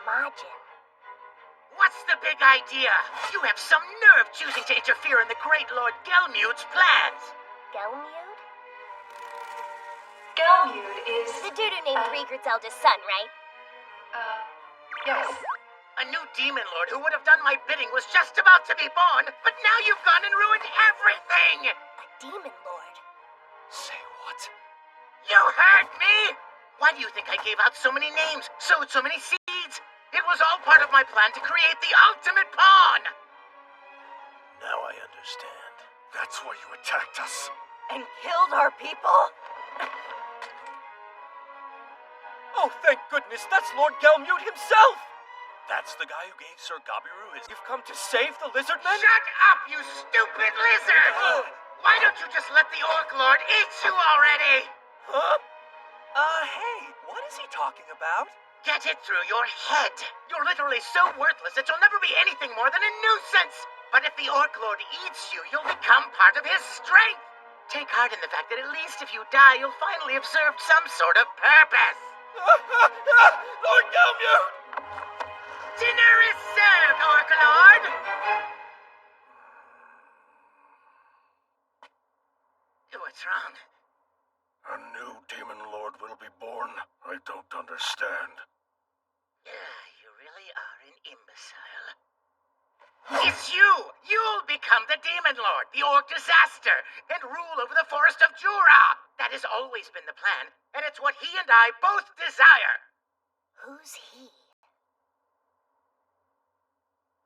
Majin. What's the big idea? You have some nerve choosing to interfere in the Great Lord Gelmude's plans. Gelmude? Gelmude is... The dude who named Rieger's eldest son, right? Yes. A new demon lord who would have done my bidding was just about to be born, but now you've gone and ruined everything! A demon lord? Say what? You heard me! Why do you think I gave out so many names, sowed so many seeds? It was all part of my plan to create the ultimate pawn! Now I understand. That's why you attacked us. And killed our people? Oh, thank goodness, that's Lord Gelmude himself! That's the guy who gave Sir Gabiru his... You've come to save the Lizardmen? Shut up, you stupid lizard! Why don't you just let the Orc Lord eat you already? Huh? Hey, what is he talking about? Get it through your head. You're literally so worthless that you'll never be anything more than a nuisance. But if the Orc Lord eats you, you'll become part of his strength. Take heart in the fact that at least if you die, you'll finally have served some sort of purpose. Lord Gelmude! Dinner is served, Orc Lord! What's wrong? A new demon lord will be born. I don't understand. You really are an imbecile. It's you! You'll become the demon lord, the Orc Disaster, and rule over the forest of Jura! That has always been the plan, and it's what he and I both desire. Who's he?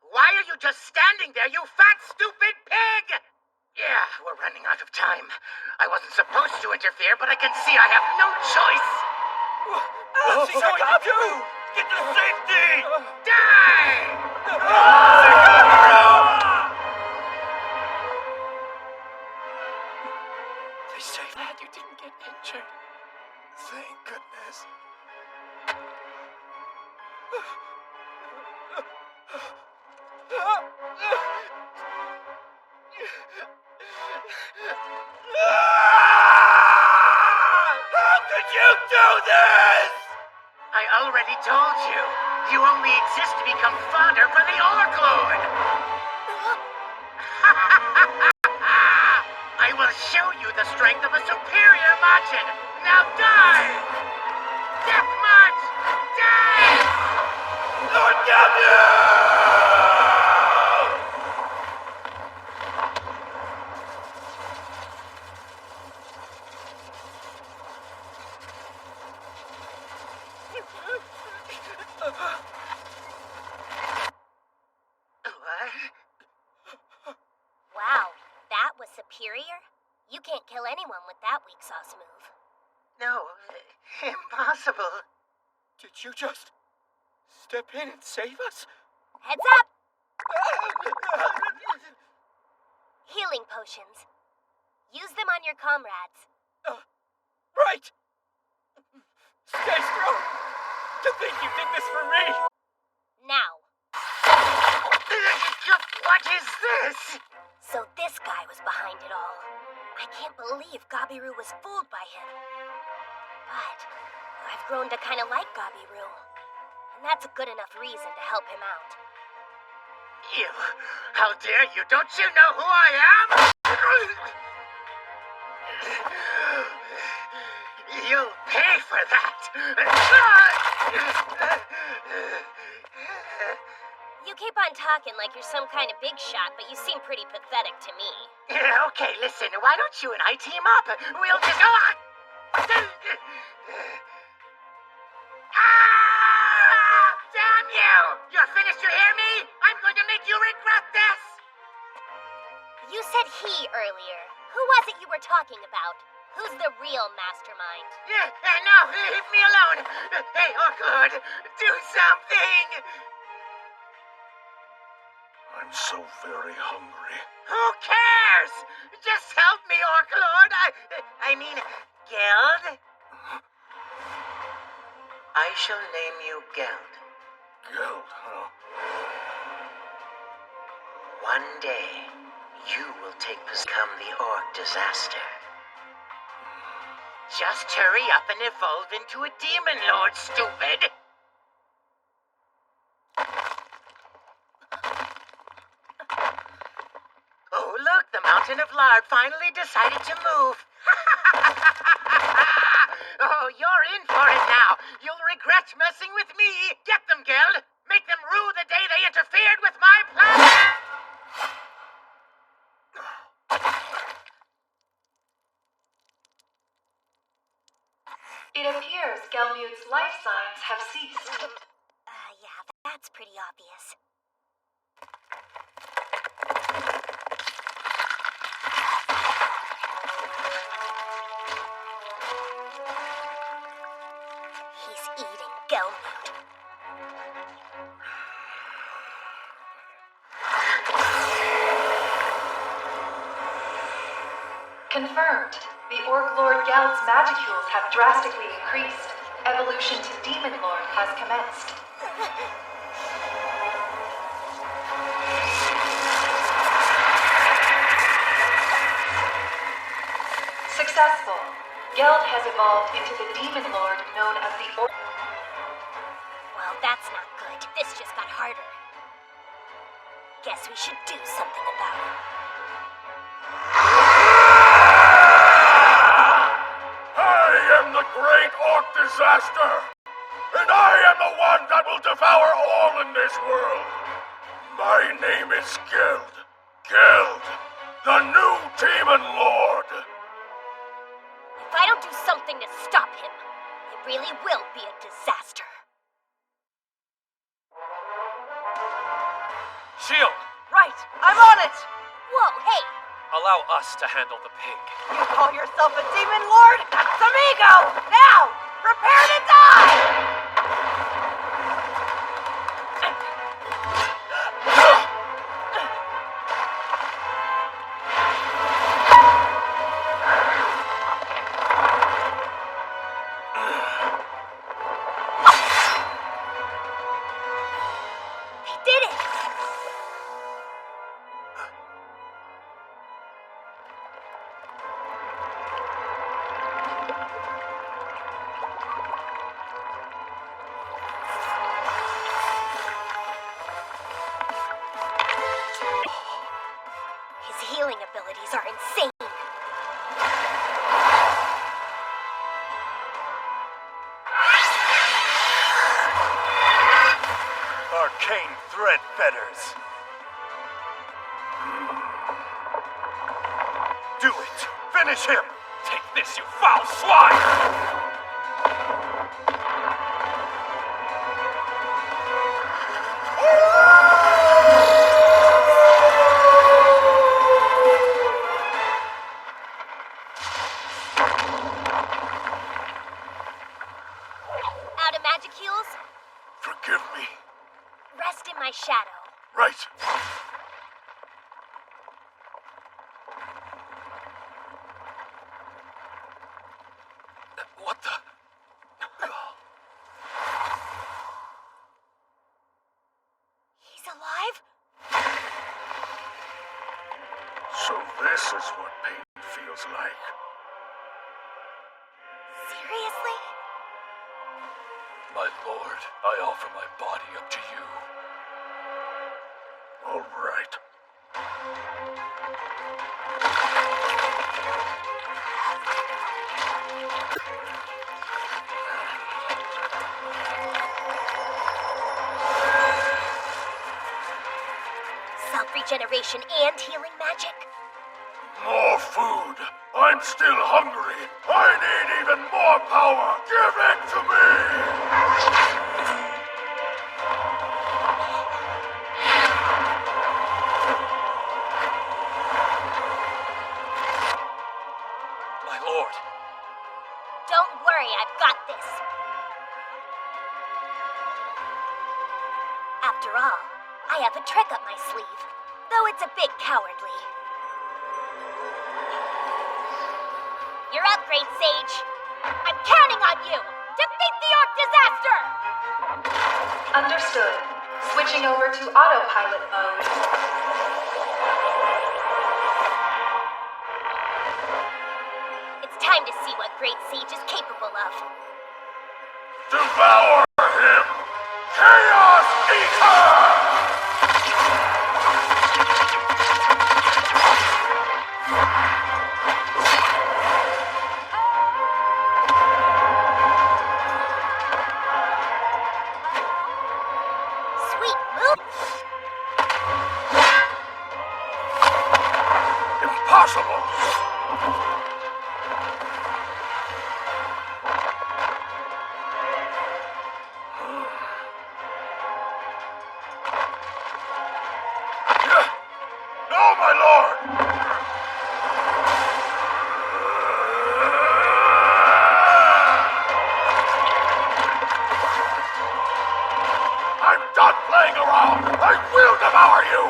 Why are you just standing there, you fat, stupid pig? Yeah, we're running out of time. I wasn't supposed to interfere, but I can see I have no choice. What's he going to do? Get to safety! Die! They say glad you didn't get injured. Thank goodness. How could you do this? I already told you. You only exist to become fodder for the Orc Lord. I will show you the strength of a superior Majin. Now die! Death March! Die! Lord Gelmude! Wow, that was superior? You can't kill anyone with that weak sauce move. No, impossible. Did you just step in and save us? Heads up! Healing potions. Use them on your comrades. Right! Stay strong! To think you did this for me! Now. What is this? So this guy was behind it all. I can't believe Gabiru was fooled by him. But I've grown to kind of like Gabiru. And that's a good enough reason to help him out. You, how dare you? Don't you know who I am? You'll pay for that. You keep on talking like you're some kind of big shot, but you seem pretty pathetic to me. Okay, listen, why don't you and I team up? We'll just... Damn you! You're finished, you hear me? I'm going to make you regret this! You said he earlier. Who was it you were talking about? Who's the real mastermind? No, leave me alone. Hey, Orc Lord, do something! I'm so very hungry. Who cares? Just help me, Orc Lord. I mean, Geld? I shall name you Geld. Geld, huh? One day, you will become the Orc Disaster. Just hurry up and evolve into a demon lord, stupid! mountain of lard finally decided to move. Oh, you're in for it now. You'll regret messing with me. Get them, Geld. Make them rue the day they interfered with my plan. It appears Gelmute's life signs have ceased. Yeah, that's pretty obvious. He's eating Gelmute. Confirmed. The Orc Lord Geld's magicules have drastically increased. Evolution to Demon Lord has commenced. Successful. Geld has evolved into the Demon Lord known as the Orc. Well, that's not good. This just got harder. Guess we should do something about it. I am the great Orc Disaster, and I am the one that will devour all in this world. My name is Geld. Geld, the new Demon Lord. If I don't do something to stop him, it really will be a disaster. Shield, Right, I'm on it! Whoa, hey! allow us to handle the pig. You call yourself a demon lord? Amigo! Now! Prepare to die! They did it! His healing abilities are insane. Arcane thread fetters. Do it! Finish him! Take this, you foul swine! Out of magicules? Forgive me. Rest in my shadow. Right. What the? He's alive? So this is what pain feels like. Seriously? My lord, I offer my body up to you. All right. Self-regeneration and healing magic? More food. I'm still hungry. I need even more power. Give it to me. My lord. Don't worry, I've got this. After all, I have a trick up my sleeve, though it's a bit cowardly. You're up, Great Sage. I'm counting on you. Defeat the Orc Disaster! Understood. Switching over to autopilot mode. It's time to see what Great Sage is capable of. Devour him! Chaos Eater! Impossible! No, my lord! I'm done playing around! I will devour you!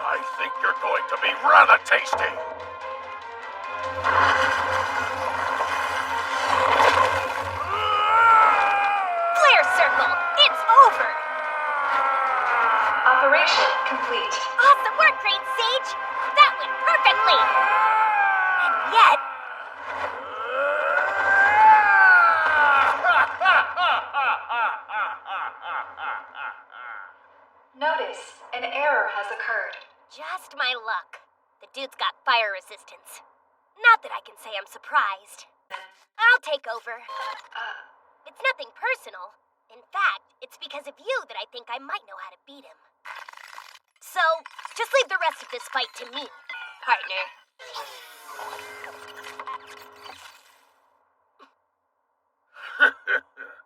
I think you're going to be rather tasty! Flare circle! It's over! Operation complete. Awesome work, Great Sage! That went perfectly! And yet, Notice, an error has occurred. just my luck. The dude's got fire resistance. Not that I can say I'm surprised. I'll take over. It's nothing personal. In fact, it's because of you that I think I might know how to beat him. So, just leave the rest of this fight to me, partner.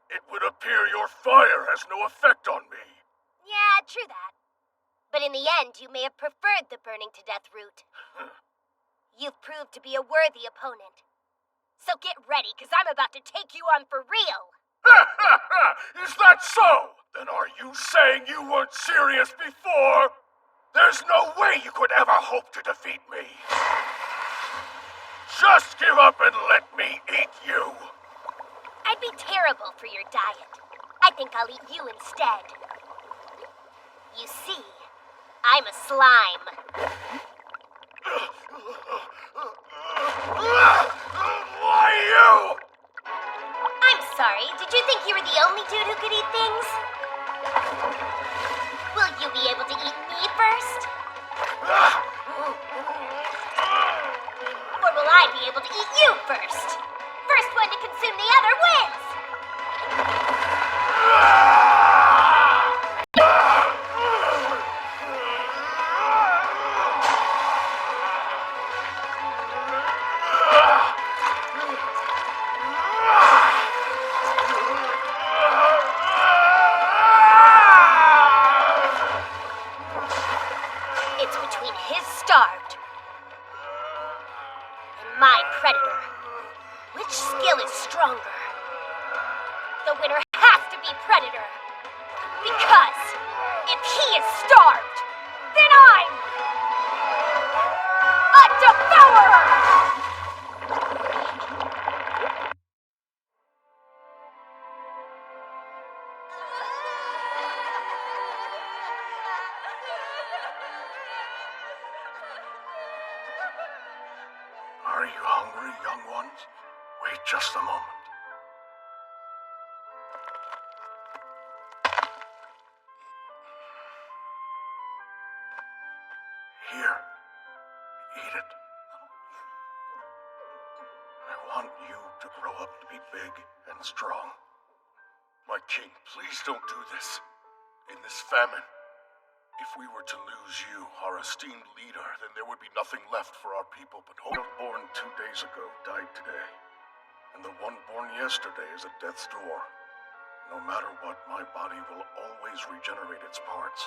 It would appear your fire has no effect on me. Yeah, true that. But in the end, you may have preferred the burning to death route. You've proved to be a worthy opponent. So get ready, because I'm about to take you on for real. Is that so? Then are you saying you weren't serious before? There's no way you could ever hope to defeat me. Just give up and let me eat you. I'd be terrible for your diet. I think I'll eat you instead. You see, I'm a slime. Why you? I'm sorry, did you think you were the only dude who could eat things? Will you be able to eat me first? Or will I be able to eat you first? First one to consume the other wins! It's between his starved and my predator. Which skill is stronger? The winner has to be Predator. Because if he is starved, then I'm a devourer! Are you hungry, young ones? Wait just a moment. Here. Eat it. I want you to grow up to be big and strong. My king, please don't do this. In this famine, if we were to lose you, our esteemed leader, then there would be nothing left for our people but hope. Born 2 days ago died today, and the one born yesterday is at death's door. No matter what, my body will always regenerate its parts.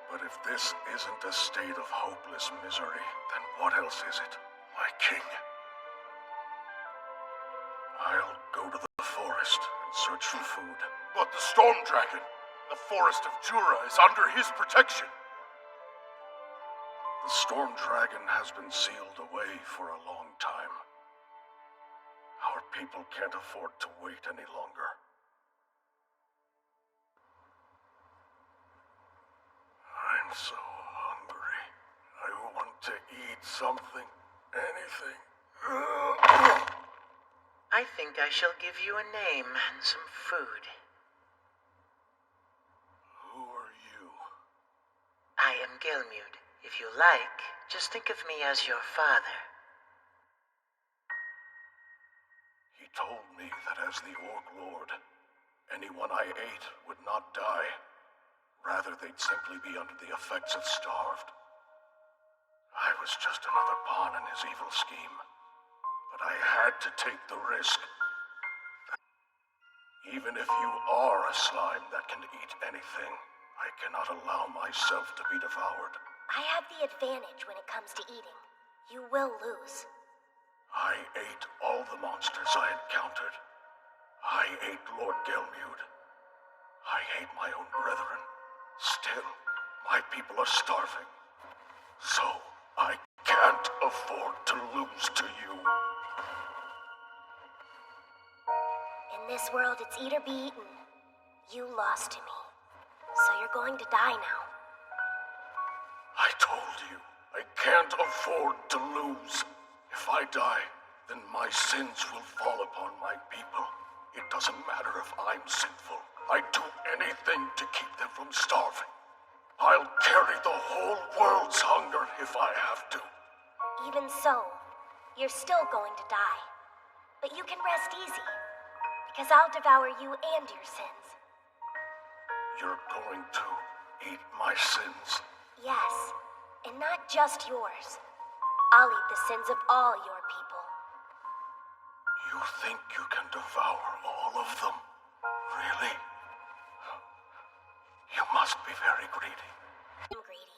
But if this isn't a state of hopeless misery, then what else is it, my king? I'll go to the forest and search for food. But the Storm Dragon, the forest of Jura, is under his protection. The Storm Dragon has been sealed away for a long time. Our people can't afford to wait any longer. I'm so hungry. I want to eat something, anything. I think I shall give you a name and some food. Who are you? I'm Gelmud. If you like, just think of me as your father. He told me that as the Orc Lord, anyone I ate would not die. Rather, they'd simply be under the effects of starved. I was just another pawn in his evil scheme. But I had to take the risk. Even if you are a slime that can eat anything, I cannot allow myself to be devoured. I have the advantage when it comes to eating. You will lose. I ate all the monsters I encountered. I ate Lord Gelmud. I ate my own brethren. Still, my people are starving. So, I can't afford to lose to you. In this world, it's eat or be eaten. You lost to me. So you're going to die now. I told you, I can't afford to lose. If I die, then my sins will fall upon my people. It doesn't matter if I'm sinful. I'd do anything to keep them from starving. I'll carry the whole world's hunger if I have to. Even so, you're still going to die. But you can rest easy, because I'll devour you and your sins. You're going to eat my sins? Yes, and not just yours. I'll eat the sins of all your people. You think you can devour all of them? Really? You must be very greedy. I'm greedy.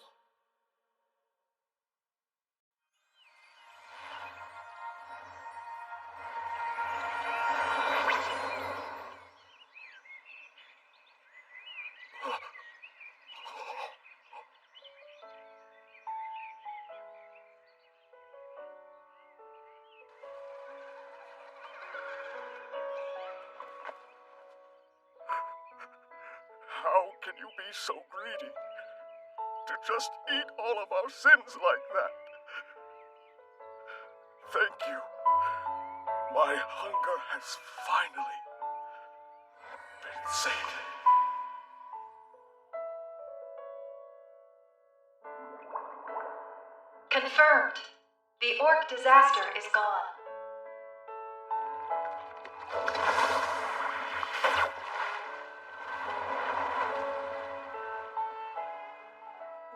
How can you be so greedy? To just eat all of our sins like that? Thank you. My hunger has finally been sated. Confirmed. The orc disaster is gone.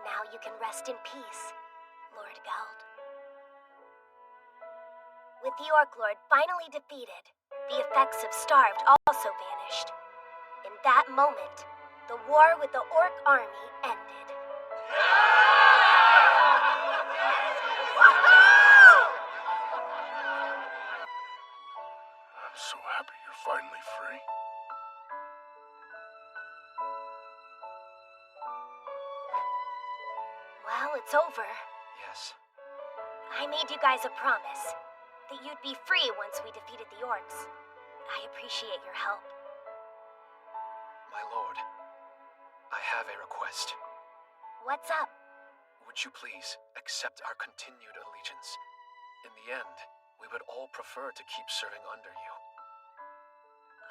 Now you can rest in peace, Lord Geld. With the Orc Lord finally defeated, the effects of Starved also vanished. In that moment, the war with the Orc army ended. I'm so happy you're finally free. Well, it's over. Yes. I made you guys a promise that you'd be free once we defeated the Orcs. I appreciate your help. My lord, I have a request. What's up? Would you please accept our continued allegiance? In the end, we would all prefer to keep serving under you.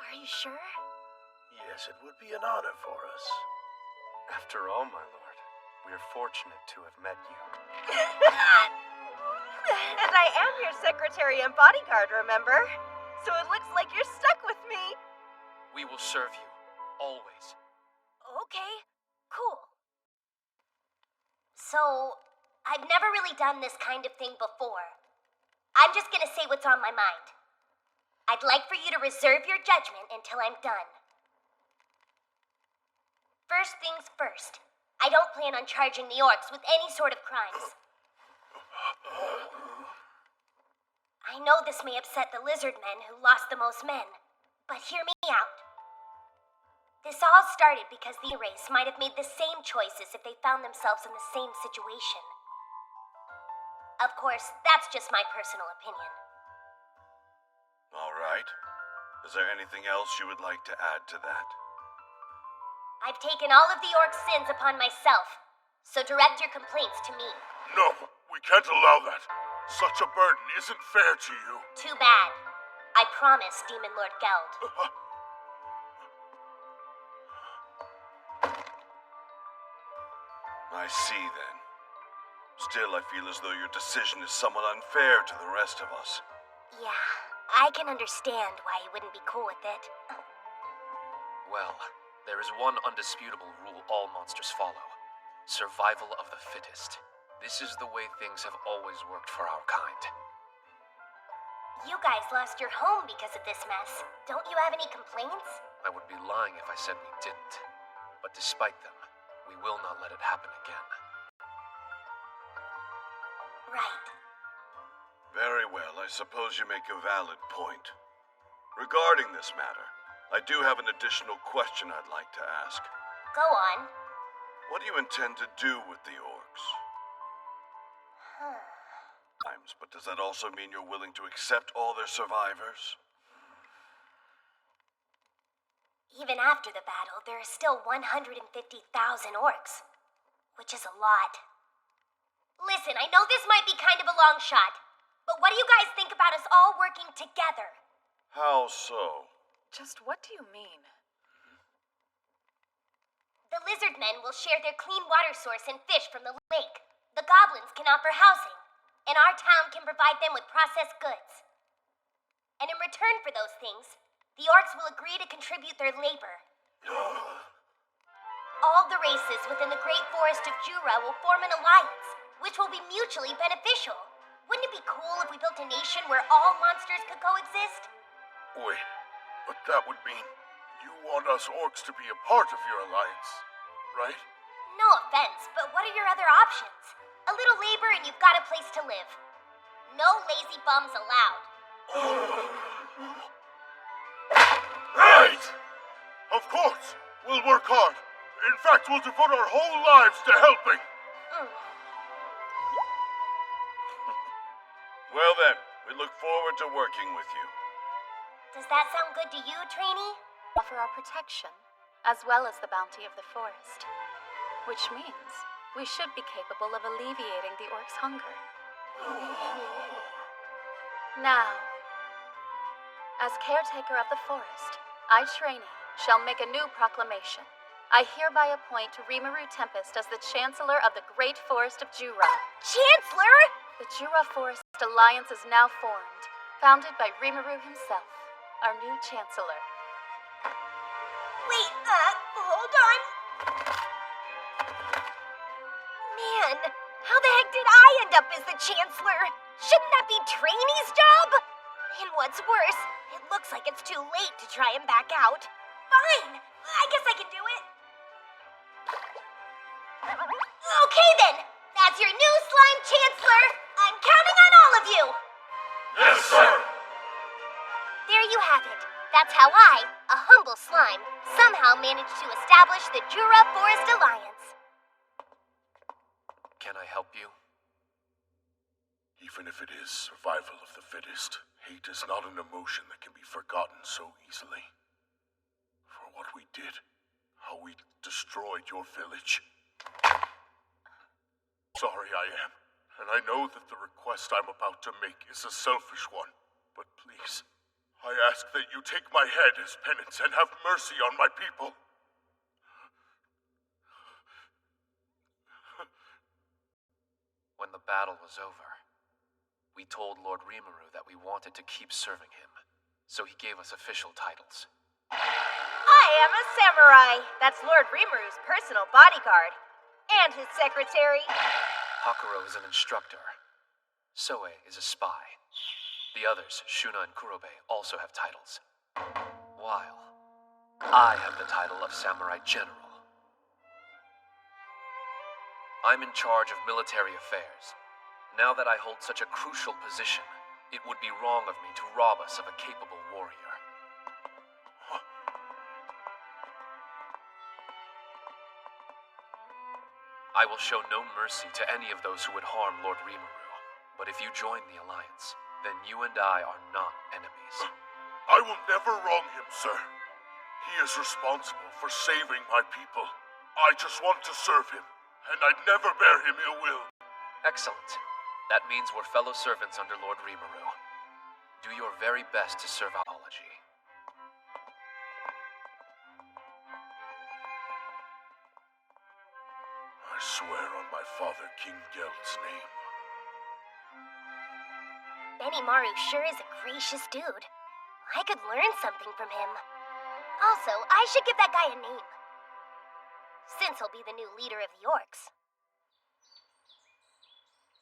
Are you sure? Yes, it would be an honor for us. After all, my lord, we are fortunate to have met you. And I am your secretary and bodyguard, remember? So it looks like you're stuck with me. We will serve you, always. Okay, cool. So, I've never really done this kind of thing before. I'm just gonna say what's on my mind. I'd like for you to reserve your judgment until I'm done. First things first, I don't plan on charging the Orcs with any sort of crimes. I know this may upset the lizard men who lost the most men, but hear me out. This all started because the race might have made the same choices if they found themselves in the same situation. Of course, that's just my personal opinion. All right. Is there anything else you would like to add to that? I've taken all of the Orcs' sins upon myself, so direct your complaints to me. No, we can't allow that. Such a burden isn't fair to you. Too bad. I promise, Demon Lord Geld. I see then. Still, I feel as though your decision is somewhat unfair to the rest of us. Yeah, I can understand why you wouldn't be cool with it. Well, there is one undisputable rule all monsters follow. Survival of the fittest. This is the way things have always worked for our kind. You guys lost your home because of this mess. Don't you have any complaints? I would be lying if I said we didn't. But despite them, we will not let it happen again. Right. Very well, I suppose you make a valid point. Regarding this matter, I do have an additional question I'd like to ask. Go on. What do you intend to do with the orcs? But does that also mean you're willing to accept all their survivors? Even after the battle, there are still 150,000 orcs, which is a lot. Listen, I know this might be kind of a long shot, but what do you guys think about us all working together? How so? Just what do you mean? The lizard men will share their clean water source and fish from the lake. The goblins can offer housing, and our town can provide them with processed goods. And in return for those things, the orcs will agree to contribute their labor. All the races within the Great Forest of Jura will form an alliance, which will be mutually beneficial. Wouldn't it be cool if we built a nation where all monsters could coexist? Wait, but that would mean you want us orcs to be a part of your alliance, right? No offense, but what are your other options? A little labor and you've got a place to live. No lazy bums allowed. Right! Of course! We'll work hard. In fact, we'll devote our whole lives to helping. Well then, we look forward to working with you. Does that sound good to you, trainee? Offer our protection, as well as the bounty of the forest. Which means we should be capable of alleviating the orcs' hunger. Now, as caretaker of the forest, I, trainee, shall make a new proclamation. I hereby appoint Rimuru Tempest as the Chancellor of the Great Forest of Jura. Chancellor? The Jura Forest Alliance is now formed, founded by Rimuru himself, our new Chancellor. Wait, hold on. Man, how the heck did I end up as the Chancellor? Shouldn't that be Trainee's job? And what's worse, it looks like it's too late to try and back out. Fine, I guess I can do it. Okay then, as your new slime Chancellor, I'm counting on all of you. Yes, sir! There you have it. That's how I, a humble slime, somehow managed to establish the Jura Forest Alliance. Can I help you? Even if it is survival of the fittest, hate is not an emotion that can be forgotten so easily. For what we did, how we destroyed your village. Sorry I am, and I know that the request I'm about to make is a selfish one, but please, I ask that you take my head as penance and have mercy on my people. When the battle was over, we told Lord Rimuru that we wanted to keep serving him, so he gave us official titles. I am a samurai. That's Lord Rimuru's personal bodyguard. And his secretary. Hakuro is an instructor. Soe is a spy. The others, Shuna and Kurobe, also have titles. While I have the title of Samurai General. I'm in charge of military affairs. Now that I hold such a crucial position, it would be wrong of me to rob us of a capable warrior. I will show no mercy to any of those who would harm Lord Rimuru. But if you join the Alliance, then you and I are not enemies. I will never wrong him, sir. He is responsible for saving my people. I just want to serve him, and I'd never bear him ill will. Excellent. That means we're fellow servants under Lord Rimuru. Do your very best to serve Ology. I swear on my father, King Geld's name. Benimaru sure is a gracious dude. I could learn something from him. Also, I should give that guy a name. Since he'll be the new leader of the orcs.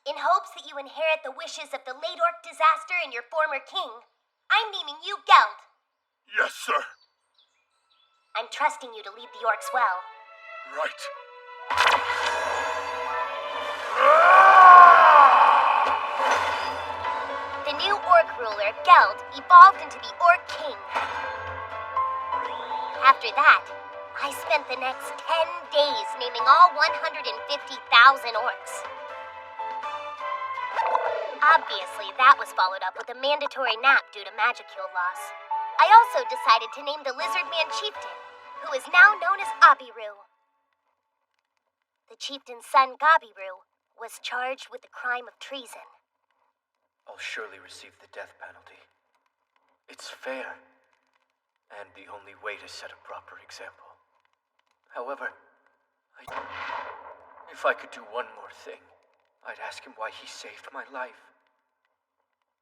In hopes that you inherit the wishes of the late orc disaster and your former king, I'm naming you Geld. Yes, sir. I'm trusting you to lead the orcs well. Right. The new orc ruler, Geld, evolved into the Orc King. After that, I spent the next 10 days naming all 150,000 orcs. Obviously, that was followed up with a mandatory nap due to Magicule loss. I also decided to name the Lizard Man Chieftain, who is now known as Abiru. The chieftain's son, Gabiru, was charged with the crime of treason. I'll surely receive the death penalty. It's fair, and the only way to set a proper example. However, if I could do one more thing, I'd ask him why he saved my life.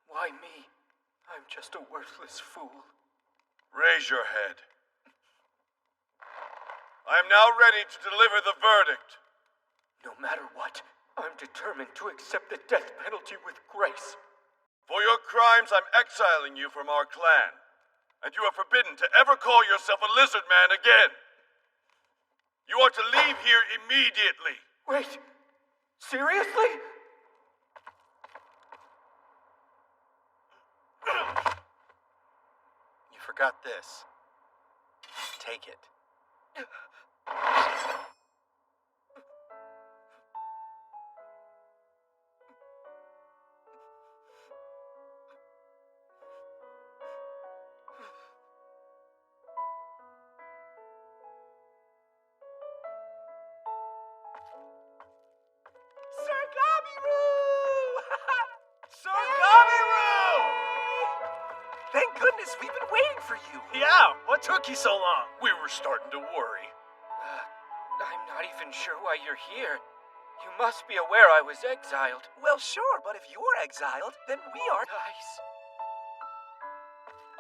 Why me? I'm just a worthless fool. Raise your head. I am now ready to deliver the verdict. No matter what, I'm determined to accept the death penalty with grace. For your crimes, I'm exiling you from our clan, and you are forbidden to ever call yourself a lizard man again. You are to leave here immediately. Wait, seriously? You forgot this. Take it. Sir Gabiru! Sir Gabiru! Thank goodness, we've been waiting for you. Yeah, what took you so long? We were starting to worry. I'm not even sure why you're here. You must be aware I was exiled. Well, sure, but if you're exiled, then we are. Guys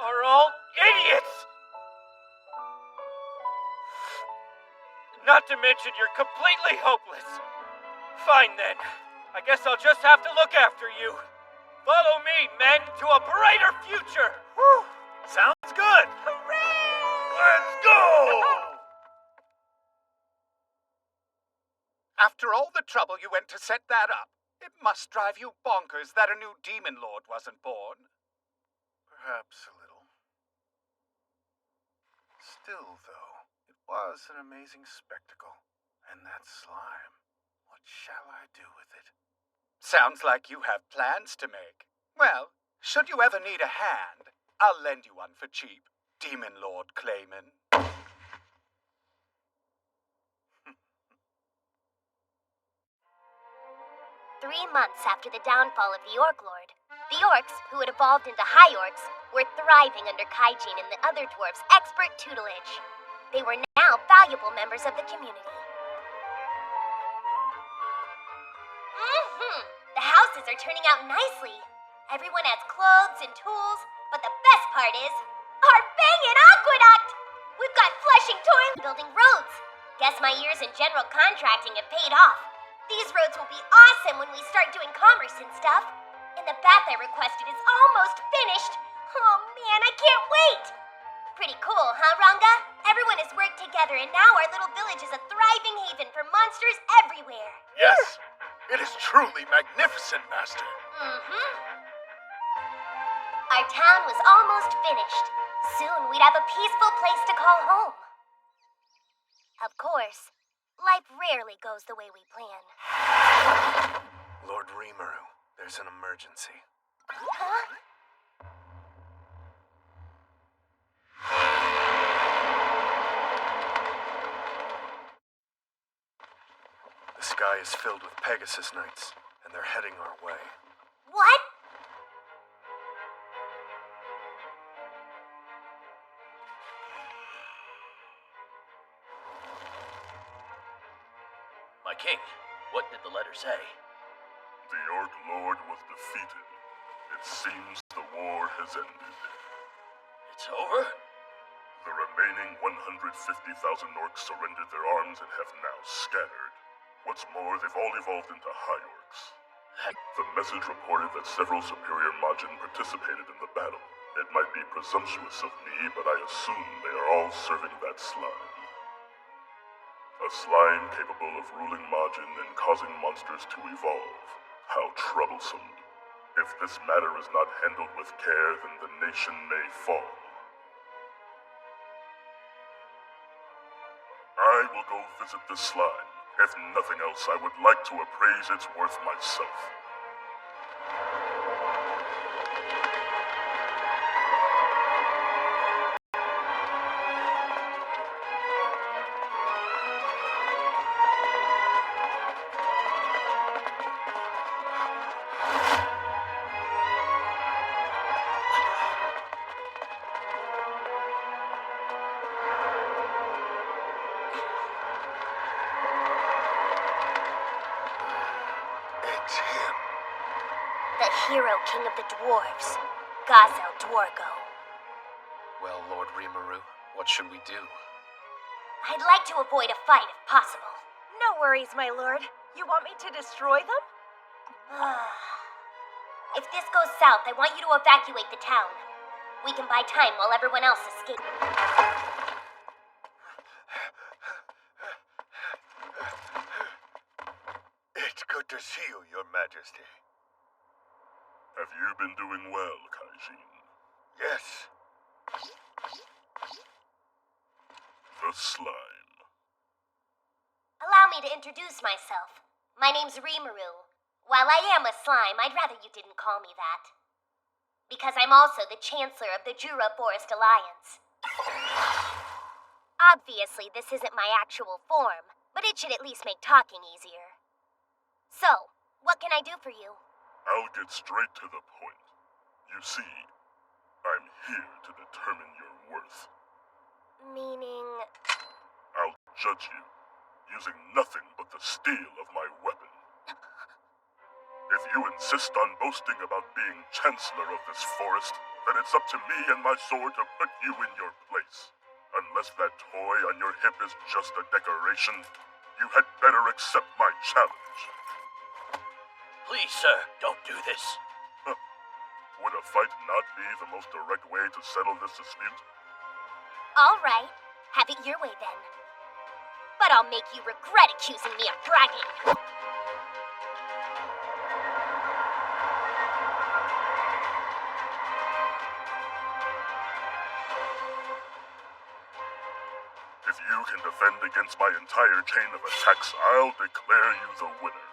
are all idiots! Not to mention you're completely hopeless. Fine then. I guess I'll just have to look after you. Follow me, men, to a brighter future. Whew. Sounds good. Let's go! After all the trouble you went to set that up, it must drive you bonkers that a new demon lord wasn't born. Perhaps a little. Still, though, it was an amazing spectacle. And that slime, what shall I do with it? Sounds like you have plans to make. Well, should you ever need a hand, I'll lend you one for cheap, Demon Lord Clayman. 3 months after the downfall of the Orc Lord, the orcs, who had evolved into High Orcs, were thriving under Kaijin and the other dwarves' expert tutelage. They were now valuable members of the community. The houses are turning out nicely. Everyone has clothes and tools, but the best part is our bangin' aqueduct! We've got flushing toilets, building roads. Guess my years in general contracting have paid off. These roads will be awesome when we start doing commerce and stuff. And the bath I requested is almost finished. Oh man, I can't wait! Pretty cool, huh, Ranga? Everyone has worked together and now our little village is a thriving haven for monsters everywhere. Yes, it is truly magnificent, Master. Our town was almost finished. Soon we'd have a peaceful place to call home. Of course, life rarely goes the way we plan. Lord Rimuru, there's an emergency. Huh? The sky is filled with Pegasus Knights, and they're heading our way. What? My King, what did the letter say? The Orc Lord was defeated. It seems the war has ended. It's over? The remaining 150,000 orcs surrendered their arms and have now scattered. What's more, they've all evolved into High Orcs. The message reported that several superior Majin participated in the battle. It might be presumptuous of me, but I assume they are all serving that slime. A slime capable of ruling Majin and causing monsters to evolve. How troublesome. If this matter is not handled with care, then the nation may fall. I will go visit this slime. If nothing else, I would like to appraise its worth myself. It's him. The hero king of the dwarves, Gazel Dwargo. Well, Lord Rimuru, what should we do? I'd like to avoid a fight if possible. No worries, my lord. You want me to destroy them? If this goes south, I want you to evacuate the town. We can buy time while everyone else escapes. It's good to see you, Your Majesty. Have you been doing well, Kaijin? Yes. The slime. Allow me to introduce myself. My name's Rimuru. While I am a slime, I'd rather you didn't call me that. Because I'm also the Chancellor of the Jura Forest Alliance. Obviously, this isn't my actual form, but it should at least make talking easier. So, what can I do for you? I'll get straight to the point. You see, I'm here to determine your worth. Meaning... I'll judge you, using nothing but the steel of my weapon. If you insist on boasting about being Chancellor of this forest, then it's up to me and my sword to put you in your place. Unless that toy on your hip is just a decoration, you had better accept my challenge. Please, sir, don't do this. Would a fight not be the most direct way to settle this dispute? All right, have it your way then. But I'll make you regret accusing me of bragging. If you can defend against my entire chain of attacks, I'll declare you the winner.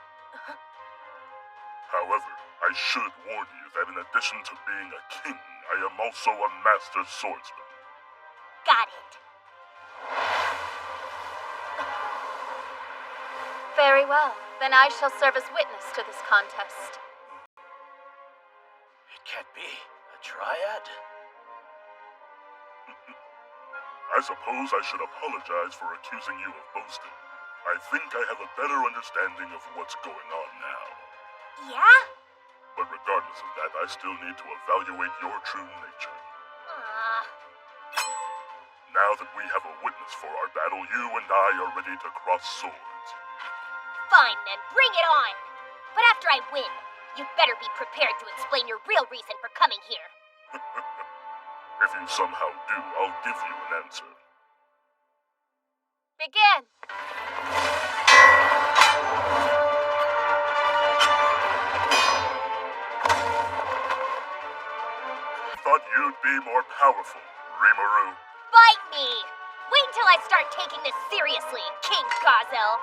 However, I should warn you that in addition to being a king, I am also a master swordsman. Got it. Very well. Then I shall serve as witness to this contest. It can't be. A triad? I suppose I should apologize for accusing you of boasting. I think I have a better understanding of what's going on now. Yeah? But regardless of that, I still need to evaluate your true nature. Now that we have a witness for our battle, you and I are ready to cross swords. Fine then, bring it on! But after I win, you better be prepared to explain your real reason for coming here. If you somehow do, I'll give you an answer. Begin! Thought you'd be more powerful, Rimuru. Bite me! Wait until I start taking this seriously, King Gazel.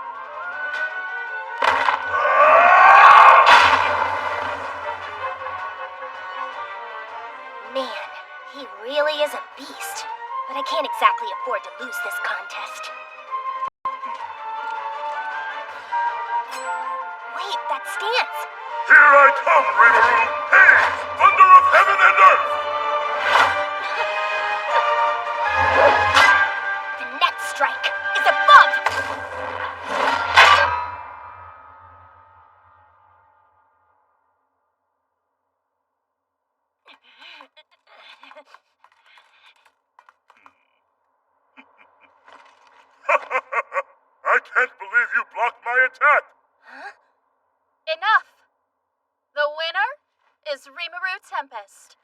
Man, he really is a beast. But I can't exactly afford to lose this contest. Wait, that stance! Here I come, Rimuru! Hey! Thunder of heaven and earth! The net strike is above! can't believe you blocked my attack! Huh? Enough! The winner is Rimuru Tempest.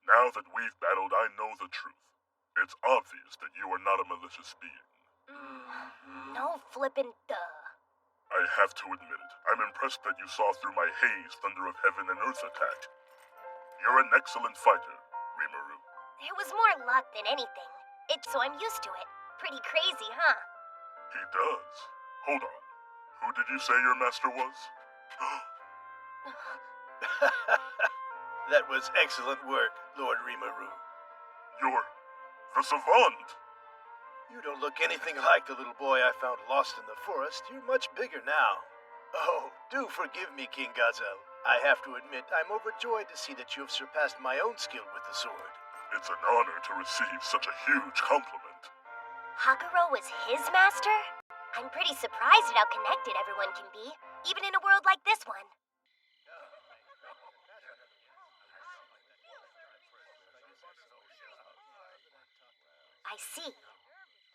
Now that we've battled, I know the truth. It's obvious that you are not a malicious being. No flippin' duh. I have to admit it. I'm impressed that you saw through my haze Thunder of Heaven and Earth attack. You're an excellent fighter, Rimuru. It was more luck than anything. So I'm used to it. Pretty crazy, huh? He does. Hold on. Who did you say your master was? That was excellent work, Lord Rimuru. You're the savant. You don't look anything like the little boy I found lost in the forest. You're much bigger now. Oh, do forgive me, King Gazelle. I have to admit, I'm overjoyed to see that you have surpassed my own skill with the sword. It's an honor to receive such a huge compliment. Hakuro was his master? I'm pretty surprised at how connected everyone can be, even in a world like this one. I see.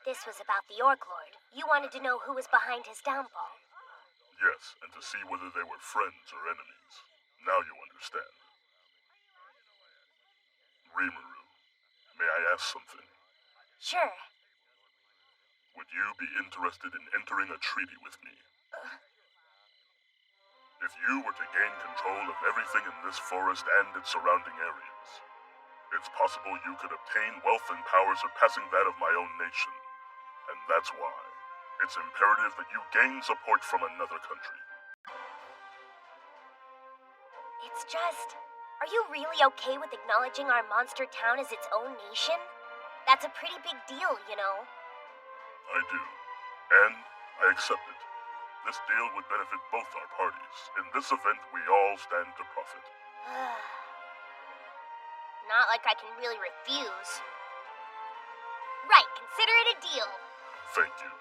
This was about the Orc Lord. You wanted to know who was behind his downfall. Yes, and to see whether they were friends or enemies. Now you understand. Rimuru, may I ask something? Sure. Would you be interested in entering a treaty with me? If you were to gain control of everything in this forest and its surrounding areas, it's possible you could obtain wealth and power surpassing that of my own nation. And that's why it's imperative that you gain support from another country. It's just, are you really okay with acknowledging our monster town as its own nation? That's a pretty big deal, you know. I do. And I accept it. This deal would benefit both our parties. In this event, we all stand to profit. Not like I can really refuse. Right, consider it a deal. Thank you.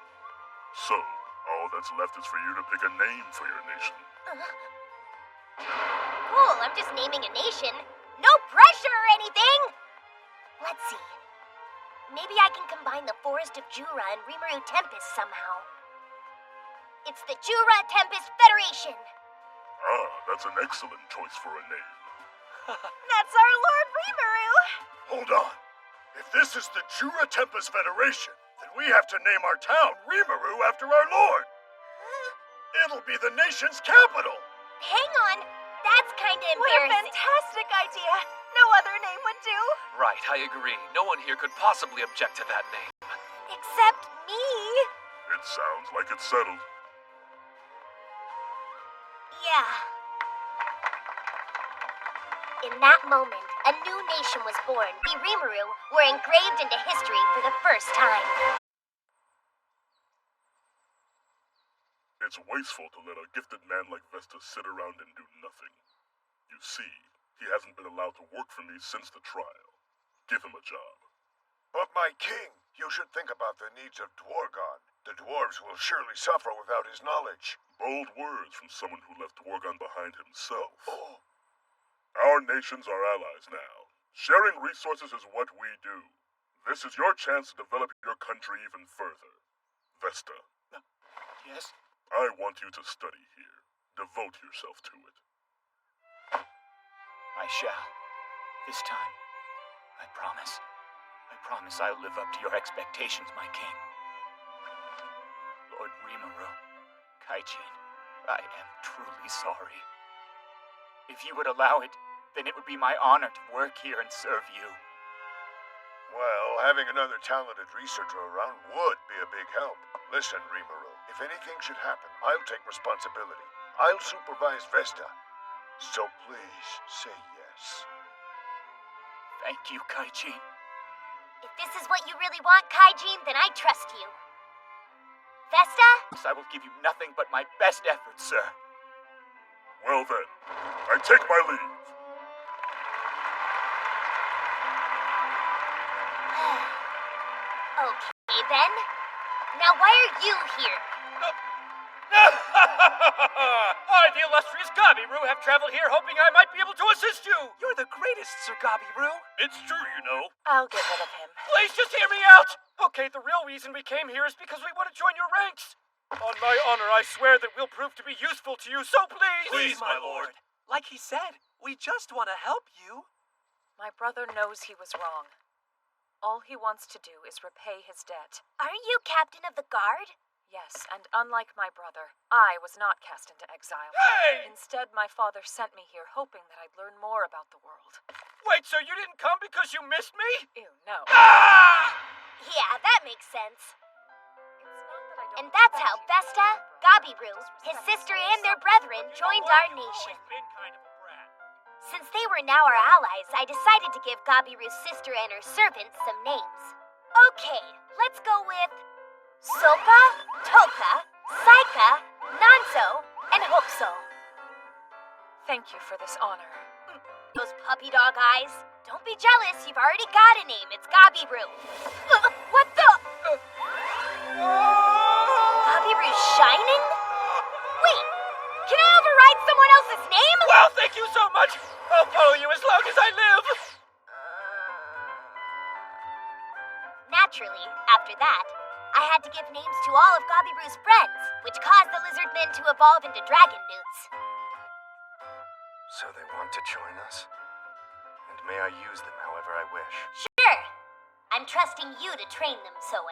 So, all that's left is for you to pick a name for your nation. Cool, I'm just naming a nation. No pressure or anything! Let's see. Maybe I can combine the Forest of Jura and Rimuru Tempest somehow. It's the Jura Tempest Federation! Ah, that's an excellent choice for a name. That's our Lord Rimuru! Hold on. If this is the Jura Tempest Federation, then we have to name our town Rimuru after our lord. It'll be the nation's capital. Hang on, that's kinda What a embarrassing. fantastic idea! No other name would do. Right, I agree. No one here could possibly object to that name. Except me. It sounds like it's settled. Yeah. In that moment, a new nation was born. The Rimuru were engraved into history for the first time. It's wasteful to let a gifted man like Vesta sit around and do nothing. You see, he hasn't been allowed to work for me since the trial. Give him a job. But my king, you should think about the needs of Dwargon. The dwarves will surely suffer without his knowledge. Bold words from someone who left Dwargon behind himself. Oh. Our nations are allies now. Sharing resources is what we do. This is your chance to develop your country even further. Vesta, Yes? I want you to study here. Devote yourself to it. I shall. This time. I promise. I promise I'll live up to your expectations, my king. Lord Rimuru, Kaijin, I am truly sorry. If you would allow it, then it would be my honor to work here and serve you. Well, having another talented researcher around would be a big help. Listen, Rimuru, if anything should happen, I'll take responsibility. I'll supervise Vesta. So please, say yes. Thank you, Kaijin. If this is what you really want, Kaijin, then I trust you. Vesta? I will give you nothing but my best efforts, sir. Well then, I take my leave. Okay then. Now why are you here? I, the illustrious Gabiru, have traveled here hoping I might be able to assist you. You're the greatest, Sir Gabiru. It's true, you know. I'll get rid of him. Please just hear me out. Okay, the real reason we came here is because we want to join your ranks. On my honor, I swear that we'll prove to be useful to you, so please! Please, my lord. Like he said, we just want to help you. My brother knows he was wrong. All he wants to do is repay his debt. Aren't you captain of the guard? Yes, and unlike my brother, I was not cast into exile. Hey! Instead, my father sent me here hoping that I'd learn more about the world. Wait, so you didn't come because you missed me? Ew, no. Ah! Yeah, that makes sense. It's not that I don't And that's how respect you, Vesta, brother. Gabiru, Just his respect sister, yourself. and their brethren You know joined what? our You've nation. always been kind of a brat. Since they were now our allies, I decided to give Gabiru's sister and her servants some names. Okay, let's go with Soka, Toka, Saika, Nanzo, and Hokuso. Thank you for this honor. Those puppy dog eyes. Don't be jealous, you've already got a name. It's Gabiru. What the? Gabiru's shining? Wait, can I override someone else's name? Well, thank you so much. I'll follow you as long as I live. Naturally, after that, I had to give names to all of Gabiru's friends, which caused the lizard men to evolve into dragon newts. So they want to join us? And may I use them however I wish? Sure. I'm trusting you to train them, Soe.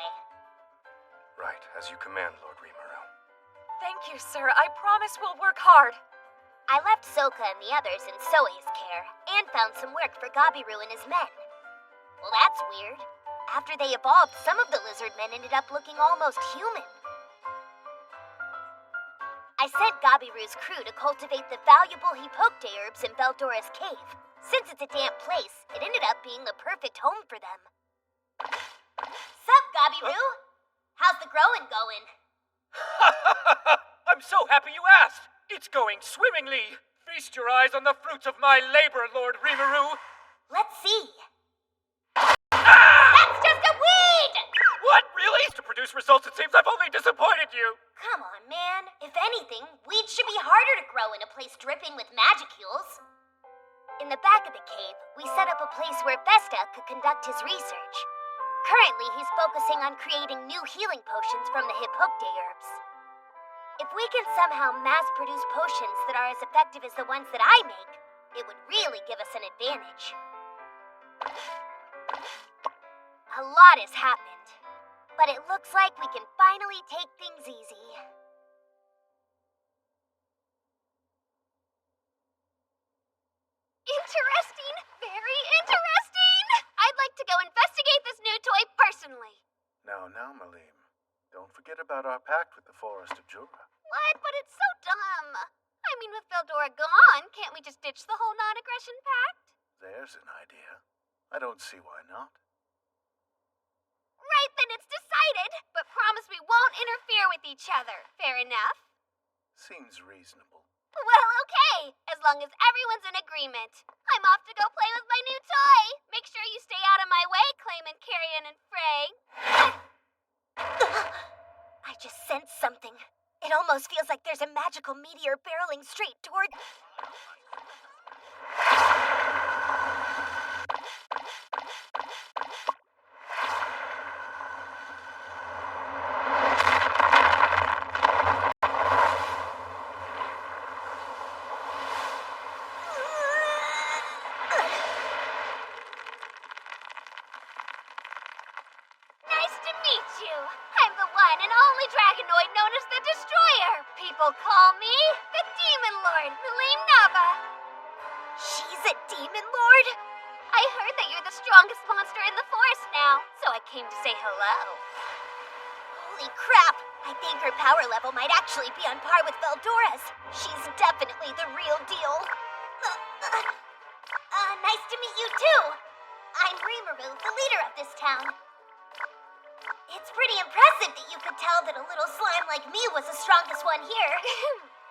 Right, as you command, Lord Rimuru. Thank you, sir. I promise we'll work hard. I left Soka and the others in Soe's care, and found some work for Gabiru and his men. Well, that's weird. After they evolved, some of the lizard men ended up looking almost human. I sent Gabiru's crew to cultivate the valuable Hippote herbs in Veldora's cave. Since it's a damp place, it ended up being the perfect home for them. Sup, Gabiru? How's the growing going? I'm so happy you asked. It's going swimmingly. Feast your eyes on the fruits of my labor, Lord Rimuru. Let's see. That's just a weed! What, really? To produce results, it seems I've only disappointed you. Come on, man. If anything, weeds should be harder to grow in a place dripping with magicules. In the back of the cave, we set up a place where Vesta could conduct his research. Currently, he's focusing on creating new healing potions from the Hippote herbs. If we can somehow mass-produce potions that are as effective as the ones that I make, it would really give us an advantage. A lot has happened, but it looks like we can finally take things easy. Interesting! Very interesting! I'd like to go investigate this new toy personally. Now, Malim. Don't forget about our pact with the Forest of Jura. What? But it's so dumb. I mean, with Veldora gone, can't we just ditch the whole non-aggression pact? There's an idea. I don't see why not. Right, then it's decided. But promise we won't interfere with each other. Fair enough? Seems reasonable. Well, okay. As long as everyone's in agreement. I'm off to go play with my new toy. Make sure you stay out of my way, Clayman, Carrion, and Frey. I just sensed something. It almost feels like there's a magical meteor barreling straight toward... Nice to meet you. I'm the one and only Dragonoid known as the Destroyer. People call me the Demon Lord, Malim Nava. She's a demon lord? I heard that you're the strongest monster in the forest now, so I came to say hello. Holy crap! I think her power level might actually be on par with Veldora's. She's definitely the real deal. Nice to meet you too. I'm Rimuru, the leader of this town. It's pretty impressive that you could tell that a little slime like me was the strongest one here.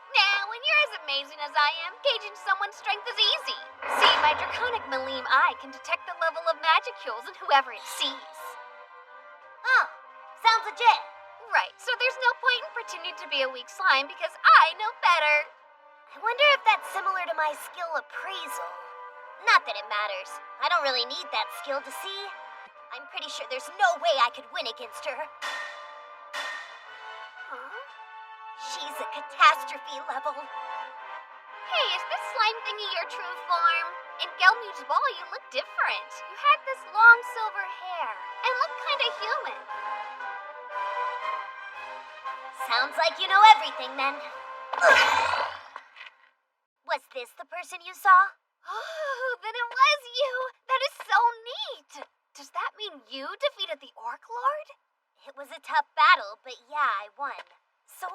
Now, when you're as amazing as I am, gauging someone's strength is easy. See, my draconic Malim eye can detect the level of magicules in whoever it sees. Oh, sounds legit. Right, so there's no point in pretending to be a weak slime because I know better. I wonder if that's similar to my skill appraisal. Not that it matters. I don't really need that skill to see. I'm pretty sure there's no way I could win against her. Huh? She's a catastrophe level. Hey, is this slime thingy your true form? In Gelmute's ball, you look different. You had this long silver hair and looked kind of human. Sounds like you know everything, then. Was this the person you saw? Oh, then it was you. That is so neat. Does that mean you defeated the Orc Lord? It was a tough battle, but yeah, I won. So,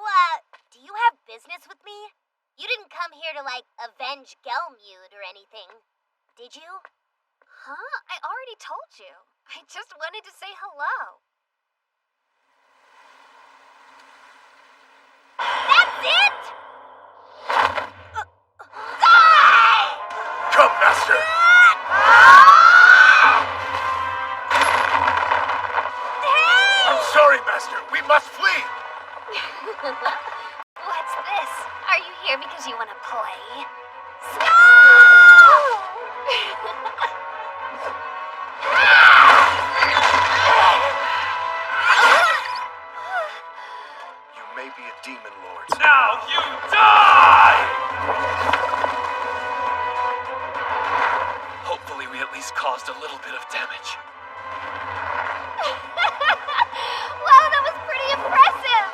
do you have business with me? You didn't come here to, avenge Gelmute or anything, did you? Huh? I already told you. I just wanted to say hello. That's it? Die! Come, Master! I'm sorry, Master. We must flee! What's this? Are you here because you want to play? You may be a demon lord. Now you die! Hopefully we at least caused a little bit of damage. Wow, that was pretty impressive!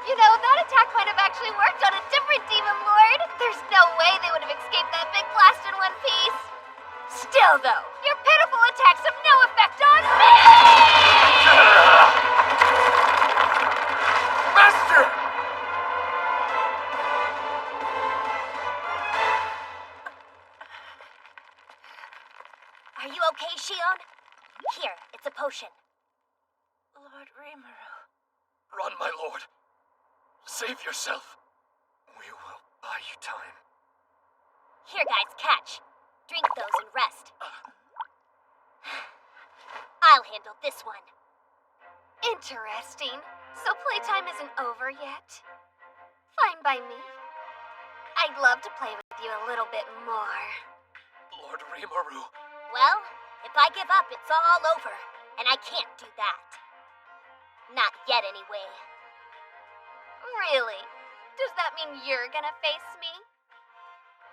You know, that attack might have actually worked on a different demon lord. There's no way they would have escaped that big blast in one piece. Still, though, your pitiful attacks have no effect on me! Master! Are you okay, Shion? Here, it's a potion. Lord Rimuru. Run, my lord. Save yourself. We will buy you time. Here, guys, catch. Drink those and rest. I'll handle this one. Interesting. So playtime isn't over yet? Fine by me. I'd love to play with you a little bit more. Lord Rimuru. Well, if I give up, it's all over. And I can't do that. Not yet, anyway. Really? Does that mean you're gonna face me?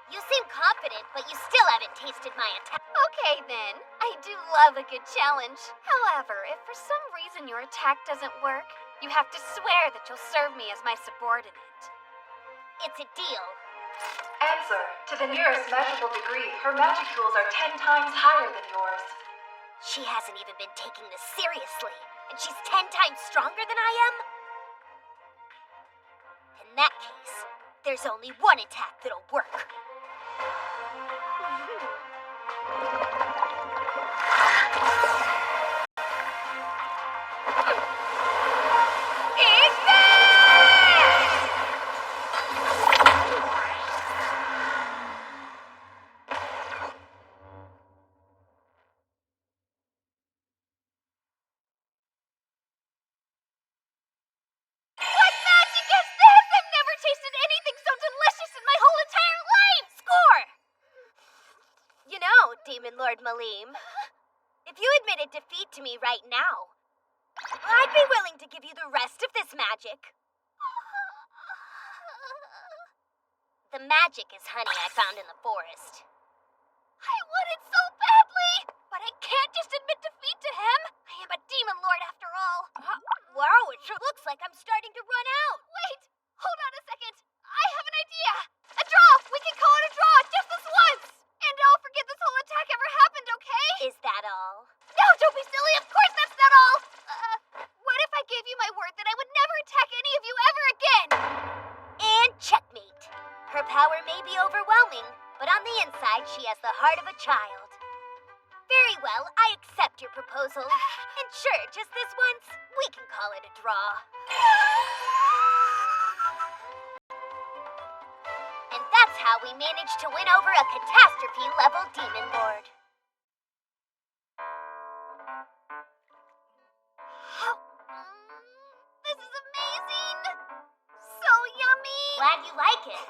You seem confident, but you still haven't tasted my attack. Okay then. I do love a good challenge. However, if for some reason your attack doesn't work, you have to swear that you'll serve me as my subordinate. It's a deal. Answer. To the nearest measurable degree, her magicules are 10 times higher than yours. She hasn't even been taking this seriously, and she's 10 times stronger than I am? In that case, there's only one attack that'll work. Demon Lord Malim. If you admitted defeat to me right now, I'd be willing to give you the rest of this magic. The magic is honey I found in the forest. I want it so badly, but I can't just admit defeat to him. I am a demon lord after all. Wow, it sure looks like I'm starting to run out. Wait, hold on a second. I have an idea. A draw! We can call it a draw just this once! And I'll forget this whole attack ever happened, okay? Is that all? No, don't be silly. Of course that's not all. What if I gave you my word that I would never attack any of you ever again? And checkmate. Her power may be overwhelming, but on the inside she has the heart of a child. Very well, I accept your proposal. And sure, just this once, we can call it a draw. And that's how we managed to win over a catastrophe-level demon lord. This is amazing! So yummy! Glad you like it.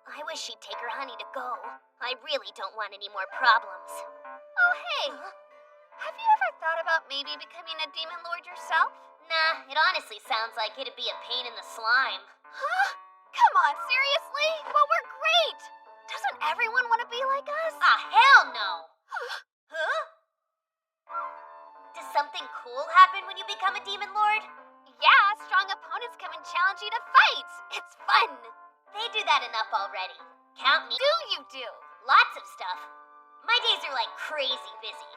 I wish she'd take her honey to go. I really don't want any more problems. Oh, hey! Have you ever thought about maybe becoming a demon lord yourself? Nah, it honestly sounds like it'd be a pain in the slime. Huh? Come on, seriously? Well, we're great! Doesn't everyone want to be like us? Ah, hell no! Huh? Does something cool happen when you become a demon lord? Yeah, strong opponents come and challenge you to fight. It's fun. They do that enough already. Count me. Do you do? Lots of stuff. My days are like crazy busy.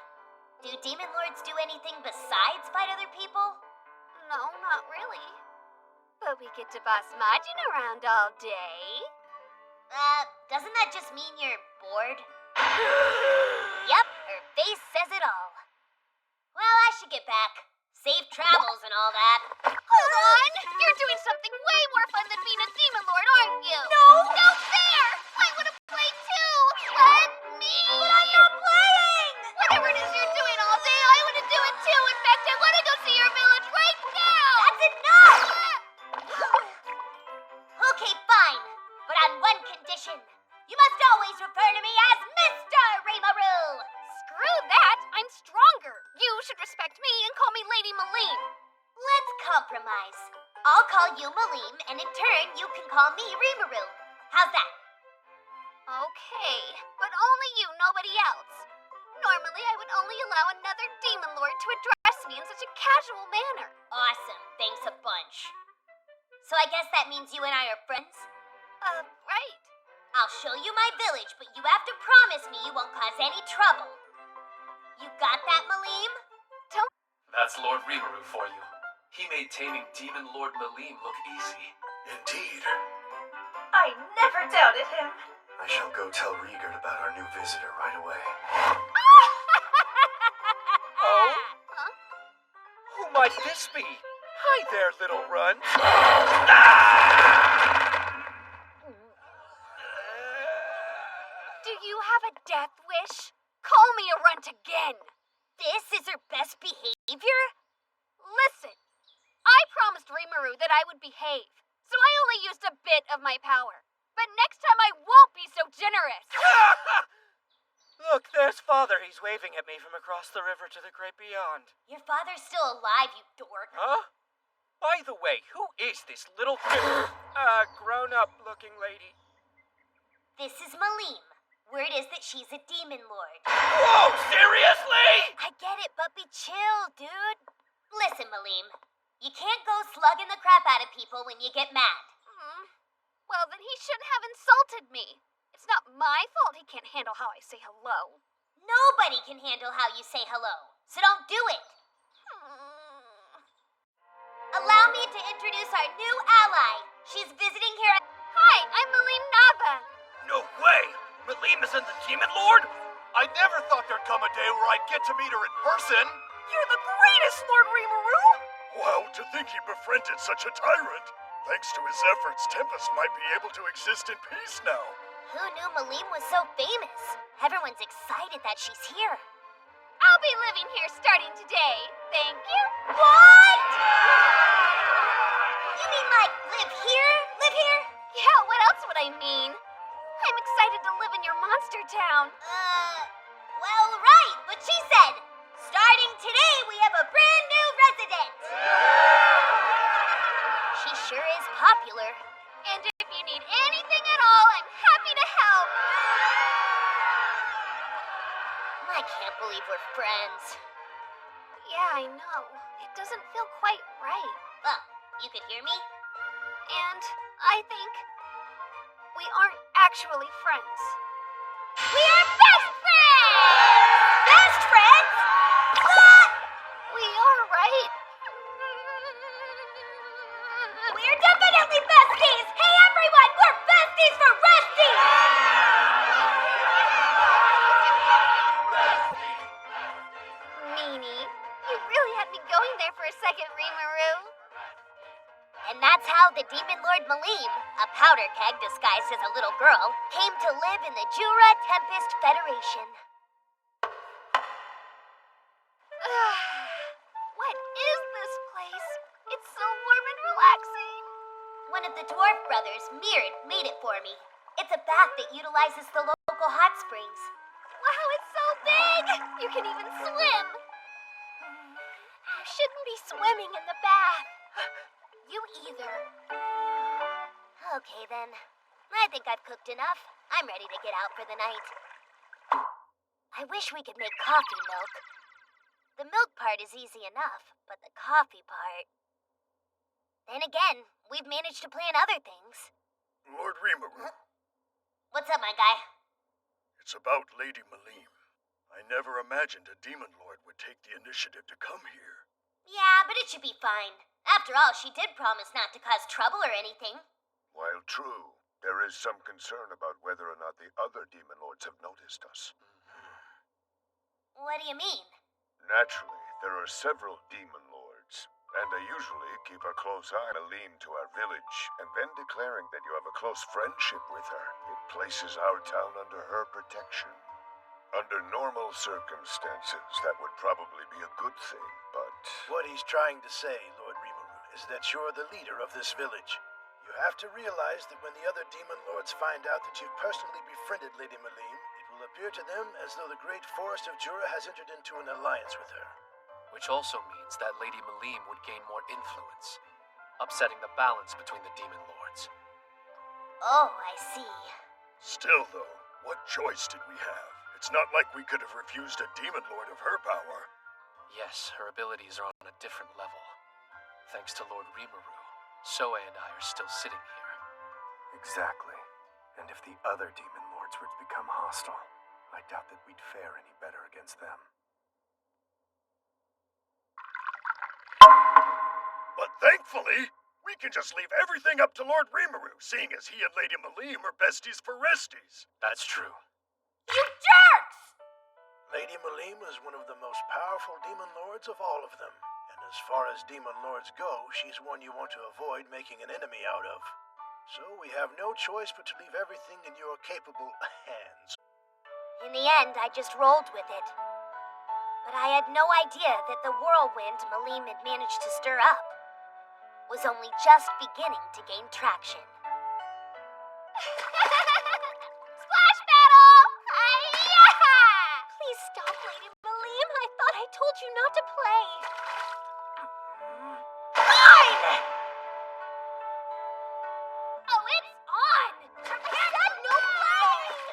Do demon lords do anything besides fight other people? No, not really. But we get to boss Majin around all day. Doesn't that just mean you're bored? Yep, her face says it all. Well, I should get back. Safe travels and all that. Hold on! You're doing something way more fun than being a demon lord, aren't you? No! No fair! I want to play too! Let me! But I'm not playing! Whatever it is you're doing all day, I want to do it too. In fact, I want to go see your village right now! That's enough! Okay, fine. But on one condition. You must always refer to me as Mr. Rimuru! Screw that! I'm stronger! You should respect me and call me Lady Malim. Let's compromise. I'll call you Malim, and in turn, you can call me Rimuru. How's that? Okay, but only you, nobody else. Normally, I would only allow another demon lord to address me in such a casual manner. Awesome. Thanks a bunch. So I guess that means you and I are friends? Right. I'll show you my village, but you have to promise me you won't cause any trouble. You got that, Malim? That's Lord Rimuru for you. He made taming Demon Lord Malim look easy. Indeed. I never doubted him. I shall go tell Rigard about our new visitor right away. Oh? Huh? Who might this be? Hi there, little runt. Do you have a death wish? Call me a runt again. This is her best behavior? Listen, I promised Rimuru that I would behave, so I only used a bit of my power. But next time I won't be so generous. Look, there's Father. He's waving at me from across the river to the great beyond. Your father's still alive, you dork. Huh? By the way, who is this little grown-up looking lady? This is Malim. Word is that she's a demon lord. Whoa, seriously? I get it, but be chill, dude. Listen, Malim. You can't go slugging the crap out of people when you get mad. Well, then he shouldn't have insulted me. It's not my fault he can't handle how I say hello. Nobody can handle how you say hello, so don't do it. Allow me to introduce our new ally. She's visiting here at... Hi, I'm Malim Nava. No way! Malim isn't the Demon Lord? I never thought there'd come a day where I'd get to meet her in person. You're the greatest, Lord Rimuru! Wow, to think he befriended such a tyrant. Thanks to his efforts, Tempest might be able to exist in peace now. Who knew Malim was so famous? Everyone's excited that she's here. I'll be living here starting today. Thank you. What? You mean like live here? Live here? Yeah, what else would I mean? I'm excited to live in your monster town. Well, right, what she said. Starting today, we have a brand new resident. She sure is popular. And if you need anything at all, I'm happy to help. I can't believe we're friends. Yeah, I know. It doesn't feel quite right. Well, you could hear me? And I think we aren't actually friends. We are best friends! Best friends? What? We are, right? We're definitely besties! Hey everyone, we're besties for Rusty! Meanie, you really had me going there for a second, Rimuru. And that's how the Demon Lord Malim, a powder keg disguised as a little girl, came to live in the Jura Tempest Federation. What is this place? It's so warm and relaxing. One of the dwarf brothers, Mird, made it for me. It's a bath that utilizes the local hot springs. Wow, it's so big! You can even swim. shouldn't be swimming in the bath. You either. Okay then. I think I've cooked enough. I'm ready to get out for the night. I wish we could make coffee milk. The milk part is easy enough, but the coffee part... Then again, we've managed to plan other things. Lord Rimuru, What's up, my guy? it's about Lady Malim. I never imagined a Demon Lord would take the initiative to come here. Yeah, but it should be fine. After all, she did promise not to cause trouble or anything. While true, there is some concern about whether or not the other Demon Lords have noticed us. What do you mean? Naturally, there are several Demon Lords, and they usually keep a close eye on Malim to our village, and then declaring that you have a close friendship with her. It places our town under her protection. Under normal circumstances, that would probably be a good thing, but... What he's trying to say, Lord Rimuru, is that you're the leader of this village. You have to realize that when the other Demon Lords find out that you've personally befriended Lady Malim, it will appear to them as though the great forest of Jura has entered into an alliance with her. Which also means that Lady Malim would gain more influence, upsetting the balance between the Demon Lords. Oh, I see. Still, though, what choice did we have? It's not like we could have refused a Demon Lord of her power. Yes, her abilities are on a different level. Thanks to Lord Rimuru, Soe and I are still sitting here. Exactly. And if the other Demon Lords were to become hostile, I doubt that we'd fare any better against them. But thankfully, we can just leave everything up to Lord Rimuru, seeing as he and Lady Malim are besties for resties. That's true. You jerks! Lady Malim is one of the most powerful Demon Lords of all of them. And as far as Demon Lords go, she's one you want to avoid making an enemy out of. So we have no choice but to leave everything in your capable hands. In the end, I just rolled with it. But I had no idea that the whirlwind Malim had managed to stir up was only just beginning to gain traction. Splash battle! Hi-ya! Please stop, Lady Malim. I thought I told you not to play. Fine! Oh, it's on! I said no playing!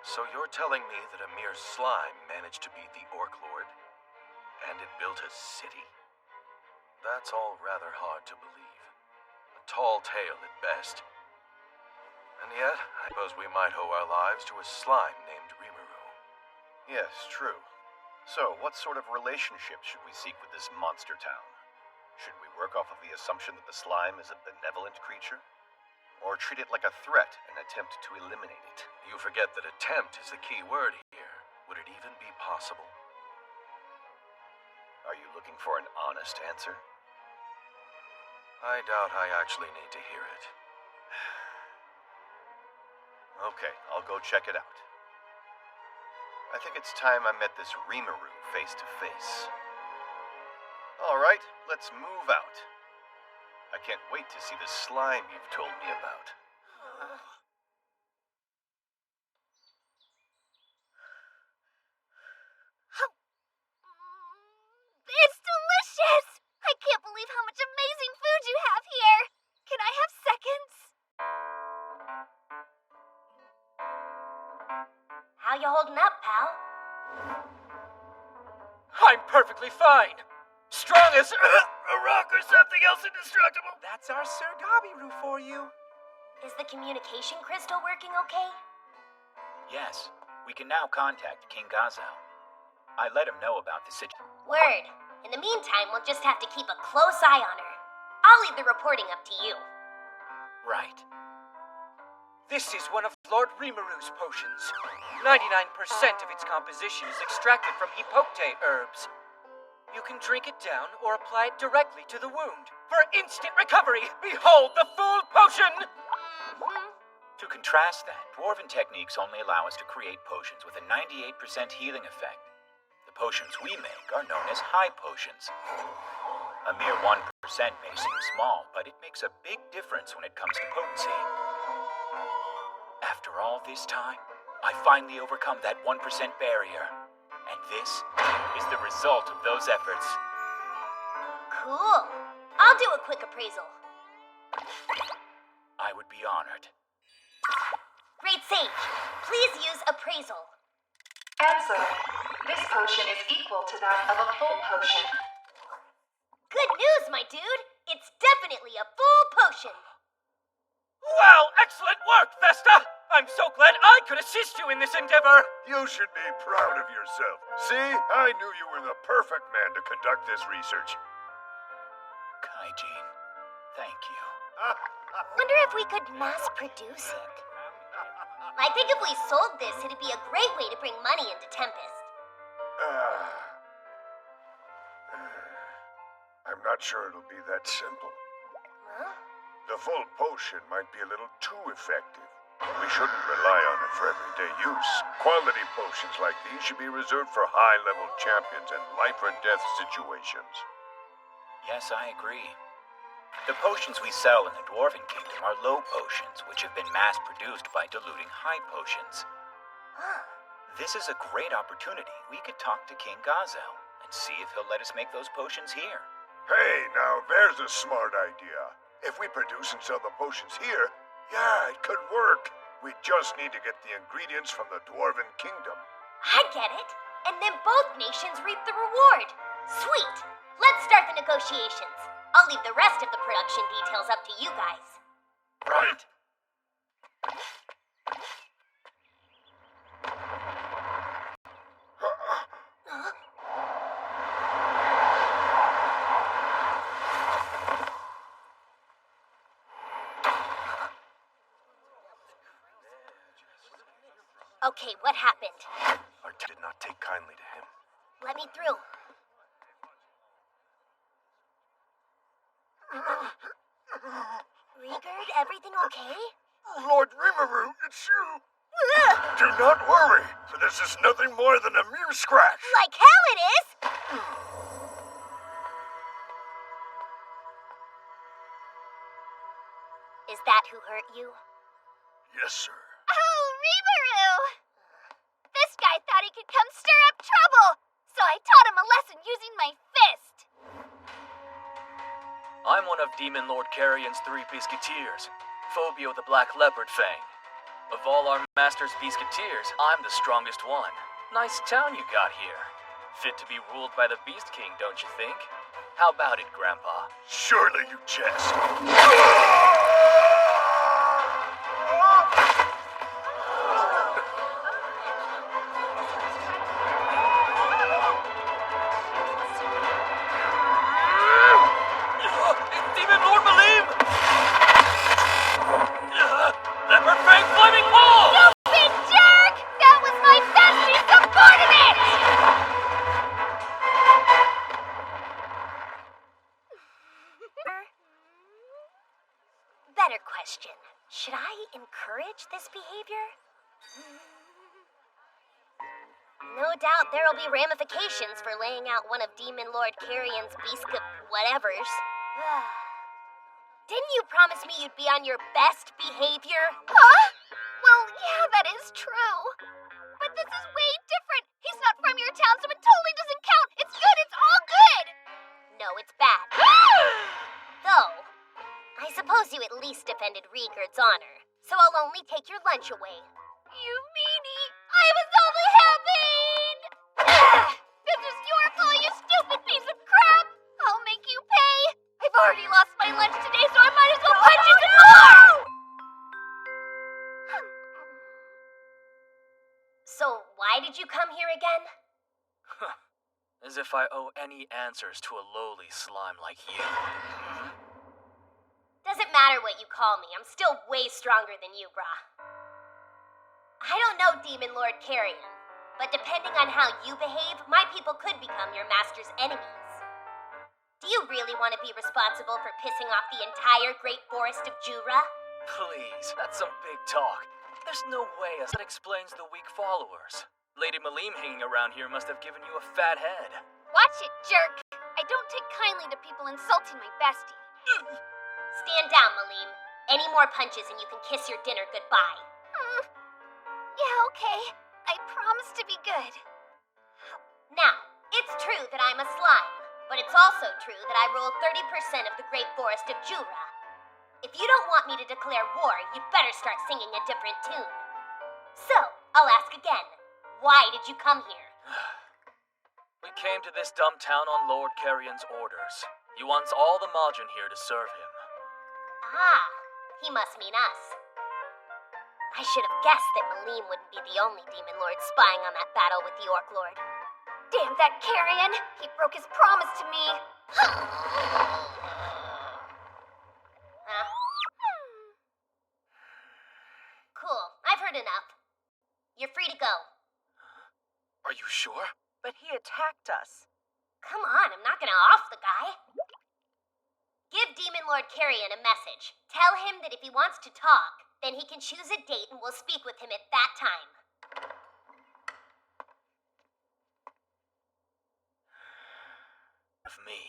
So you're telling me that a mere slime managed to beat the Orc Lord? And it built a city? That's all rather hard to believe. A tall tale at best. And yet, I suppose we might owe our lives to a slime named Rimuru. Yes, true. So, what sort of relationship should we seek with this monster town? Should we work off of the assumption that the slime is a benevolent creature? Or treat it like a threat and attempt to eliminate it? You forget that attempt is the key word here. Would it even be possible? Are you looking for an honest answer? I doubt I actually need to hear it. Okay, I'll go check it out. I think it's time I met this Rimuru face to face. Alright, let's move out. I can't wait to see the slime you've told me about. It's delicious! I can't believe how much amazing food you have here! Can I have seconds? How you holding up, pal? I'm perfectly fine. Strong as a rock or something else indestructible. That's our Sir Gabiru for you. Is the communication crystal working okay? Yes, we can now contact King Gazelle. I let him know about the situation. Word. In the meantime, we'll just have to keep a close eye on her. I'll leave the reporting up to you. Right. This is one of Lord Rimuru's potions. 99% of its composition is extracted from Hippote herbs. You can drink it down or apply it directly to the wound for instant recovery. Behold the full potion! To contrast that, dwarven techniques only allow us to create potions with a 98% healing effect. The potions we make are known as high potions. A mere 1% may seem small, but it makes a big difference when it comes to potency. After all this time, I finally overcome that 1% barrier. And this is the result of those efforts. Cool. I'll do a quick appraisal. I would be honored. Great Sage, please use appraisal. Answer. This potion is equal to that of a full potion. Good news, my dude. It's definitely a full potion. Well, excellent work, Vesta! I'm so glad I could assist you in this endeavor. You should be proud of yourself. See, I knew you were the perfect man to conduct this research. Kaijin, thank you. Wonder if we could mass produce it. I think if we sold this, it'd be a great way to bring money into Tempest. I'm not sure it'll be that simple. Huh? The full potion might be a little too effective. We shouldn't rely on it for everyday use. Quality potions like these should be reserved for high-level champions and life-or-death situations. Yes, I agree. The potions we sell in the Dwarven Kingdom are low potions, which have been mass-produced by diluting high potions. This is a great opportunity. We could talk to King Gazelle and see if he'll let us make those potions here. Hey, now there's a smart idea. If we produce and sell the potions here, yeah, it could work. We just need to get the ingredients from the Dwarven Kingdom. I get it. And then both nations reap the reward. Sweet. Let's start the negotiations. I'll leave the rest of the production details up to you guys. Right. Okay, what happened? Our did not take kindly to him. Let me through. Rigard, everything okay? Lord Rimuru, it's you. Do not worry, for this is nothing more than a mere scratch. Like hell it is! Is that who hurt you? Yes, sir. Oh, Rimuru! This guy thought he could come stir up trouble, so I taught him a lesson using my fist. I'm one of Demon Lord Carrion's 3 Biscuiteers, Phobio the Black Leopard Fang. Of all our master's Biscuiteers, I'm the strongest one. Nice town you got here. Fit to be ruled by the Beast King, don't you think? How about it, Grandpa? Surely you jest. better question. Should I encourage this behavior? No doubt there will be ramifications for laying out one of Demon Lord Carrion's beast whatevers. Didn't you promise me you'd be on your best behavior? Huh? Well, yeah, that is true. But this is way different. He's not from your town, so it totally doesn't count. It's good. It's all good. No, it's bad. Though, I suppose you at least defended Rigurd's honor, so I'll only take your lunch away. You meanie. I was only helping. This is your fault, you stupid piece of crap. I'll make you pay. I've already lost my lunch today, so I might as well punch you some more. So, why did you come here again? As if I owe any answers to a lowly slime like you. Doesn't matter what you call me, I'm still way stronger than you, brah. I don't know Demon Lord Carrion, but depending on how you behave, my people could become your master's enemies. Do you really want to be responsible for pissing off the entire Great Forest of Jura? Please, that's some big talk. There's no way that explains the weak followers. Lady Malim hanging around here must have given you a fat head. Watch it, jerk. I don't take kindly to people insulting my bestie. Stand down, Malim. Any more punches and you can kiss your dinner goodbye. Yeah, okay. I promise to be good. Now, it's true that I'm a slime, but it's also true that I rule 30% of the Great Forest of Jura. If you don't want me to declare war, you'd better start singing a different tune. So, I'll ask again. Why did you come here? We came to this dumb town on Lord Carrion's orders. He wants all the Majin here to serve him. Ah, he must mean us. I should have guessed that Malim wouldn't be the only Demon Lord spying on that battle with the Orc Lord. Damn that Carrion! He broke his promise to me. Cool, I've heard enough. You're free to go. Are you sure? But he attacked us. Come on, I'm not gonna off the guy. Give Demon Lord Carrion a message. Tell him that if he wants to talk, then he can choose a date and we'll speak with him at that time. Of me.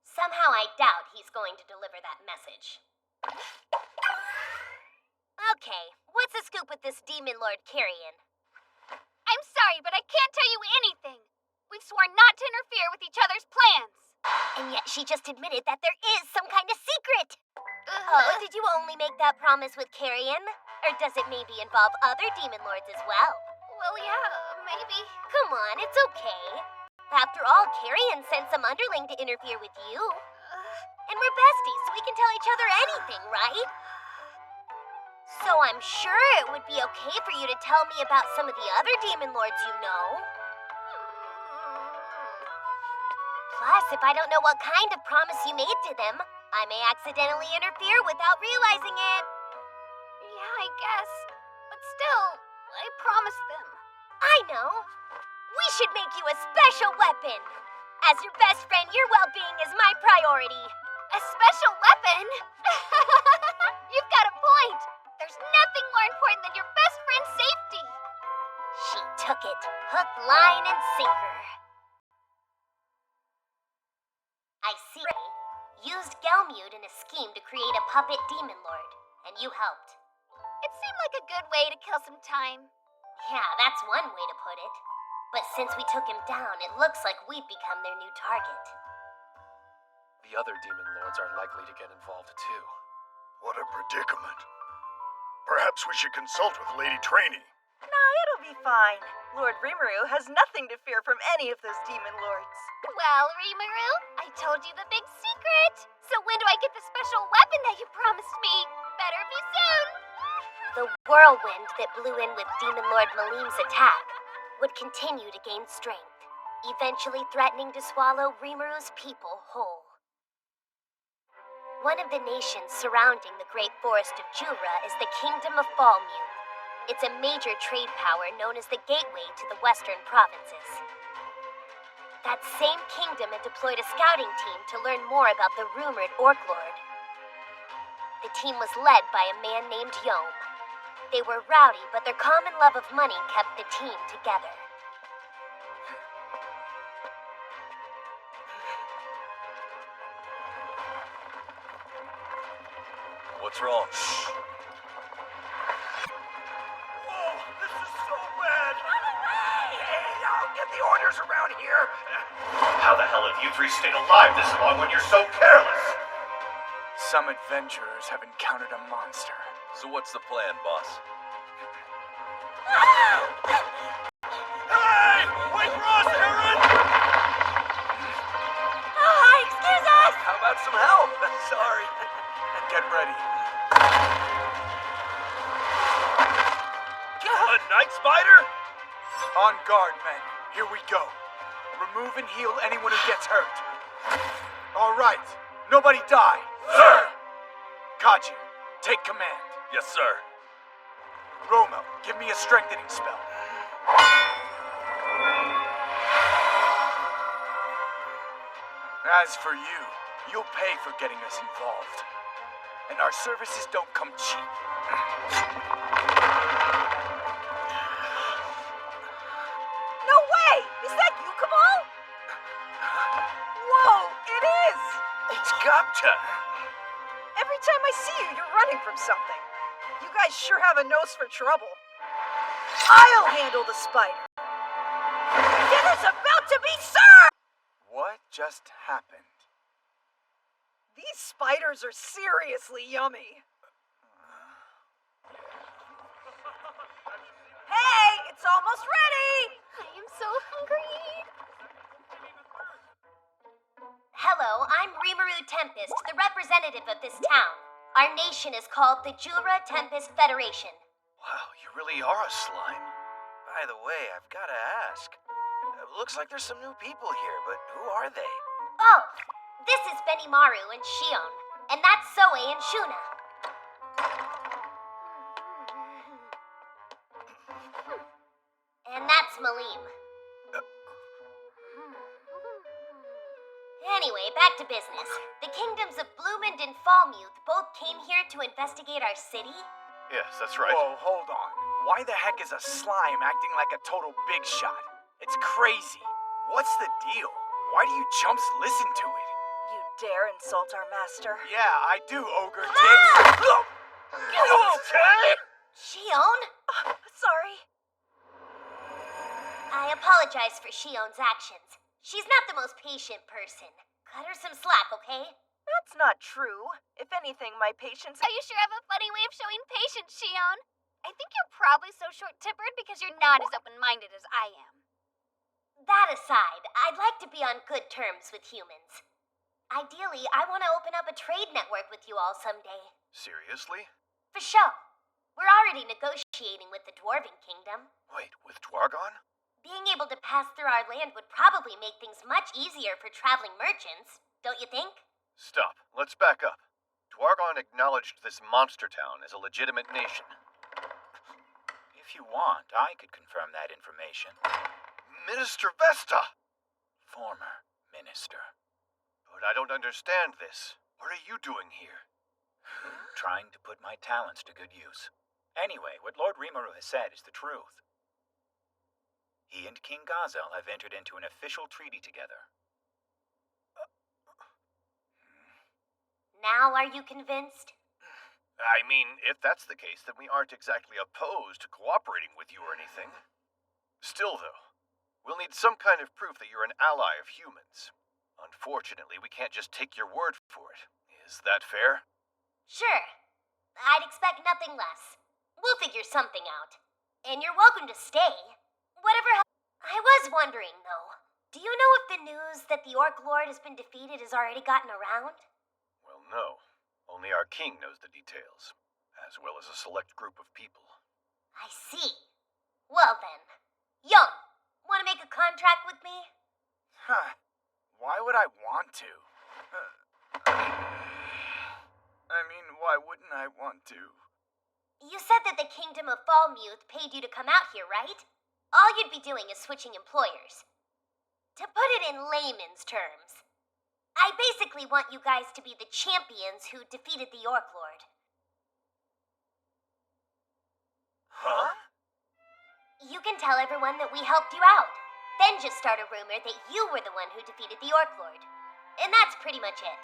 Somehow I doubt he's going to deliver that message. Okay, what's the scoop with this Demon Lord Carrion? I'm sorry, but I can't tell you anything. We've sworn not to interfere with each other's plans. And yet she just admitted that there is some kind of secret. Oh, did you only make that promise with Carrion? Or does it maybe involve other Demon Lords as well? Well, yeah, maybe. Come on, it's okay. After all, Carrion sent some underling to interfere with you. And we're besties, so we can tell each other anything, right? So I'm sure it would be okay for you to tell me about some of the other Demon Lords you know. Plus, if I don't know what kind of promise you made to them, I may accidentally interfere without realizing it. Yeah, I guess. But still, I promised them. I know. We should make you a special weapon. As your best friend, your well-being is my priority. A special weapon? You've got a point. There's nothing more important than your best friend's safety. She took it, hook, line, and sinker. I see. Used Gelmute in a scheme to create a puppet Demon Lord, and you helped. It seemed like a good way to kill some time. Yeah, that's one way to put it. But since we took him down, it looks like we've become their new target. The other Demon Lords are likely to get involved too. What a predicament. Perhaps we should consult with Lady Trainee. Nah, it'll be fine. Lord Rimuru has nothing to fear from any of those Demon Lords. Well, Rimuru, I told you the big secret. So when do I get the special weapon that you promised me? Better be soon. The whirlwind that blew in with Demon Lord Malim's attack would continue to gain strength, eventually threatening to swallow Rimuru's people whole. One of the nations surrounding the Great Forest of Jura is the Kingdom of Falmute. It's a major trade power known as the gateway to the western provinces. That same kingdom had deployed a scouting team to learn more about the rumored Orc Lord. The team was led by a man named Yom. They were rowdy, but their common love of money kept the team together. What's wrong? Whoa, this is so bad! Hey, I'll get the orders around here. How the hell have you three stayed alive this long when you're so careless? Some adventurers have encountered a monster. So what's the plan, boss? Hey! Wait for us, Aaron! Oh, excuse us! How about some help? Sorry. Get ready. A night spider? On guard, men. Here we go. Remove and heal anyone who gets hurt. All right. Nobody die. Sir! Kaji, take command. Yes, sir. Romo, give me a strengthening spell. As for you, you'll pay for getting us involved. And our services don't come cheap. No way! Is that you, Kamal? Whoa, it is! It's Gapta. Every time I see you, you're running from something. You guys sure have a nose for trouble. I'll handle the spider. Dinner's about to be served! What just happened? These spiders are seriously yummy. Hey, it's almost ready! I am so hungry. Hello, I'm Rimuru Tempest, the representative of this town. Our nation is called the Jura Tempest Federation. Wow, you really are a slime. By the way, I've got to ask. Looks like there's some new people here, but who are they? Oh, this is Benimaru and Shion, and that's Soe and Shuna. And that's Malim. Anyway, back to business. The kingdoms of Bloomond and Falmuth both came here to investigate our city. Yes, that's right. Whoa, hold on. Why the heck is a slime acting like a total big shot? It's crazy. What's the deal? Why do you chumps listen to it? You dare insult our master? Yeah, I do, ogre tits. Okay! Shion? Sorry. I apologize for Shion's actions. She's not the most patient person. Cut her some slack, okay? That's not true. If anything, my patience... You sure have a funny way of showing patience, Shion. I think you're probably so short-tempered because you're not as open-minded as I am. That aside, I'd like to be on good terms with humans. Ideally, I want to open up a trade network with you all someday. Seriously? For sure. We're already negotiating with the Dwarven Kingdom. Wait, with Dwargon? Being able to pass through our land would probably make things much easier for traveling merchants, don't you think? Stop. Let's back up. Dwargon acknowledged this monster town as a legitimate nation. If you want, I could confirm that information. Minister Vesta! Former minister. But I don't understand this. What are you doing here? Trying to put my talents to good use. Anyway, what Lord Rimuru has said is the truth. He and King Gazel have entered into an official treaty together. Now are you convinced? I mean, if that's the case, then we aren't exactly opposed to cooperating with you or anything. Still, though, we'll need some kind of proof that you're an ally of humans. Unfortunately, we can't just take your word for it. Is that fair? Sure. I'd expect nothing less. We'll figure something out. And you're welcome to stay. Whatever I was wondering, though, do you know if the news that the Orc Lord has been defeated has already gotten around? Well, no. Only our king knows the details, as well as a select group of people. I see. Well then, Young, want to make a contract with me? Huh. Why would I want to? I mean, why wouldn't I want to? You said that the Kingdom of Falmuth paid you to come out here, right? All you'd be doing is switching employers. To put it in layman's terms, I basically want you guys to be the champions who defeated the Orc Lord. Huh? You can tell everyone that we helped you out. Then just start a rumor that you were the one who defeated the Orc Lord. And that's pretty much it.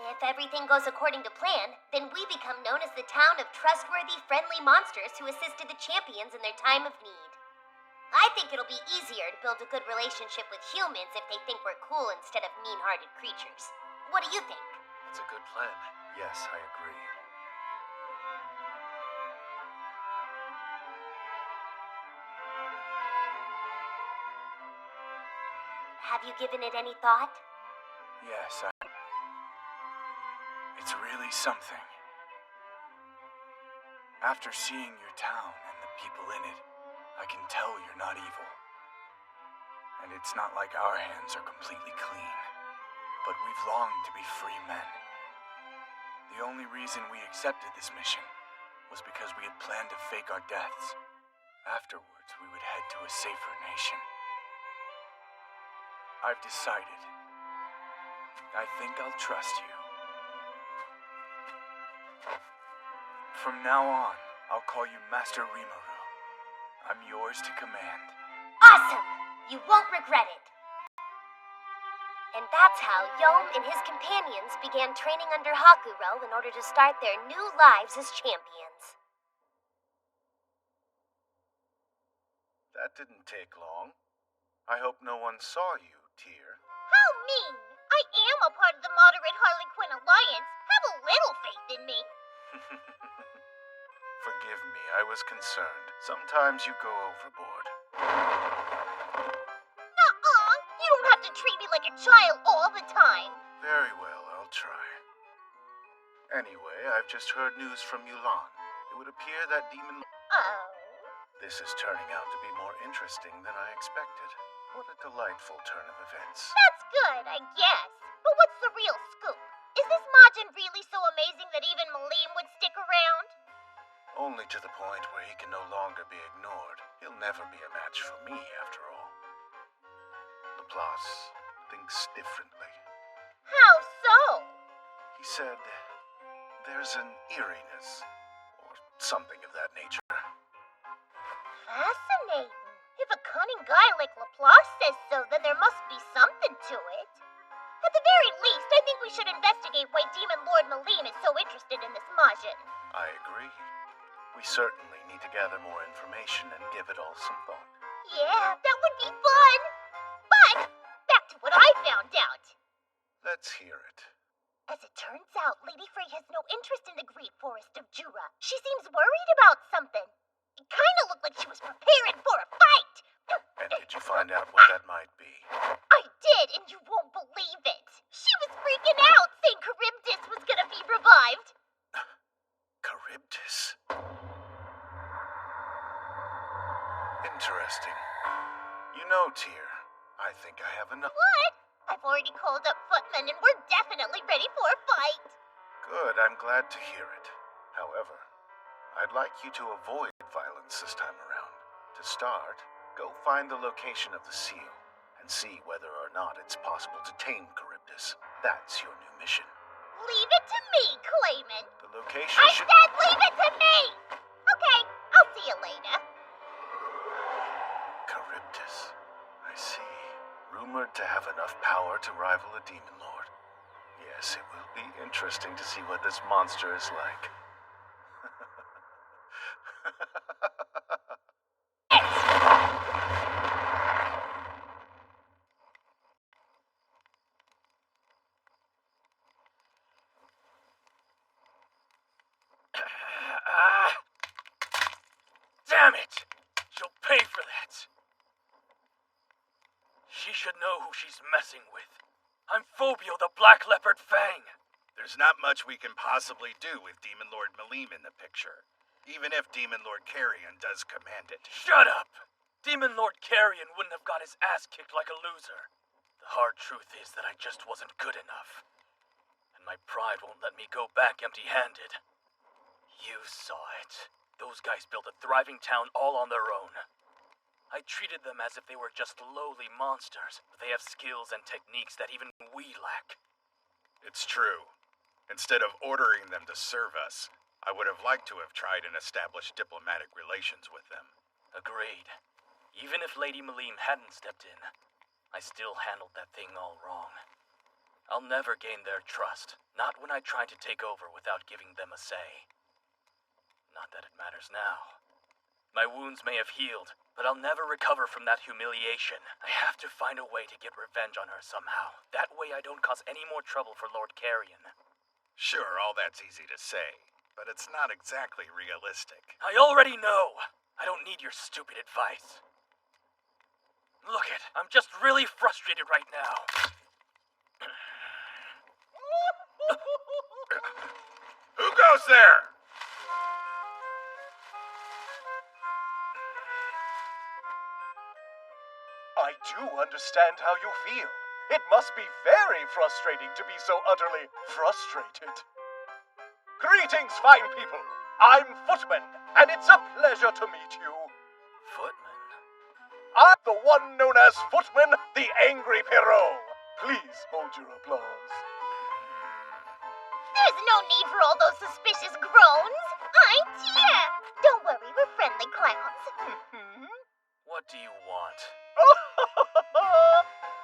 If everything goes according to plan, then we become known as the town of trustworthy, friendly monsters who assisted the champions in their time of need. I think it'll be easier to build a good relationship with humans if they think we're cool instead of mean-hearted creatures. What do you think? It's a good plan. Yes, I agree. Have you given it any thought? Yes, It's really something. After seeing your town and the people in it, I can tell you're not evil. And it's not like our hands are completely clean. But we've longed to be free men. The only reason we accepted this mission was because we had planned to fake our deaths. Afterwards, we would head to a safer nation. I've decided. I think I'll trust you. From now on, I'll call you Master Rimuru. I'm yours to command. Awesome! You won't regret it. And that's how Yom and his companions began training under Hakuro in order to start their new lives as champions. That didn't take long. I hope no one saw you, Tyr. How mean! I am a part of the moderate Harley Quinn Alliance. Have a little faith in me. Forgive me, I was concerned. Sometimes you go overboard. Nuh-uh! You don't have to treat me like a child all the time. Very well, I'll try. Anyway, I've just heard news from Yulan. It would appear that Demon... Oh? This is turning out to be more interesting than I expected. What a delightful turn of events. That's good, I guess. But what's the real scoop? Is this Majin really so amazing that even Malim would stick around? Only to the point where he can no longer be ignored. He'll never be a match for me, after all. Laplace thinks differently. How so? He said there's an eeriness, or something of that nature. Fascinating. If a cunning guy like Laplace says so, then there must be something to it. At the very least, I think we should investigate why Demon Lord Malim is so interested in this Majin. I agree. We certainly need to gather more information and give it all some thought. Yeah, that would be fun. But, back to what I found out. Let's hear it. As it turns out, Lady Frey has no interest in the Great Forest of Jura. She seems worried about something. It kind of looked like she was preparing for a fight. And did you find out what that might be? I did, and you won't believe it. She was freaking out, saying Charybdis was gonna be revived. Charybdis? Interesting. You know, Tyr, I think I have enough. What? I've already called up footmen, and we're definitely ready for a fight. Good, I'm glad to hear it. However, I'd like you to avoid violence this time around. To start, go find the location of the seal and see whether or not it's possible to tame Charybdis. That's your new mission. Leave it to me, Clayman. The location I should... said leave it to me! Okay, I'll see you later. Charybdis. I see. Rumored to have enough power to rival a demon lord. Yes, it will be interesting to see what this monster is like. Damn it! She'll pay for that. She should know who she's messing with. I'm Phobio the Black Leopard Fang. There's not much we can possibly do with Demon Lord Malim in the picture, even if Demon Lord Carrion does command it. Shut up! Demon Lord Carrion wouldn't have got his ass kicked like a loser. The hard truth is that I just wasn't good enough. And my pride won't let me go back empty-handed. You saw it. Those guys built a thriving town all on their own. I treated them as if they were just lowly monsters, but they have skills and techniques that even we lack. It's true. Instead of ordering them to serve us, I would have liked to have tried and established diplomatic relations with them. Agreed. Even if Lady Malim hadn't stepped in, I still handled that thing all wrong. I'll never gain their trust, not when I try to take over without giving them a say. Not that it matters now. My wounds may have healed, but I'll never recover from that humiliation. I have to find a way to get revenge on her somehow. That way I don't cause any more trouble for Lord Carrion. Sure, all that's easy to say, but it's not exactly realistic. I already know! I don't need your stupid advice. Look it, I'm just really frustrated right now. Who goes there? I do understand how you feel. It must be very frustrating to be so utterly frustrated. Greetings, fine people. I'm Footman, and it's a pleasure to meet you. Footman? I'm the one known as Footman, the Angry Perrault. Please hold your applause. There's no need for all those suspicious groans. I'm Tia. Don't worry, we're friendly clowns. What do you want?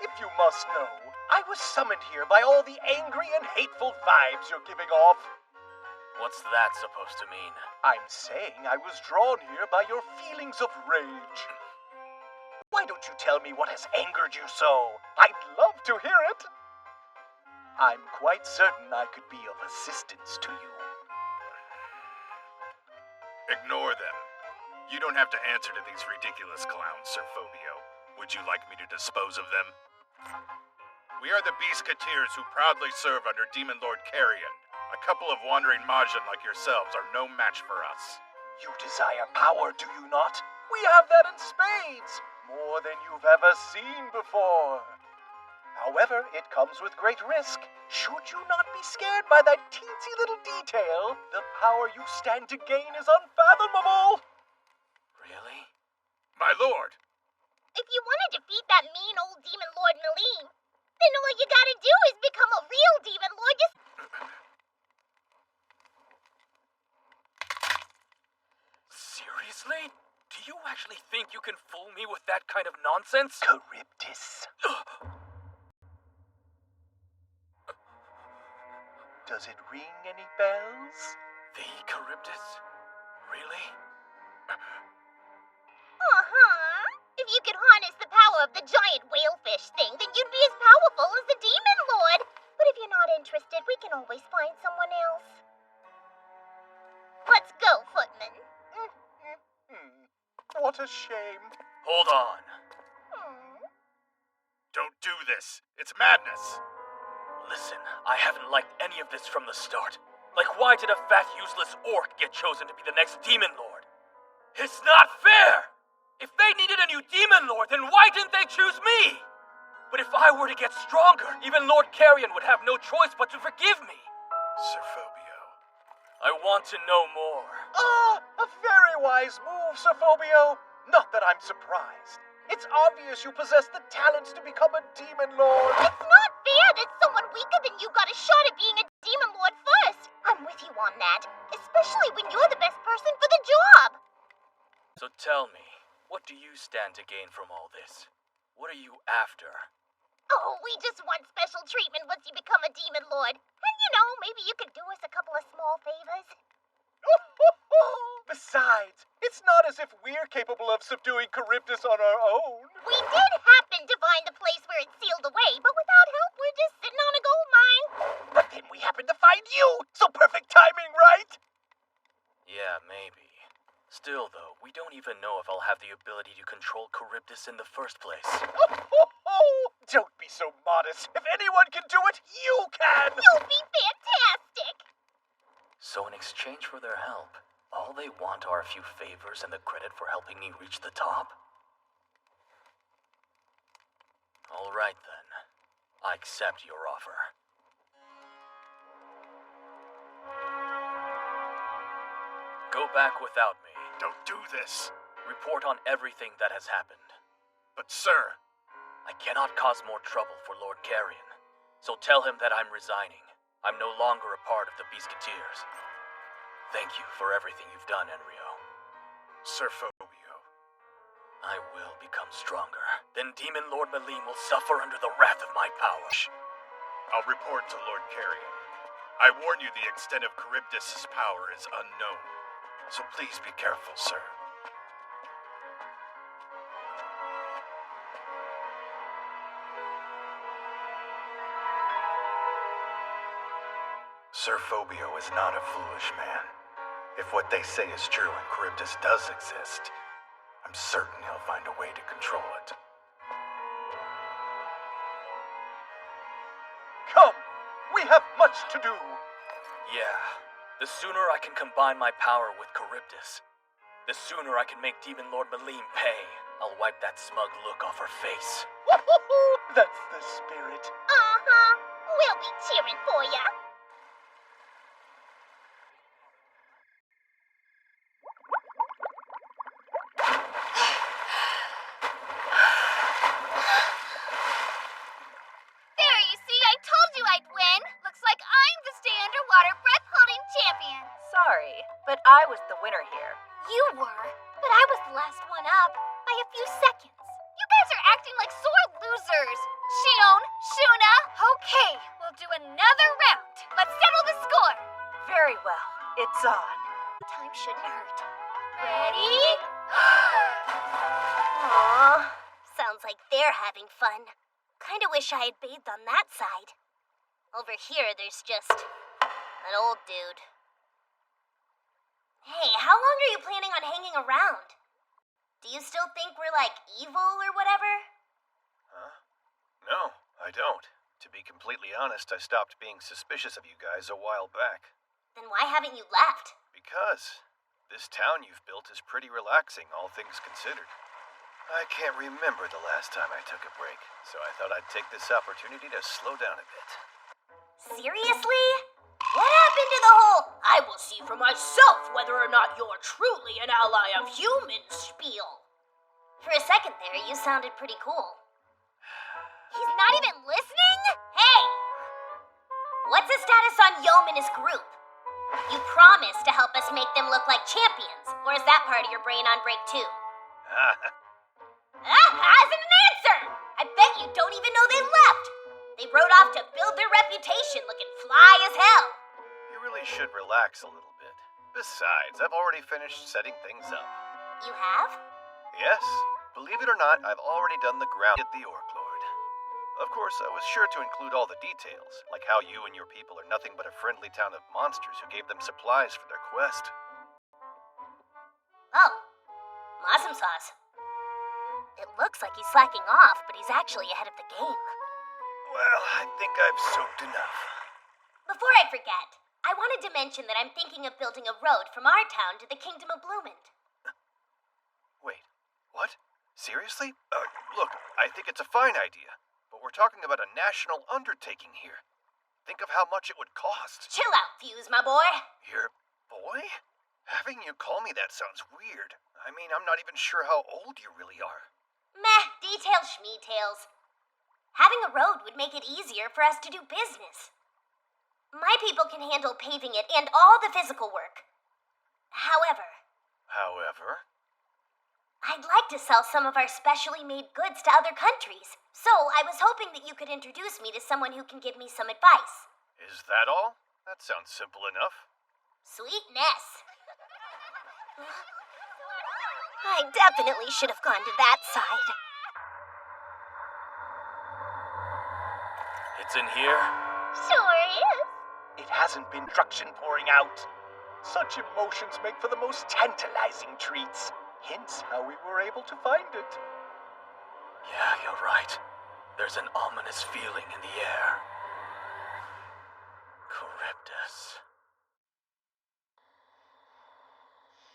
If you must know, I was summoned here by all the angry and hateful vibes you're giving off. What's that supposed to mean? I'm saying I was drawn here by your feelings of rage. Why don't you tell me what has angered you so? I'd love to hear it. I'm quite certain I could be of assistance to you. Ignore them. You don't have to answer to these ridiculous clowns, Sir Phobio. Would you like me to dispose of them? We are the Beastketeers who proudly serve under Demon Lord Carrion. A couple of wandering Majin like yourselves are no match for us. You desire power, do you not? We have that in spades. More than you've ever seen before. However, it comes with great risk. Should you not be scared by that teensy little detail, the power you stand to gain is unfathomable. Really? My lord! If you want to defeat that mean old Demon Lord Malim, then all you gotta do is become a real Demon Lord. Seriously? Do you actually think you can fool me with that kind of nonsense? Charybdis. Does it ring any bells? The Charybdis? Really? If you could harness the power of the giant whalefish thing, then you'd be as powerful as the Demon Lord. But if you're not interested, we can always find someone else. Let's go, Footman. What a shame. Hold on. Don't do this. It's madness. Listen, I haven't liked any of this from the start. Like, why did a fat, useless orc get chosen to be the next Demon Lord? It's not fair! If they needed a new Demon Lord, then why didn't they choose me? But if I were to get stronger, even Lord Carrion would have no choice but to forgive me. Sir Phobio. I want to know more. A very wise move, Sir Phobio. Not that I'm surprised. It's obvious you possess the talents to become a Demon Lord. It's not fair that someone weaker than you got a shot at being a Demon Lord first. I'm with you on that, especially when you're the best person for the job. So tell me, what do you stand to gain from all this? What are you after? Oh, we just want special treatment once you become a Demon Lord. And you know, maybe you could do us a couple of small favors. Besides, it's not as if we're capable of subduing Charybdis on our own. We did happen to find the place where it's sealed away, but without help, we're just sitting on a gold mine. But then we happen to find you, so perfect timing, right? Yeah, maybe. Still, though, we don't even know if I'll have the ability to control Charybdis in the first place. Don't be so modest. If anyone can do it, you can! You'll be fantastic! So in exchange for their help, all they want are a few favors and the credit for helping me reach the top? All right, then. I accept your offer. Go back without me. Don't do this. Report on everything that has happened. But, sir, I cannot cause more trouble for Lord Carrion, so tell him that I'm resigning. I'm no longer a part of the Beasketiers. Thank you for everything you've done, Enryo. Sir Phobio. I will become stronger. Then Demon Lord Malim will suffer under the wrath of my power. I'll report to Lord Carrion. I warn you, the extent of Charybdis' power is unknown. So please be careful, sir. Sir Phobio is not a foolish man. If what they say is true and Charybdis does exist, I'm certain he'll find a way to control it. Come! We have much to do! Yeah, the sooner I can combine my power with Charybdis, the sooner I can make Demon Lord Malim pay. I'll wipe that smug look off her face. That's the spirit. Uh-huh. We'll be cheering for ya. There, you see, I told you I'd win. Looks like I'm the stay underwater breath-holding champion. Sorry, but I was the winner here. You were, but I was the last one up by a few seconds. You guys are acting like sore losers. Shion, Shuna, okay, we'll do another round. Let's settle the score. Very well. It's on. Time shouldn't hurt. Ready? Aw, sounds like they're having fun. Kinda wish I had bathed on that side. Over here, there's just an old dude. Hey, how long are you planning on hanging around? Do you still think we're, like, evil or whatever? Huh? No, I don't. To be completely honest, I stopped being suspicious of you guys a while back. Then why haven't you left? Because this town you've built is pretty relaxing, all things considered. I can't remember the last time I took a break, so I thought I'd take this opportunity to slow down a bit. Seriously? What happened to the whole I will see for myself whether or not you're truly an ally of humans spiel? For a second there, you sounded pretty cool. He's not even listening? Hey! What's the status on Yom and his group? You promised to help us make them look like champions, or is that part of your brain on break too? Hasn't an answer! I bet you don't even know they left! They rode off to build their reputation looking fly as hell! You really should relax a little bit. Besides, I've already finished setting things up. You have? Yes, believe it or not, I've already done the ground at the Orc Lord. Of course, I was sure to include all the details, like how you and your people are nothing but a friendly town of monsters who gave them supplies for their quest. Oh, awesome sauce. It looks like he's slacking off, but he's actually ahead of the game. Well, I think I've soaked enough. Before I forget, I wanted to mention that I'm thinking of building a road from our town to the Kingdom of Bloomend. Wait, what? Seriously? Look, I think it's a fine idea, but we're talking about a national undertaking here. Think of how much it would cost. Chill out, Fuse, my boy. Your boy? Having you call me that sounds weird. I mean, I'm not even sure how old you really are. Meh, details schmeetails. Having a road would make it easier for us to do business. My people can handle paving it and all the physical work. However, I'd like to sell some of our specially made goods to other countries, so I was hoping that you could introduce me to someone who can give me some advice. Is that all? That sounds simple enough. Sweetness. I definitely should have gone to that side. It's in here? Sure is. It hasn't been traction pouring out. Such emotions make for the most tantalizing treats. Hence how we were able to find it. Yeah, you're right. There's an ominous feeling in the air. Charybdis.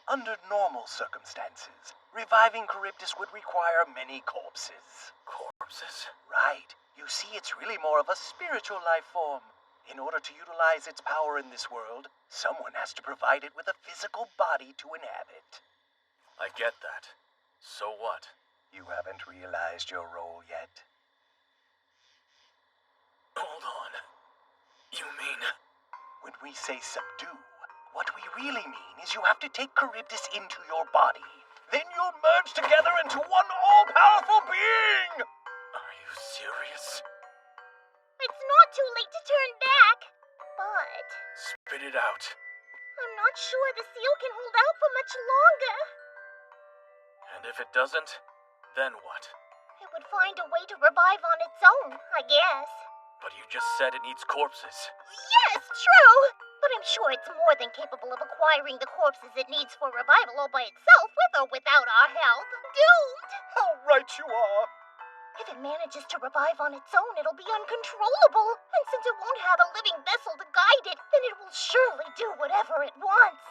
Under normal circumstances, reviving Charybdis would require many corpses. Corpses? Right. You see, it's really more of a spiritual life form. In order to utilize its power in this world, someone has to provide it with a physical body to inhabit. I get that. So what? You haven't realized your role yet. Hold on. You mean... When we say subdue, what we really mean is you have to take Charybdis into your body. Then you'll merge together into one all-powerful being! Are you serious? It's not too late to turn back, but Spit it out. I'm not sure the seal can hold out for much longer. And if it doesn't, then what? It would find a way to revive on its own, I guess. But you just said it needs corpses. Yes, true! But I'm sure it's more than capable of acquiring the corpses it needs for revival all by itself, with or without our help. Doomed! How right you are! If it manages to revive on its own, it'll be uncontrollable. And since it won't have a living vessel to guide it, then it will surely do whatever it wants.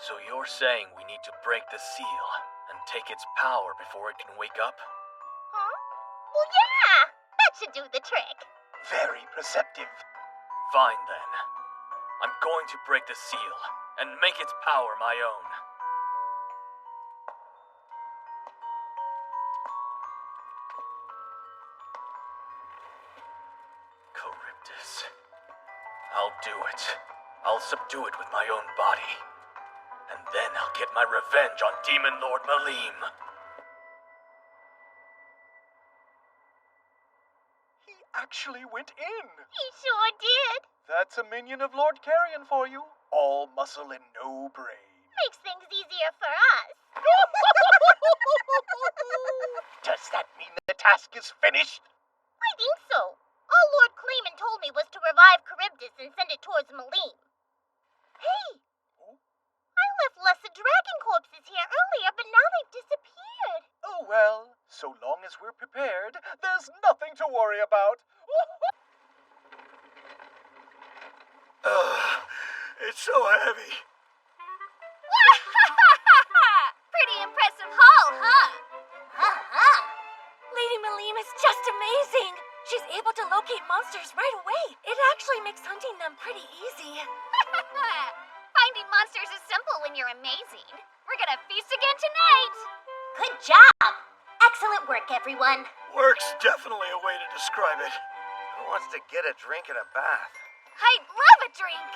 So you're saying we need to break the seal and take its power before it can wake up? Huh? Well, yeah! That should do the trick. Very perceptive. Fine then. I'm going to break the seal and make its power my own. Charybdis. I'll do it. I'll subdue it with my own body. And then I'll get my revenge on Demon Lord Malim. He actually went in! He sure did. That's a minion of Lord Carrion for you. All muscle and no brain. Makes things easier for us. Does that mean the task is finished? I think so. All Lord Clayman told me was to revive Charybdis and send it towards Malim. Hey! I left lesser dragon corpses here earlier, but now they've disappeared. Oh well, so long as we're prepared, there's nothing to worry about. It's so heavy. Pretty impressive haul, huh? Lady Malim is just amazing. She's able to locate monsters right away. It actually makes hunting them pretty easy. Finding monsters is simple when you're amazing. We're gonna feast again tonight. Good job. Excellent work, everyone. Work's definitely a way to describe it. Who wants to get a drink and a bath? I'd love a drink.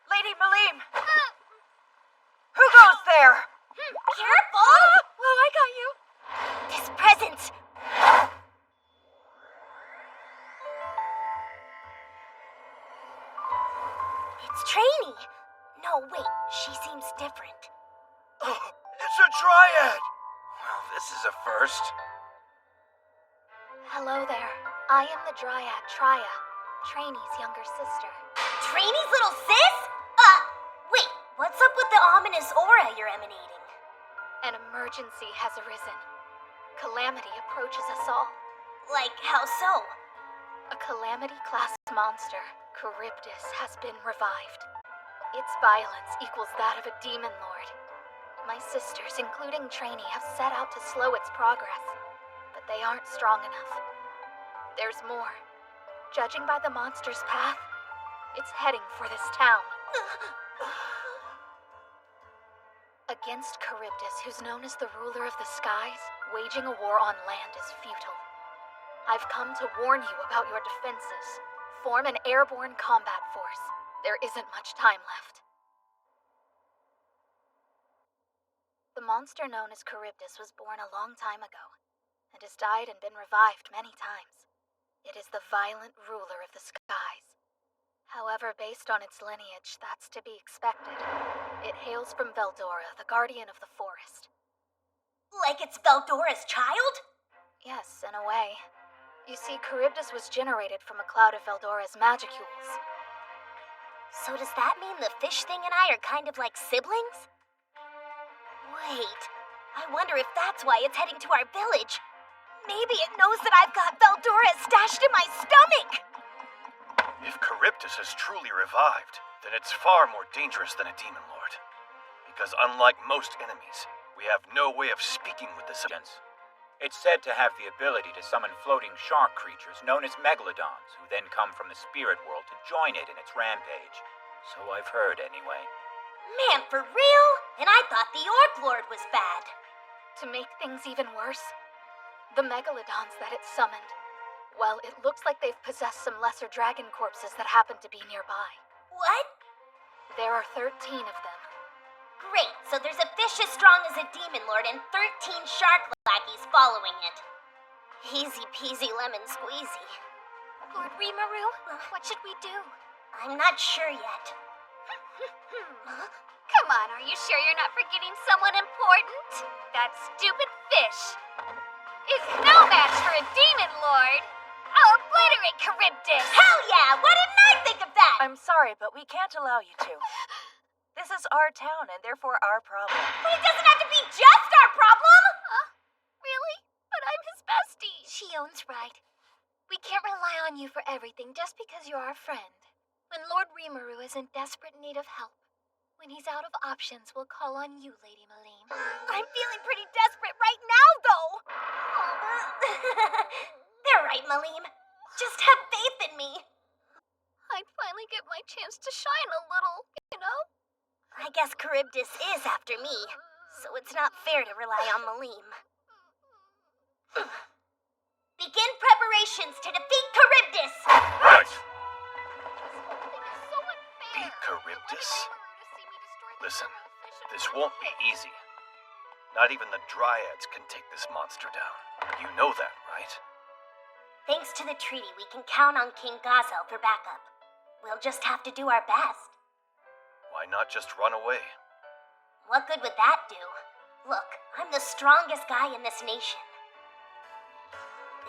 Lady Malim! Who goes there? Careful! Well, I got you. This present. It's Trainee. No, wait. She seems different. Oh, it's a dryad! Well, this is a first. Hello there. I am the Dryad Triya, Trainee's younger sister. Trainee's little sis? Wait. What's up with the ominous aura you're emanating? An emergency has arisen. Calamity approaches us all. Like, how so? A Calamity-class monster, Charybdis, has been revived. Its violence equals that of a demon lord. My sisters, including Trainee, have set out to slow its progress, but they aren't strong enough. There's more. Judging by the monster's path, it's heading for this town. Against Charybdis, who's known as the ruler of the skies, waging a war on land is futile. I've come to warn you about your defenses. Form an airborne combat force. There isn't much time left. The monster known as Charybdis was born a long time ago, and has died and been revived many times. It is the violent ruler of the skies. However, based on its lineage, that's to be expected. It hails from Veldora, the guardian of the forest. Like it's Veldora's child? Yes, in a way. You see, Charybdis was generated from a cloud of Veldora's magicules. So does that mean the fish thing and I are kind of like siblings? Wait, I wonder if that's why it's heading to our village. Maybe it knows that I've got Veldora stashed in my stomach! If Charybdis is truly revived, then it's far more dangerous than a demon lord. Because unlike most enemies, we have no way of speaking with this against. It's said to have the ability to summon floating shark creatures known as megalodons, who then come from the spirit world to join it in its rampage. So I've heard, anyway. Man, for real? And I thought the Orc Lord was bad. To make things even worse, the megalodons that it summoned, well, it looks like they've possessed some lesser dragon corpses that happen to be nearby. What? There are 13 of them. Great, so there's a fish as strong as a demon lord and 13 shark lackeys following it. Easy peasy lemon squeezy. Lord Rimuru, what should we do? I'm not sure yet. Come on, are you sure you're not forgetting someone important? That stupid fish is no match for a demon lord. I'll obliterate Charybdis! Hell yeah! Why didn't I think of that? I'm sorry, but we can't allow you to. This is our town and therefore our problem. But it doesn't have to be just our problem! Really? But I'm his bestie. She owns right. We can't rely on you for everything just because you're our friend. When Lord Rimuru is in desperate need of help, when he's out of options, we'll call on you, Lady Malim. I'm feeling pretty desperate right now, though. They're right, Malim. Just have faith in me. I'd finally get my chance to shine a little, you know? I guess Charybdis is after me, so it's not fair to rely on Malim. Begin preparations to defeat Charybdis! Right. So unfair. Beat Charybdis? Listen, this won't be easy. Not even the Dryads can take this monster down. You know that, right? Thanks to the treaty, we can count on King Gazel for backup. We'll just have to do our best. Why not just run away? What good would that do? Look, I'm the strongest guy in this nation.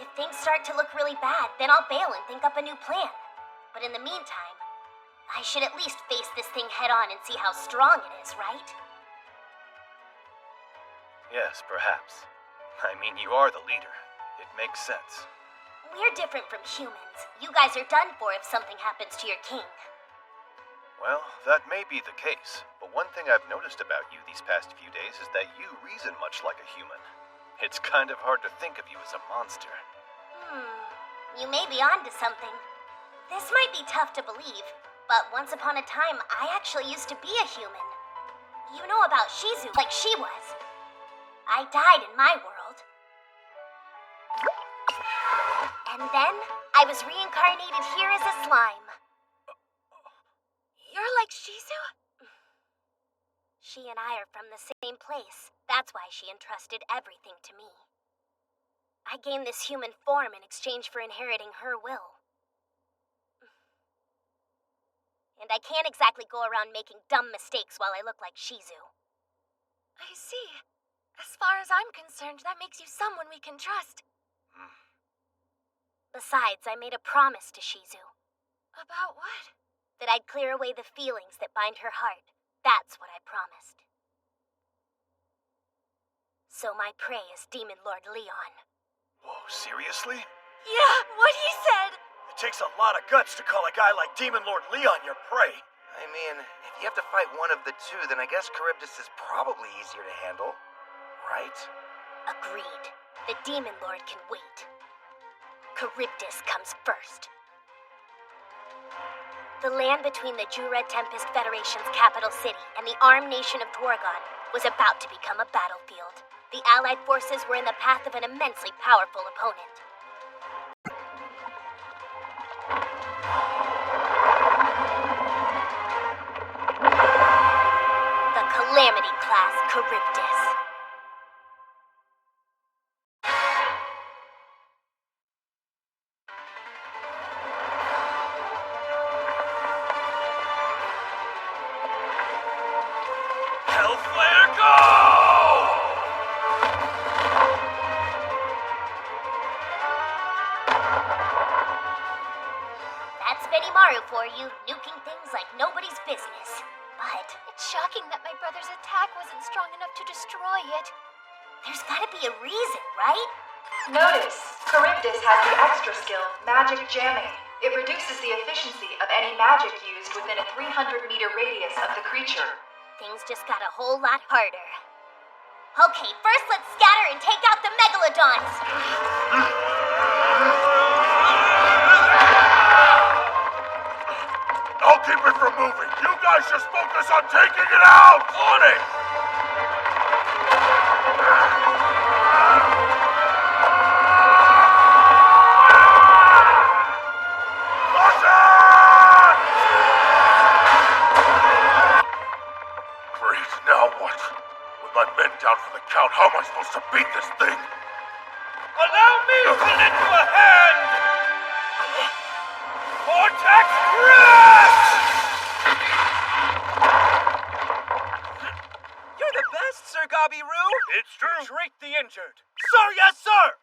If things start to look really bad, then I'll bail and think up a new plan. But in the meantime, I should at least face this thing head on and see how strong it is, right? Yes, perhaps. I mean, you are the leader. It makes sense. We're different from humans. You guys are done for if something happens to your king. Well, that may be the case, but one thing I've noticed about you these past few days is that you reason much like a human. It's kind of hard to think of you as a monster. You may be onto something. This might be tough to believe, but once upon a time, I actually used to be a human. You know about Shizu, like she was. I died in my world. And then, I was reincarnated here as a slime. You're like Shizu? She and I are from the same place. That's why she entrusted everything to me. I gained this human form in exchange for inheriting her will. And I can't exactly go around making dumb mistakes while I look like Shizu. I see. As far as I'm concerned, that makes you someone we can trust. Besides, I made a promise to Shizu. About what? That I'd clear away the feelings that bind her heart. That's what I promised. So my prey is Demon Lord Leon. Whoa, seriously? Yeah, what he said! It takes a lot of guts to call a guy like Demon Lord Leon your prey. I mean, if you have to fight one of the two, then I guess Charybdis is probably easier to handle, right? Agreed. The Demon Lord can wait. Charybdis comes first. The land between the Jura Tempest Federation's capital city and the armed nation of Dwargon was about to become a battlefield. The Allied forces were in the path of an immensely powerful opponent. The Calamity Class Charybdis. Hellflare, go! That's Benimaru for you, nuking things like nobody's business. But It's shocking that my brother's attack wasn't strong enough to destroy it. there's gotta be a reason, right? Notice, Charybdis has the extra skill, Magic Jamming. It reduces the efficiency of any magic used within a 300-meter radius of the creature. Things just got a whole lot harder. Okay, first let's scatter and take out the Megalodons! I'll keep it from moving. You guys just focus focus on taking it out! On it! Great, now what? With my men down for the count, how am I supposed to beat this thing? Allow me to lend you a hand! Vortex Crash! You're the best, Sir Gabiru! It's true. Treat the injured. Sir, yes, sir!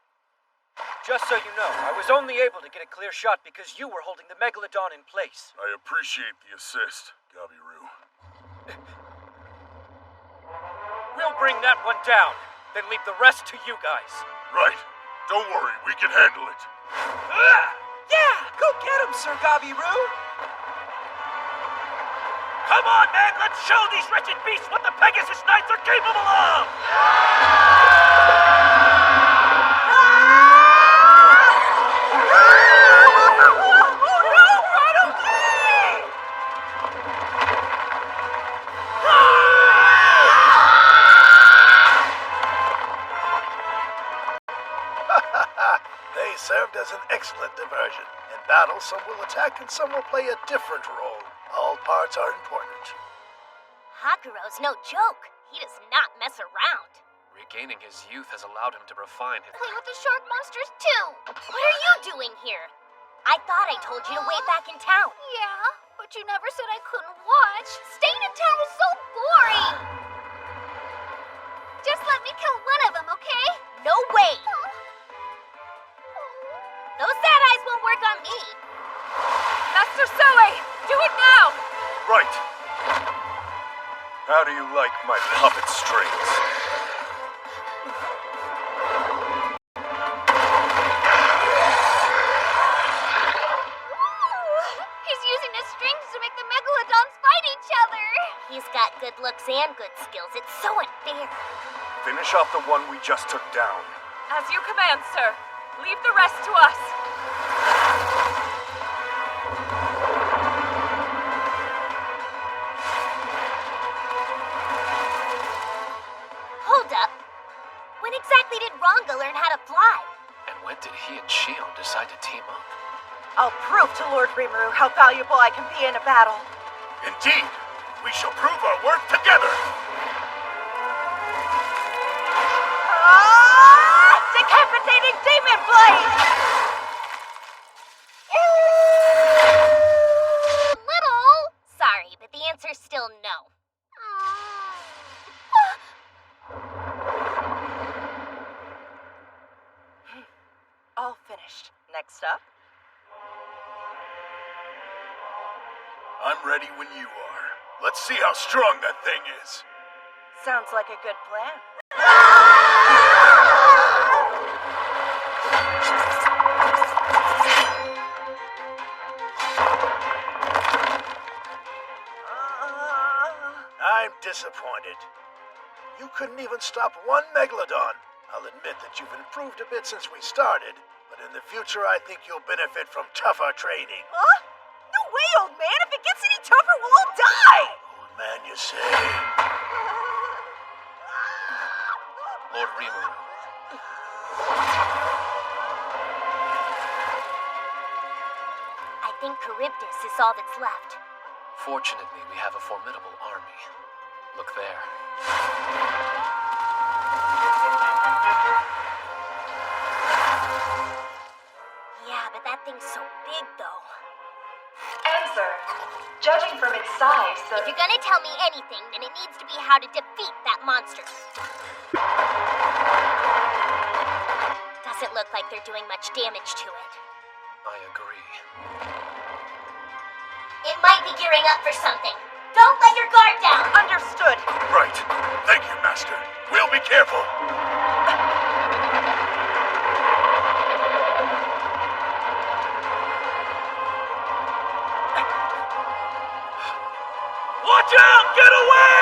Just so you know, I was only able to get a clear shot because you were holding the Megalodon in place. I appreciate the assist, Gabiru. We'll bring that one down, then leave the rest to you guys. Right. Don't worry, we can handle it. Yeah! Go get him, Sir Gabiru! Come on, man! Let's show these wretched beasts what the Pegasus Knights are capable of! They served as an excellent diversion. In battle, some will attack and some will play a different role. All parts are important. Hakuro's no joke. He does not mess around. Regaining his youth has allowed him to refine his... Play with the shark monsters too. What are you doing here? I thought I told you to wait back in town. Yeah, but you never said I couldn't watch. Staying in town was so boring. Just let me kill one of them, okay? No way. Those sad eyes won't work on me. Master Soe, do it now! Right. How do you like my puppet strings? He's using his strings to make the Megalodons fight each other. He's got good looks and good skills. It's so unfair. Finish off the one we just took down. As you command, sir. Leave the rest to us. Hold up. When exactly did Ranga learn how to fly? And when did he and Shion decide to team up? I'll prove to Lord Rimuru how valuable I can be in a battle. Indeed, we shall prove our worth together. Decapitating demon blade! Little. Sorry, but the answer's still no. All finished. Next up. I'm ready when you are. Let's see how strong that thing is. Sounds like a good plan. I'm disappointed. You couldn't even stop one Megalodon. I'll admit that you've improved a bit since we started, but in the future I think you'll benefit from tougher training. Huh? No way, old man! If it gets any tougher, we'll all die! Old man, you say? Lord Rimuru. I think Charybdis is all that's left. Fortunately, we have a formidable army. Look there. Yeah, but that thing's so big, though. Answer. Judging from its size, the... If you're gonna tell me anything, then it needs to be how to defeat that monster. Doesn't look like they're doing much damage to it. I agree. It might be gearing up for something. Don't let your guard down! Understood. Right. Thank you, Master. We'll be careful. Watch out! Get away!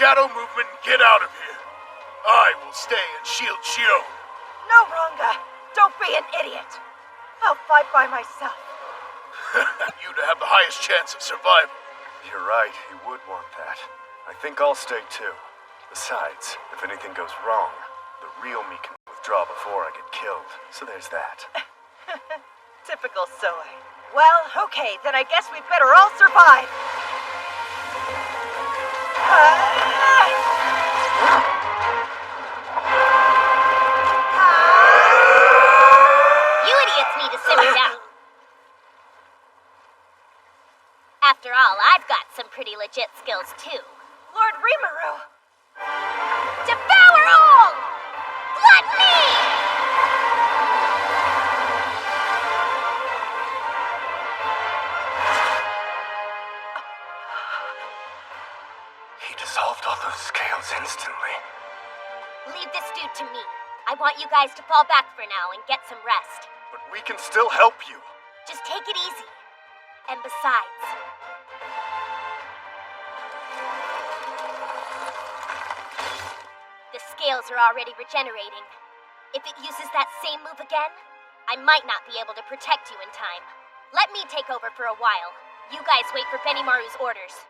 shadow movement and get out of here. I will stay and shield Shion. No, Ranga. Don't be an idiot. I'll fight by myself. You to have the highest chance of survival. You're right, he would want that. I think I'll stay too. Besides, if anything goes wrong, the real me can withdraw before I get killed. So there's that. Typical Zoe. Well, okay, then I guess we'd better all survive. You idiots need to simmer down. After all, I've got some pretty legit skills too. Lord Rimuru! Devour all! Blood me! He dissolved all those scales instantly. Leave this dude to me. I want you guys to fall back for now and get some rest. But we can still help you. Just take it easy. And besides... the scales are already regenerating. If it uses that same move again, I might not be able to protect you in time. Let me take over for a while. You guys wait for Benimaru's orders.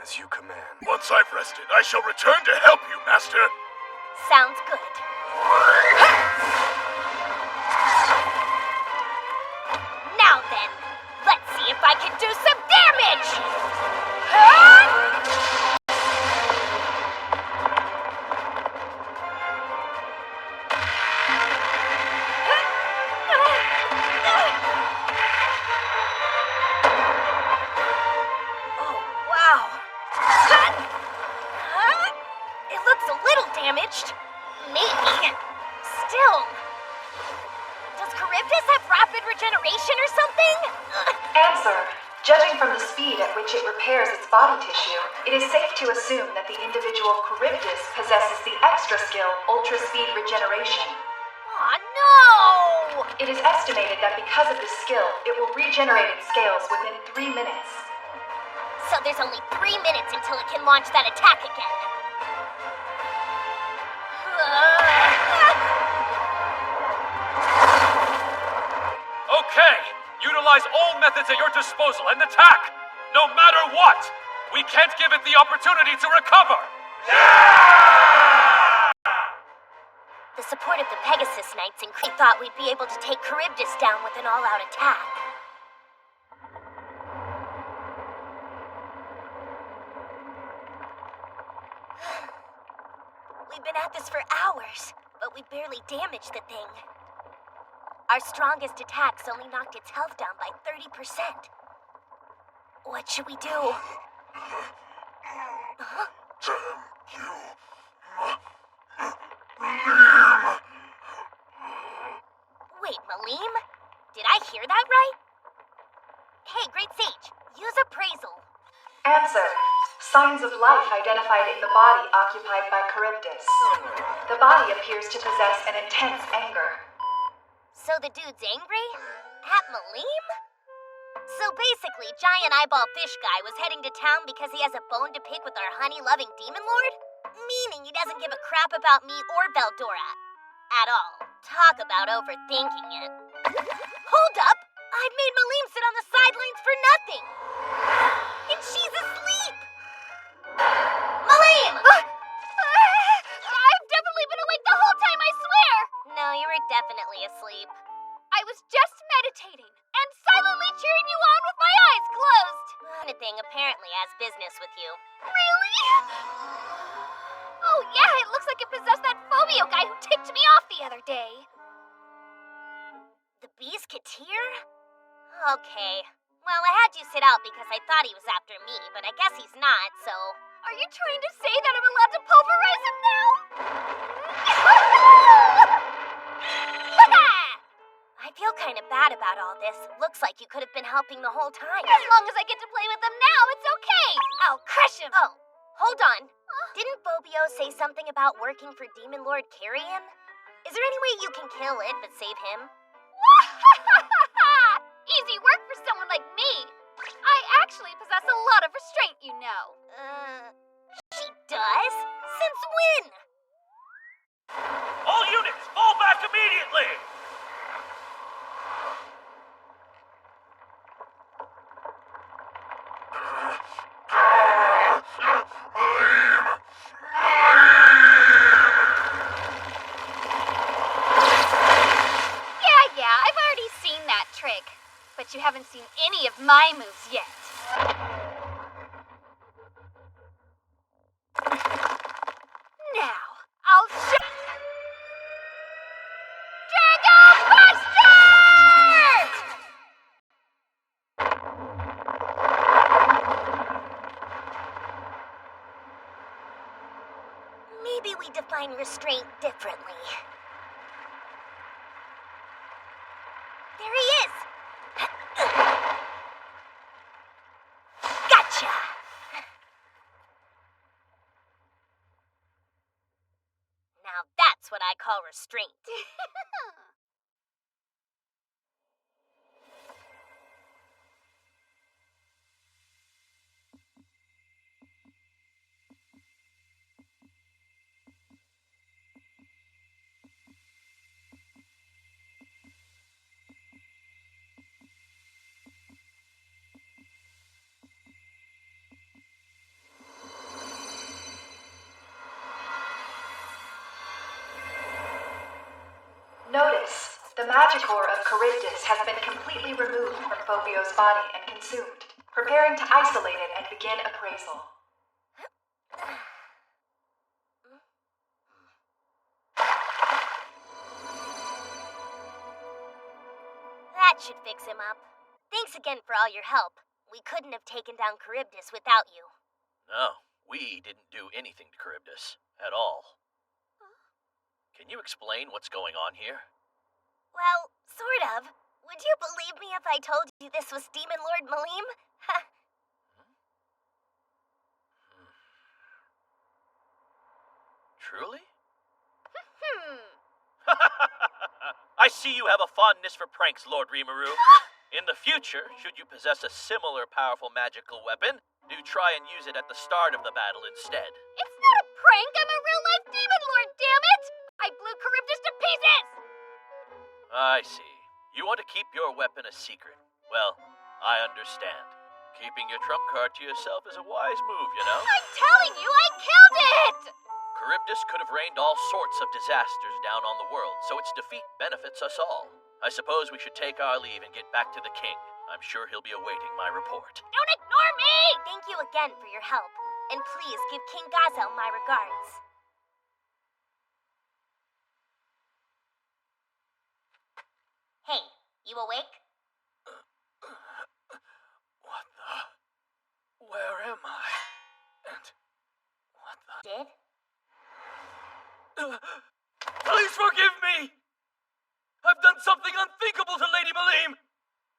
As you command. Once I've rested, I shall return to help you, Master. Sounds good. Now then, let's see if I can do some damage! Oh, wow. It looks a little damaged. Maybe. Still. Does Charybdis have rapid regeneration or something? Answer. Judging from the speed at which it repairs its body tissue, it is safe to assume that the individual Charybdis possesses the extra skill Ultra Speed Regeneration. Aw, no! It is estimated that because of this skill, it will regenerate its scales within 3 minutes. So there's only 3 minutes until it can launch that attack again. Okay! Utilize all methods at your disposal and attack! No matter what! We can't give it the opportunity to recover! The support of the Pegasus Knights and Crete thought we'd be able to take Charybdis down with an all-out attack. We've been at this for hours, but we barely damaged the thing. Our strongest attacks only knocked its health down by 30%. What should we do? Huh? Wait, Malim? Did I hear that right? Hey, Great Sage, use appraisal. Answer. Signs of life identified in the body occupied by Charybdis. The body appears to possess an intense anger. So the dude's angry? At Malim? So basically, Giant Eyeball Fish Guy was heading to town because he has a bone to pick with our honey-loving Demon Lord? Meaning he doesn't give a crap about me or Veldora. At all. Talk about overthinking it. Hold up! I've made Malim sit on the sidelines for nothing! And she's asleep! Malim! I've definitely been awake the whole time, I swear! No, you were definitely asleep. I was just meditating and silently cheering you on with my eyes closed. Anything apparently has business with you. Really? Oh yeah, it looks like it possessed that Phobio guy who ticked me off the other day. The Beastketeer? Okay. Well, I had you sit out because I thought he was after me, but I guess he's not, so... Are you trying to say that I'm allowed to pulverize him now? I feel kind of bad about all this. Looks like you could have been helping the whole time. As long as I get to play with them now, it's okay. I'll crush him. Oh, hold on. Didn't Bobio say something about working for Demon Lord Carrion? Is there any way you can kill it but save him? Easy work for someone like me. I actually possess a lot of restraint, you know. She does? Since when? All units, fall back immediately! Yeah, I've already seen that trick. But you haven't seen any of my moves yet. Now, I'll show... Dragon Buster! Maybe we define restraint differently. There he is! Gotcha! Now that's what I call restraint. Notice, the magic ore of Charybdis has been completely removed from Phobio's body and consumed, preparing to isolate it and begin appraisal. That should fix him up. Thanks again for all your help. We couldn't have taken down Charybdis without you. No, we didn't do anything to Charybdis. At all. Can you explain what's going on here? Well, sort of. Would you believe me if I told you this was Demon Lord Malim? Truly? I see you have a fondness for pranks, Lord Rimuru. In the future, should you possess a similar powerful magical weapon, do try and use it at the start of the battle instead. It's not a prank, I'm a real-life demon lord, damn it! I blew Charybdis to pieces! I see. You want to keep your weapon a secret. Well, I understand. Keeping your trump card to yourself is a wise move, you know? I'm telling you, I killed it! Charybdis could have rained all sorts of disasters down on the world, so its defeat benefits us all. I suppose we should take our leave and get back to the king. I'm sure he'll be awaiting my report. Don't ignore me! Thank you again for your help. And please give King Gazel my regards. Hey, you awake? What the... Where am I? And... what the... Did? Please forgive me! I've done something unthinkable to Lady Malim!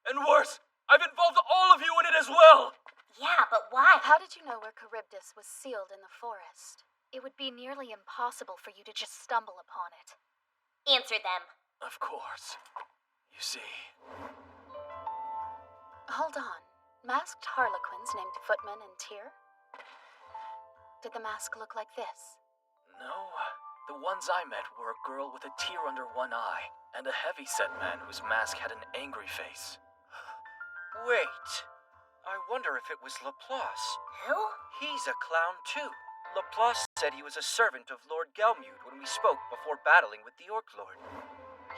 And worse, I've involved all of you in it as well! Yeah, but why? How did you know where Charybdis was sealed in the forest? It would be nearly impossible for you to just stumble upon it. Answer them. Of course. You see... Hold on. Masked harlequins named Footman and Tyr? Did the mask look like this? No. The ones I met were a girl with a tear under one eye, and a heavy-set man whose mask had an angry face. Wait. I wonder if it was Laplace. Who? He's a clown, too. Laplace said he was a servant of Lord Gelmud when we spoke before battling with the Orc Lord.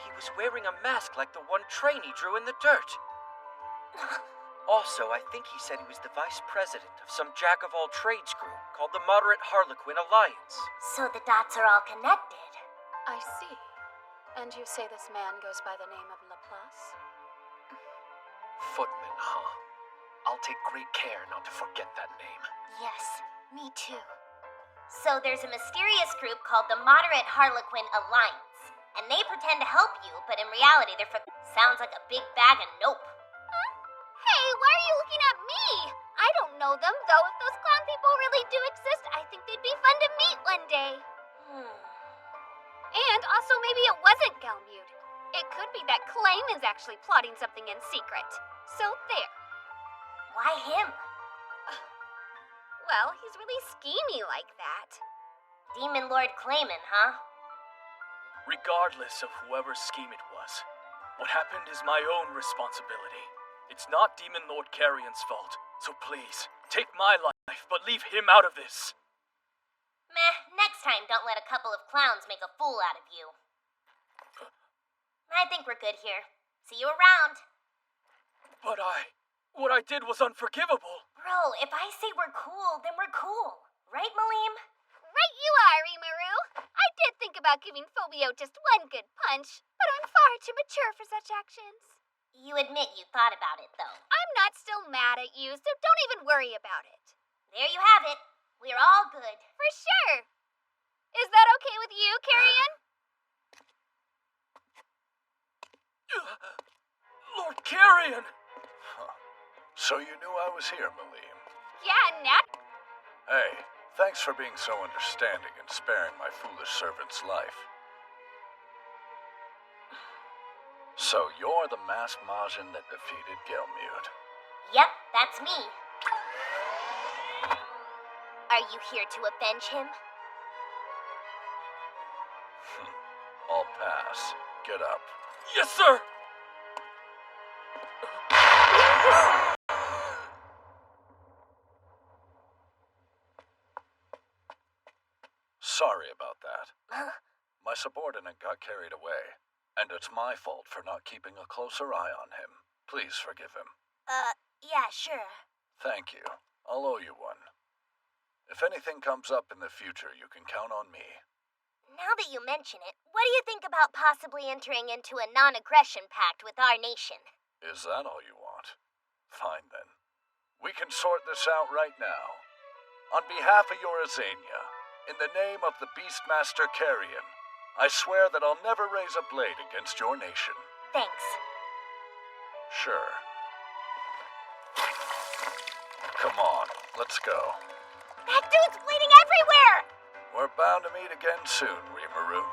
He was wearing a mask like the one Trainee drew in the dirt. Also, I think he said he was the vice president of some jack-of-all-trades group called the Moderate Harlequin Alliance. So the dots are all connected. I see. And you say this man goes by the name of Laplace? Footman, huh? I'll take great care not to forget that name. Yes, me too. So there's a mysterious group called the Moderate Harlequin Alliance. And they pretend to help you, but in reality they're sounds like a big bag of nope. Hey, why are you looking at me? I don't know them, though if those clown people really do exist, I think they'd be fun to meet one day. And also maybe it wasn't Gelmud. It could be that Claim is actually plotting something in secret. So there. Why him? Well, he's really schemy like that. Demon Lord Clayman, huh? Regardless of whoever's scheme it was, what happened is my own responsibility. It's not Demon Lord Carrion's fault, so please, take my life, but leave him out of this. Meh, next time don't let a couple of clowns make a fool out of you. I think we're good here. See you around. But what I did was unforgivable. Bro, if I say we're cool, then we're cool. Right, Maleem? Right you are, Rimuru. I did think about giving Phobio just one good punch, but I'm far too mature for such actions. You admit you thought about it, though. I'm not still mad at you, so don't even worry about it. There you have it. We're all good. For sure. Is that okay with you, Carrion? Lord Carrion! So you knew I was here, Maleem. Yeah, Nat. Hey, thanks for being so understanding and sparing my foolish servant's life. So you're the masked Majin that defeated Gelmute. Yep, that's me. Are you here to avenge him? I'll pass. Get up. Yes, sir! Sorry about that. My subordinate got carried away, and it's my fault for not keeping a closer eye on him. Please forgive him. Yeah, sure. Thank you. I'll owe you one. If anything comes up in the future, you can count on me. Now that you mention it, what do you think about possibly entering into a non-aggression pact with our nation? Is that all you want? Fine then. We can sort this out right now. On behalf of your Azania, in the name of the Beastmaster Carrion, I swear that I'll never raise a blade against your nation. Thanks. Sure. Come on, let's go. That dude's bleeding everywhere! We're bound to meet again soon, Rimuru.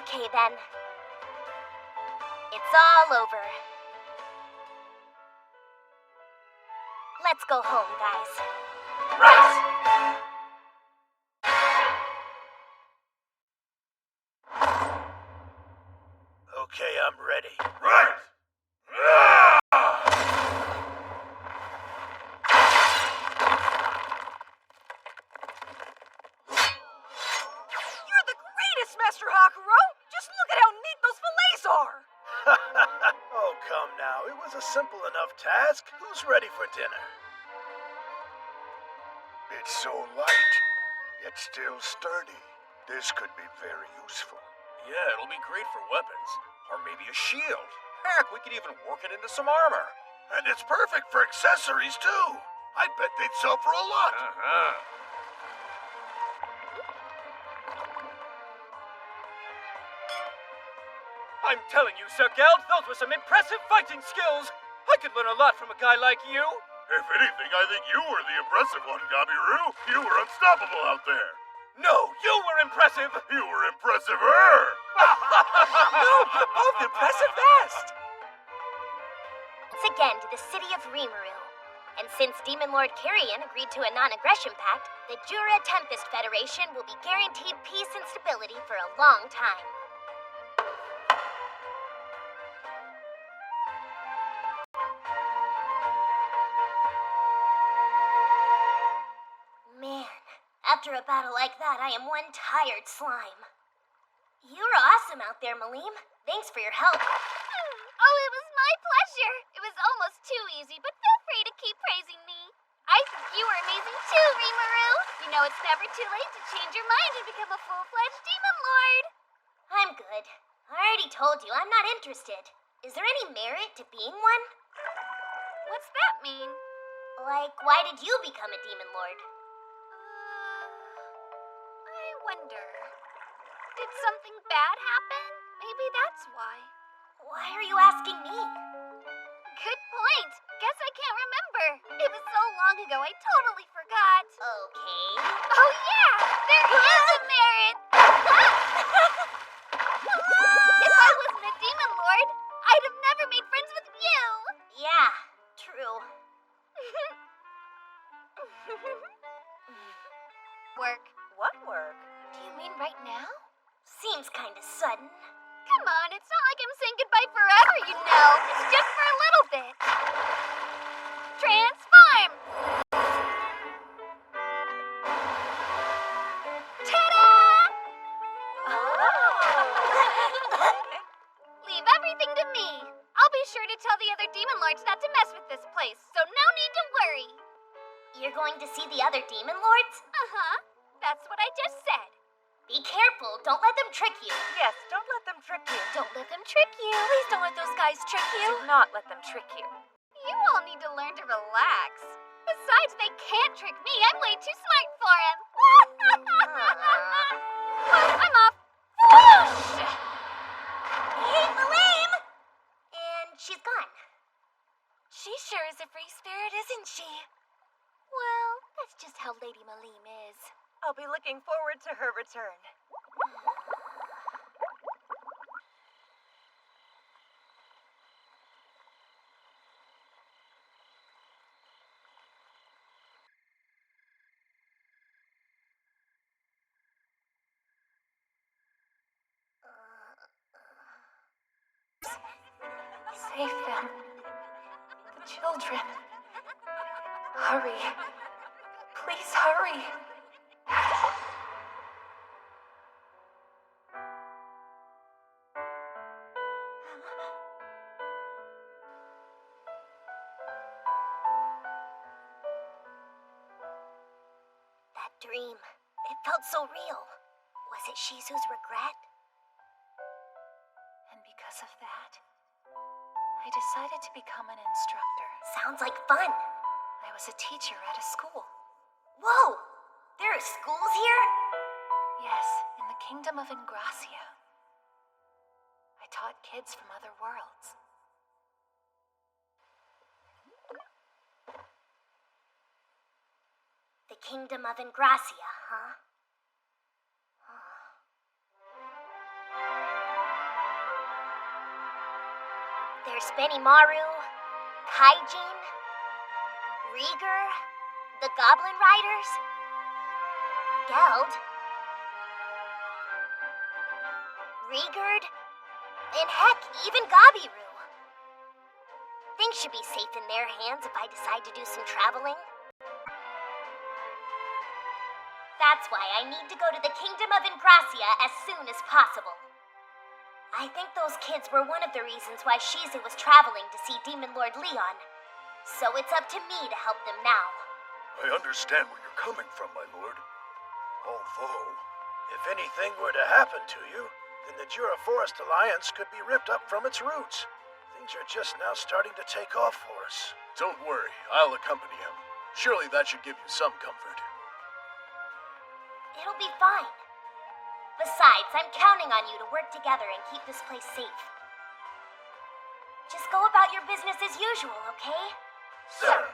Okay then. It's all over. Let's go home, guys. Right! Okay, I'm ready. Right! You're the greatest, Master Hakuro! Just look at how neat those fillets are! Oh, come now. It was a simple enough task. Who's ready for dinner? It's so light, yet still sturdy. This could be very useful. Yeah, it'll be great for weapons. Or maybe a shield. Heck, we could even work it into some armor. And it's perfect for accessories, too. I bet they'd sell for a lot. I'm telling you, Sir Geld, those were some impressive fighting skills. I could learn a lot from a guy like you. If anything, I think you were the impressive one, Gabiru. You were unstoppable out there. No, you were impressive. You were impressiver. No, you're both impressive best. Once again to the city of Rimuru. And since Demon Lord Carrion agreed to a non-aggression pact, the Jura Tempest Federation will be guaranteed peace and stability for a long time. Man, after a battle like that, I am one tired slime. You're awesome out there, Maleem. Thanks for your help. Oh, it was my pleasure. It was almost too easy, but feel free to keep praising me. I think you were amazing too, Rimuru. You know it's never too late to change your mind and become a full-fledged Demon Lord. I'm good. I already told you I'm not interested. Is there any merit to being one? What's that mean? Like, why did you become a Demon Lord? I wonder. Did something bad happen? Maybe that's why. Why are you asking me? Good point. Guess I can't remember. It was so long ago, I totally forgot. Okay. Oh yeah, there is a merit. If I wasn't a Demon Lord, I'd have never made friends with you. Yeah, True. Work. What work? Do you mean right now? Seems kinda sudden. Come on, it's not like I'm saying goodbye forever, you know. It's just for a little bit. Transform! Ta-da! Leave everything to me. I'll be sure to tell the other demon lords not to mess with this place, so no need to worry. You're going to see the other demon lords? Uh-huh. That's what I just said. Be careful. Don't let them trick you. Yes, don't let them trick you. Don't let them trick you. Please don't let those guys trick you. Do not let them trick you. You all need to learn to relax. Besides, they can't trick me. I'm way too smart for him. Well, I'm off. Whoosh! Hey, Malim! And she's gone. She sure is a free spirit, isn't she? Well, that's just how Lady Malim is. I'll be looking forward to her return. Save them. The children. Hurry. Please hurry. That dream. It felt so real. Was it Shizu's regret? And because of that, I decided to become an instructor. Sounds like fun. I was a teacher at a school. Whoa! There are schools here? Yes, in the kingdom of Ingracia. I taught kids from other worlds. The kingdom of Ingracia, huh? There's Benimaru, Kaijin, Rieger, the Goblin Riders, Geld, Riegerd, and heck, even Gabiru. Things should be safe in their hands if I decide to do some traveling. That's why I need to go to the Kingdom of Ingracia as soon as possible. I think those kids were one of the reasons why Shizu was traveling to see Demon Lord Leon. So it's up to me to help them now. I understand where you're coming from, my lord. Although, if anything were to happen to you, then the Jura Forest Alliance could be ripped up from its roots. Things are just now starting to take off for us. Don't worry, I'll accompany him. Surely that should give you some comfort. It'll be fine. Besides, I'm counting on you to work together and keep this place safe. Just go about your business as usual, okay? Sir!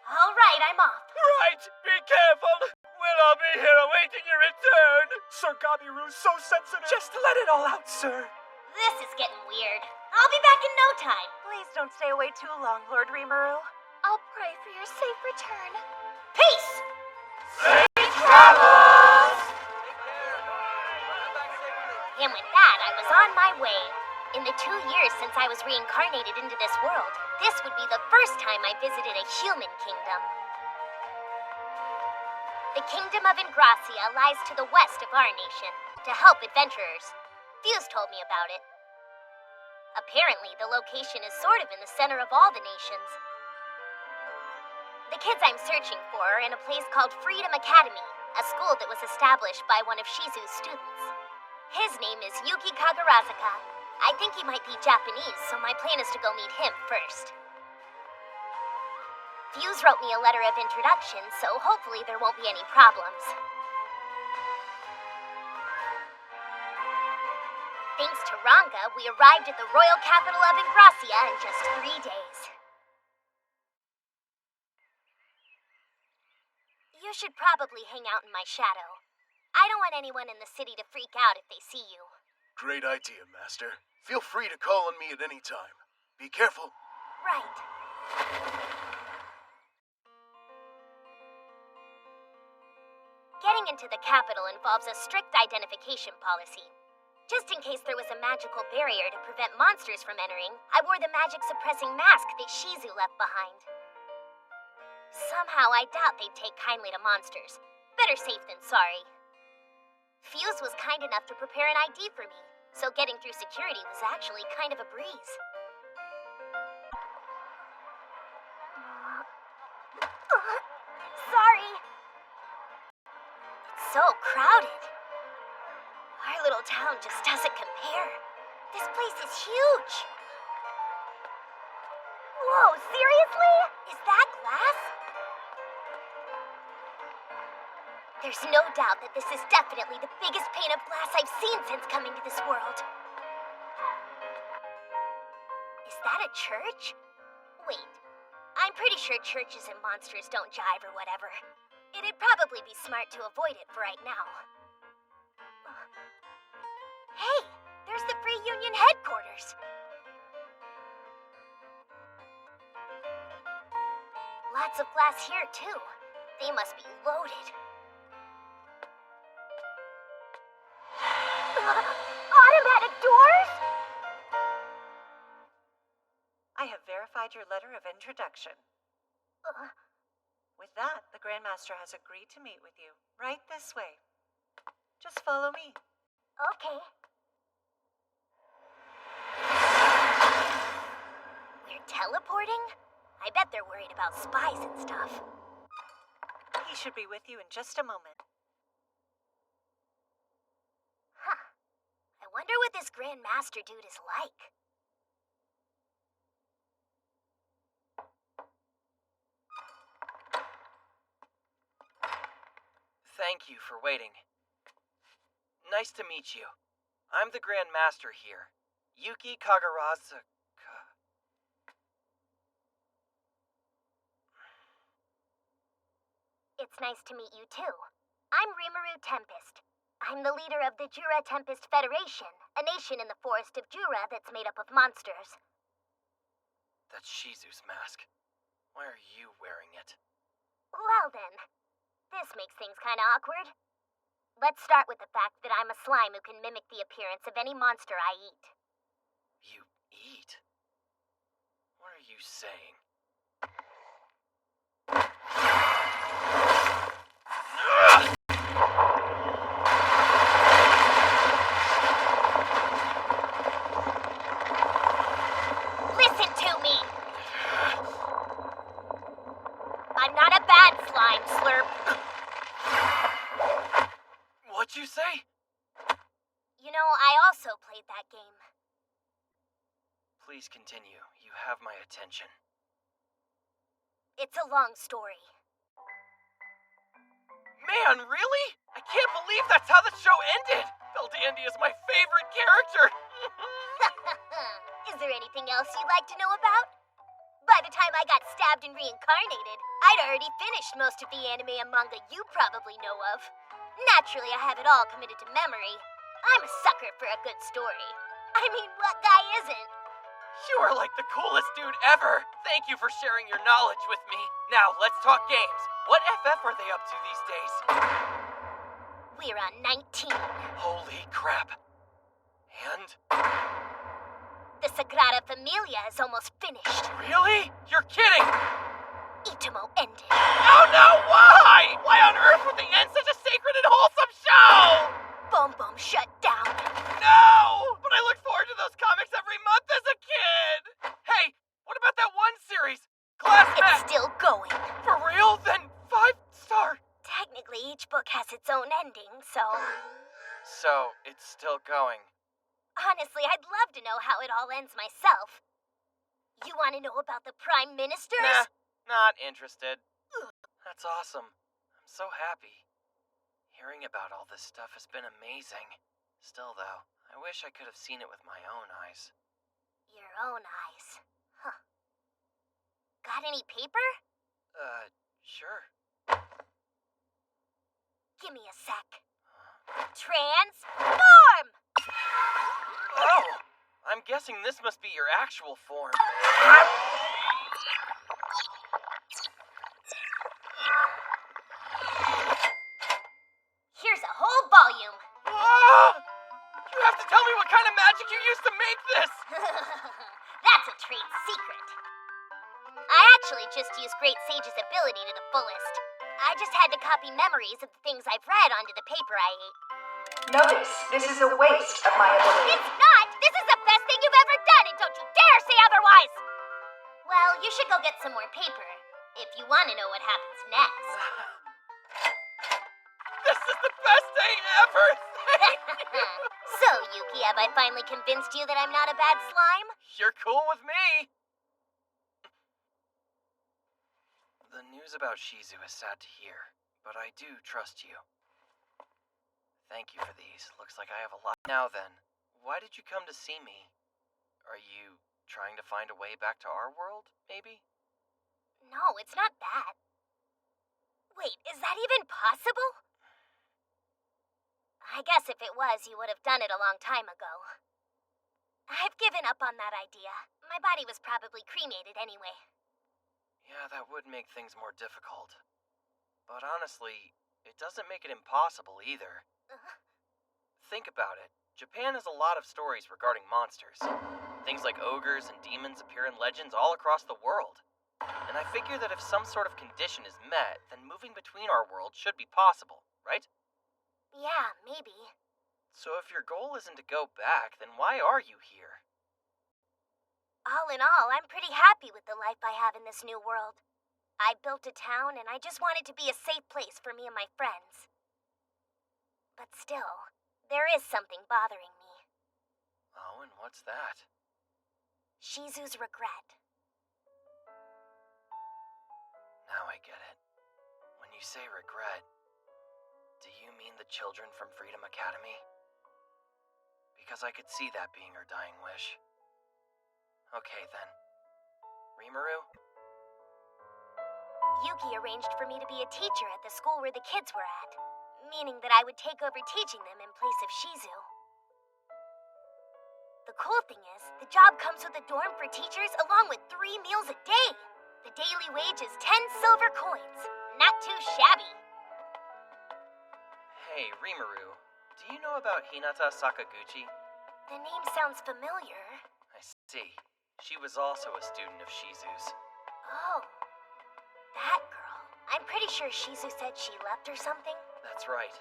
All right, I'm off. Right! Be careful! We'll all be here awaiting your return! Sir Gabiru's so sensitive! Just let it all out, sir! This is getting weird. I'll be back in no time. Please don't stay away too long, Lord Rimuru. I'll pray for your safe return. Peace! Safe travels! And with that, I was on my way. In the 2 years since I was reincarnated into this world, this would be the first time I visited a human kingdom. The Kingdom of Ingracia lies to the west of our nation, to help adventurers. Fuse told me about it. Apparently, the location is sort of in the center of all the nations. The kids I'm searching for are in a place called Freedom Academy, a school that was established by one of Shizu's students. His name is Yuki Kagurazuka. I think he might be Japanese, so my plan is to go meet him first. Fuse wrote me a letter of introduction, so hopefully there won't be any problems. Thanks to Ranga, we arrived at the royal capital of Ingracia in just 3 days. You should probably hang out in my shadow. I don't want anyone in the city to freak out if they see you. Great idea, Master. Feel free to call on me at any time. Be careful. Right. Getting into the capital involves a strict identification policy. Just in case there was a magical barrier to prevent monsters from entering, I wore the magic-suppressing mask that Shizu left behind. Somehow, I doubt they'd take kindly to monsters. Better safe than sorry. Fuse was kind enough to prepare an ID for me, so getting through security was actually kind of a breeze. Sorry. It's so crowded. Our little town just doesn't compare. This place is huge. Whoa, seriously? Is that glass? There's no doubt that this is definitely the biggest pane of glass I've seen since coming to this world. Is that a church? Wait, I'm pretty sure churches and monsters don't jive or whatever. It'd probably be smart to avoid it for right now. Hey, there's the Free Union headquarters. Lots of glass here, too. They must be loaded. Automatic doors? I have verified your letter of introduction. With that, the Grandmaster has agreed to meet with you. Right this way. Just follow me. Okay. We're teleporting? I bet they're worried about spies and stuff. He should be with you in just a moment. Huh. I wonder what this Grandmaster dude is like. Thank you for waiting. Nice to meet you. I'm the Grand Master here, Yuki Kagarazuka. It's nice to meet you too. I'm Rimuru Tempest. I'm the leader of the Jura Tempest Federation, a nation in the forest of Jura that's made up of monsters. That's Shizu's mask. Why are you wearing it? Well then, this makes things kinda awkward. Let's start with the fact that I'm a slime who can mimic the appearance of any monster I eat. You eat? What are you saying? Listen to me! I'm not a bad slime, Slurp. What'd you say? You know, I also played that game. Please continue. You have my attention. It's a long story. Man, really? I can't believe that's how the show ended! Beldandy is my favorite character! Is there anything else you'd like to know about? By the time I got stabbed and reincarnated, I'd already finished most of the anime and manga you probably know of. Naturally, I have it all committed to memory. I'm a sucker for a good story. I mean, what guy isn't? You are like the coolest dude ever! Thank you for sharing your knowledge with me. Now, let's talk games. What FF are they up to these days? We're on 19. Holy crap. And? The Sagrada Familia is almost finished. Really? You're kidding! Itamo ended. Oh no, why? Why on earth would they end such a sacred and wholesome show? Boom Boom shut down. No! But I look forward to those comics every month as a kid! Hey, what about that one series? Glass It's still going. For real? Then 5-star. Technically, each book has its own ending, so... So, it's still going. Honestly, I'd love to know how it all ends myself. You want to know about the Prime Ministers? Nah, not interested. That's awesome. I'm so happy. Hearing about all this stuff has been amazing. Still, though, I wish I could have seen it with my own eyes. Your own eyes. Huh. Got any paper? Sure. Give me a sec. Transform! Oh! I'm guessing this must be your actual form. kind of magic you used to make this? That's a trade secret. I actually just used Great Sage's ability to the fullest. I just had to copy memories of the things I've read onto the paper I ate. Notice, this is a waste of my ability. It's not! This is the best thing you've ever done, and don't you dare say otherwise! Well, you should go get some more paper, if you want to know what happens next. This is the best day ever! Thank you! So, Yuki, have I finally convinced you that I'm not a bad slime? You're cool with me. The news about Shizu is sad to hear, but I do trust you. Thank you for these. Looks like I have a lot. Now then, why did you come to see me? Are you trying to find a way back to our world, maybe? No, it's not that. Wait, is that even possible? I guess if it was, you would have done it a long time ago. I've given up on that idea. My body was probably cremated anyway. Yeah, that would make things more difficult. But honestly, it doesn't make it impossible either. Think about it. Japan has a lot of stories regarding monsters. Things like ogres and demons appear in legends all across the world. And I figure that if some sort of condition is met, then moving between our worlds should be possible, right? Yeah, maybe. So if your goal isn't to go back, then why are you here? All in all, I'm pretty happy with the life I have in this new world. I built a town, and I just want it to be a safe place for me and my friends. But still, there is something bothering me. Oh, and what's that? Shizu's regret. Now I get it. When you say regret, do you mean the children from Freedom Academy? Because I could see that being her dying wish. Okay then. Rimuru? Yuki arranged for me to be a teacher at the school where the kids were at, meaning that I would take over teaching them in place of Shizu. The cool thing is, the job comes with a dorm for teachers along with 3 meals a day. The daily wage is 10 silver coins. Not too shabby. Hey, Rimuru, do you know about Hinata Sakaguchi? The name sounds familiar. I see. She was also a student of Shizu's. Oh, that girl. I'm pretty sure Shizu said she left or something. That's right.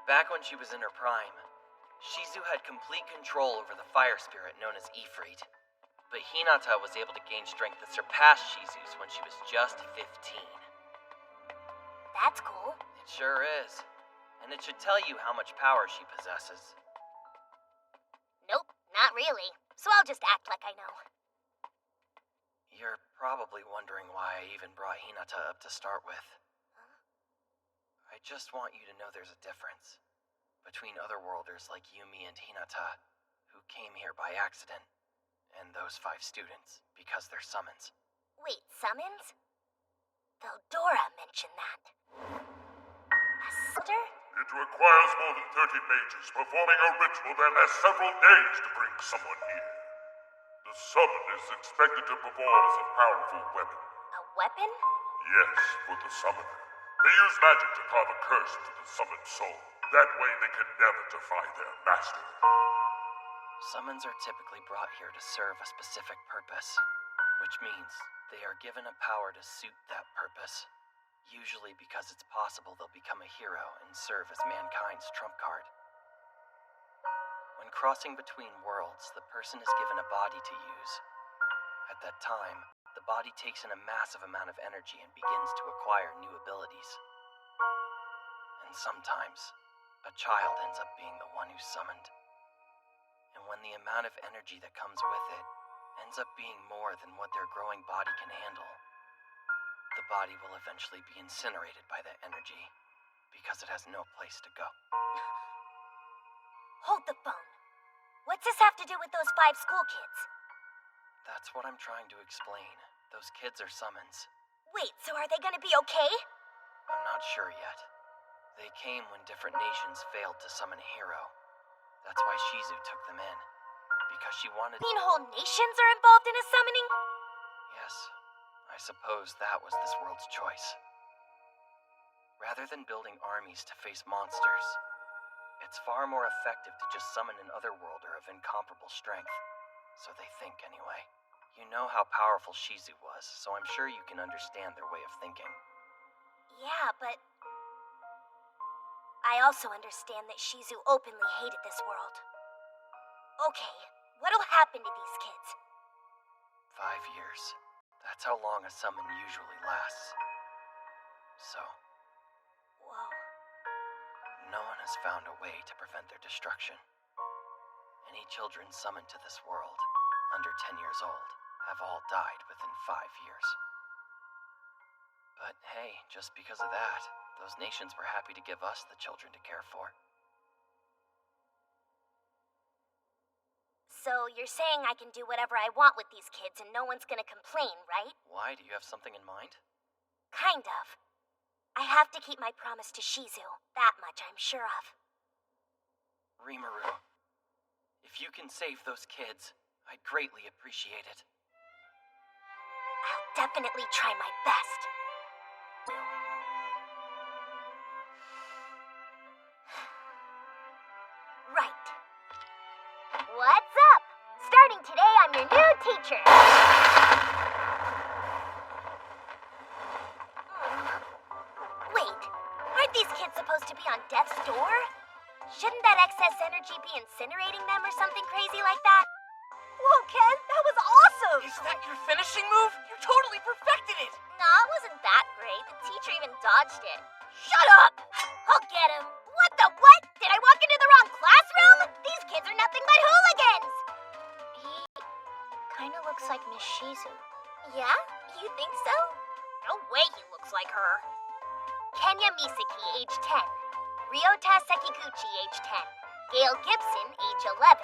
Back when she was in her prime, Shizu had complete control over the fire spirit known as Ifrit. But Hinata was able to gain strength that surpassed Shizu's when she was just 15. That's cool. It sure is. And it should tell you how much power she possesses. Nope, not really. So I'll just act like I know. You're probably wondering why I even brought Hinata up to start with. I just want you to know there's a difference between otherworlders like Yumi and Hinata, who came here by accident, and those 5 students, because they're summons. Wait, summons? Veldora mentioned that. A summon? It requires more than 30 mages performing a ritual that lasts several days to bring someone here. The summon is expected to perform as a powerful weapon. A weapon? Yes, for the summoner. They use magic to carve a curse into the summoned soul. That way they can never defy their master. Summons are typically brought here to serve a specific purpose, which means they are given a power to suit that purpose. Usually because it's possible they'll become a hero and serve as mankind's trump card. When crossing between worlds, the person is given a body to use. At that time, the body takes in a massive amount of energy and begins to acquire new abilities. And sometimes, a child ends up being the one who's summoned. And when the amount of energy that comes with it ends up being more than what their growing body can handle, the body will eventually be incinerated by that energy, because it has no place to go. Hold the phone. What's this have to do with those 5 school kids? That's what I'm trying to explain. Those kids are summons. Wait, so are they gonna be okay? I'm not sure yet. They came when different nations failed to summon a hero. That's why Shizu took them in. Because she wanted— You mean whole nations are involved in a summoning? Yes. I suppose that was this world's choice. Rather than building armies to face monsters, It's far more effective to just summon an otherworlder of incomparable strength. So they think, anyway. You know how powerful Shizu was, so I'm sure you can understand their way of thinking. Yeah, but I also understand that Shizu openly hated this world. Okay, what'll happen to these kids? 5 years. That's how long a summon usually lasts. So, Whoa. no one has found a way to prevent their destruction. Any children summoned to this world, under 10 years old, have all died within 5 years. But hey, just because of that, those nations were happy to give us the children to care for. So you're saying I can do whatever I want with these kids and no one's gonna complain, right? Why? Do you have something in mind? Kind of. I have to keep my promise to Shizu. That much I'm sure of. Rimuru, if you can save those kids, I'd greatly appreciate it. I'll definitely try my best. Right. What's up? Starting today, I'm your new teacher. Wait, aren't these kids supposed to be on death's door? Shouldn't that excess energy be incinerating them or something crazy like that? Whoa, Ken, that was awesome! Is that your finishing move? You totally perfected it! No, it wasn't that great. The teacher even dodged it. Shut up! I'll get him. What the what? Did I walk into the wrong classroom? These kids are nothing but hooligans! He kinda looks like Miss Shizu. Yeah? You think so? No way he looks like her. Kenya Misaki, age 10. Ryota Sekiguchi, age 10. Gail Gibson, age 11.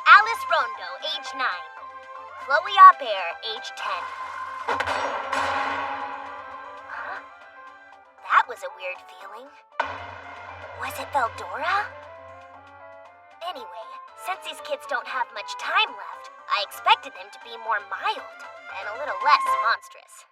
Alice Rondo, age 9. Chloe Aubert, age 10. Huh? That was a weird feeling. Was it Veldora? Anyway, since these kids don't have much time left, I expected them to be more mild and a little less monstrous.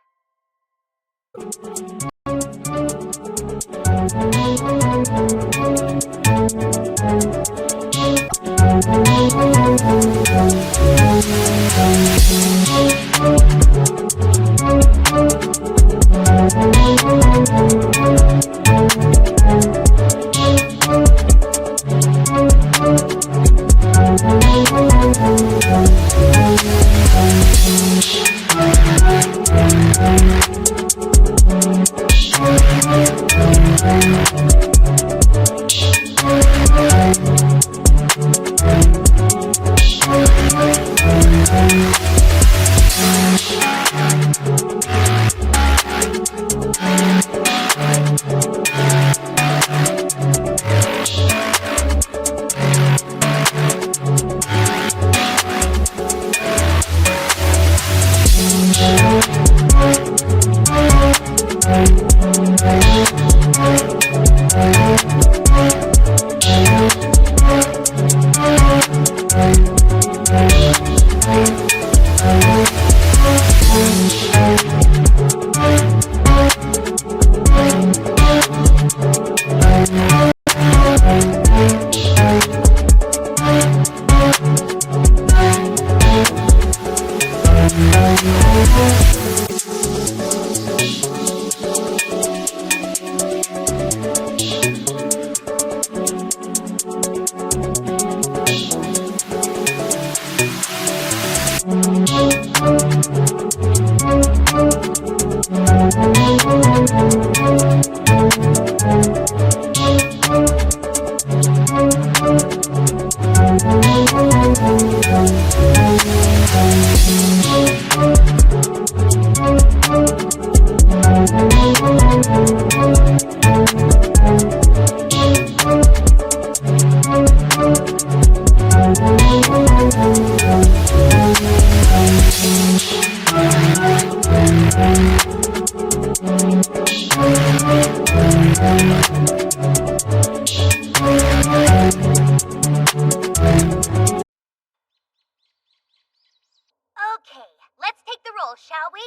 Okay, let's take the roll, shall we?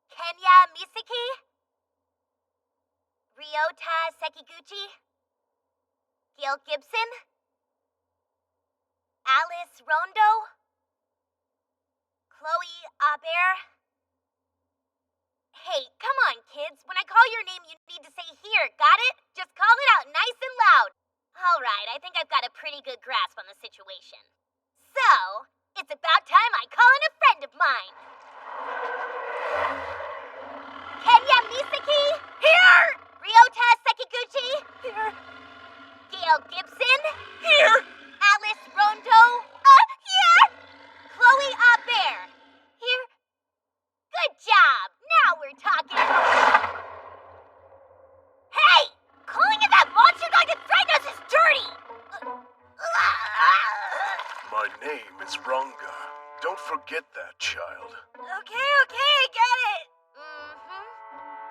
Kenya Misaki? Ryota Sekiguchi? Gail Gibson? Alice Rondo? Chloe Aubert? Hey, come on, kids. When I call your name, you need to say here, got it? Just call it out nice and loud. All right, I think I've got a pretty good grasp on the situation. So, it's about time I call in a friend of mine. Kenya Misaki? Here! Ryota Sekiguchi? Here. Gail Gibson? Here. Alice Rondo? Here. Chloe Aubert? Here. Good job. Now we're talking. Hey! Calling in that monster guy to threaten us is dirty! My name is Runga. Don't forget that, child. Okay, got it.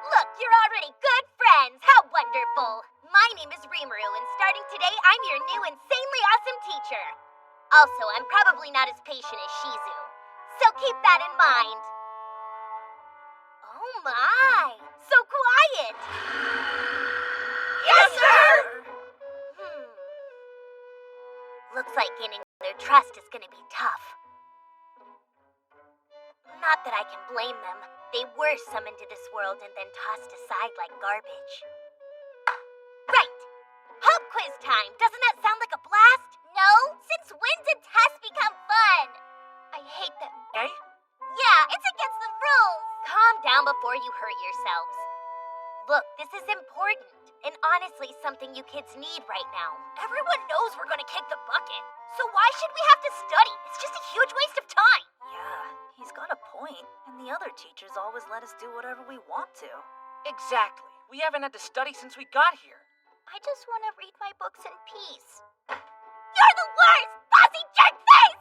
Look, you're already good friends. How wonderful. My name is Rimuru, and starting today, I'm your new insanely awesome teacher. Also, I'm probably not as patient as Shizu, so keep that in mind. Oh my, so quiet. Yes, sir! Looks like gaining their trust is gonna be tough. Not that I can blame them. They were summoned to this world and then tossed aside like garbage. Right! Pub quiz time! Doesn't that sound like a blast? No, since when did tests become fun? I hate them. Eh? Yeah, it's against the rules. Calm down before you hurt yourselves. Look, this is important, and honestly something you kids need right now. Everyone knows we're gonna kick the bucket, so why should we have to study? It's just a huge waste of time. Yeah, he's got a point, and the other teachers always let us do whatever we want to. Exactly. We haven't had to study since we got here. I just want to read my books in peace. You're the worst! Bossy jerk face!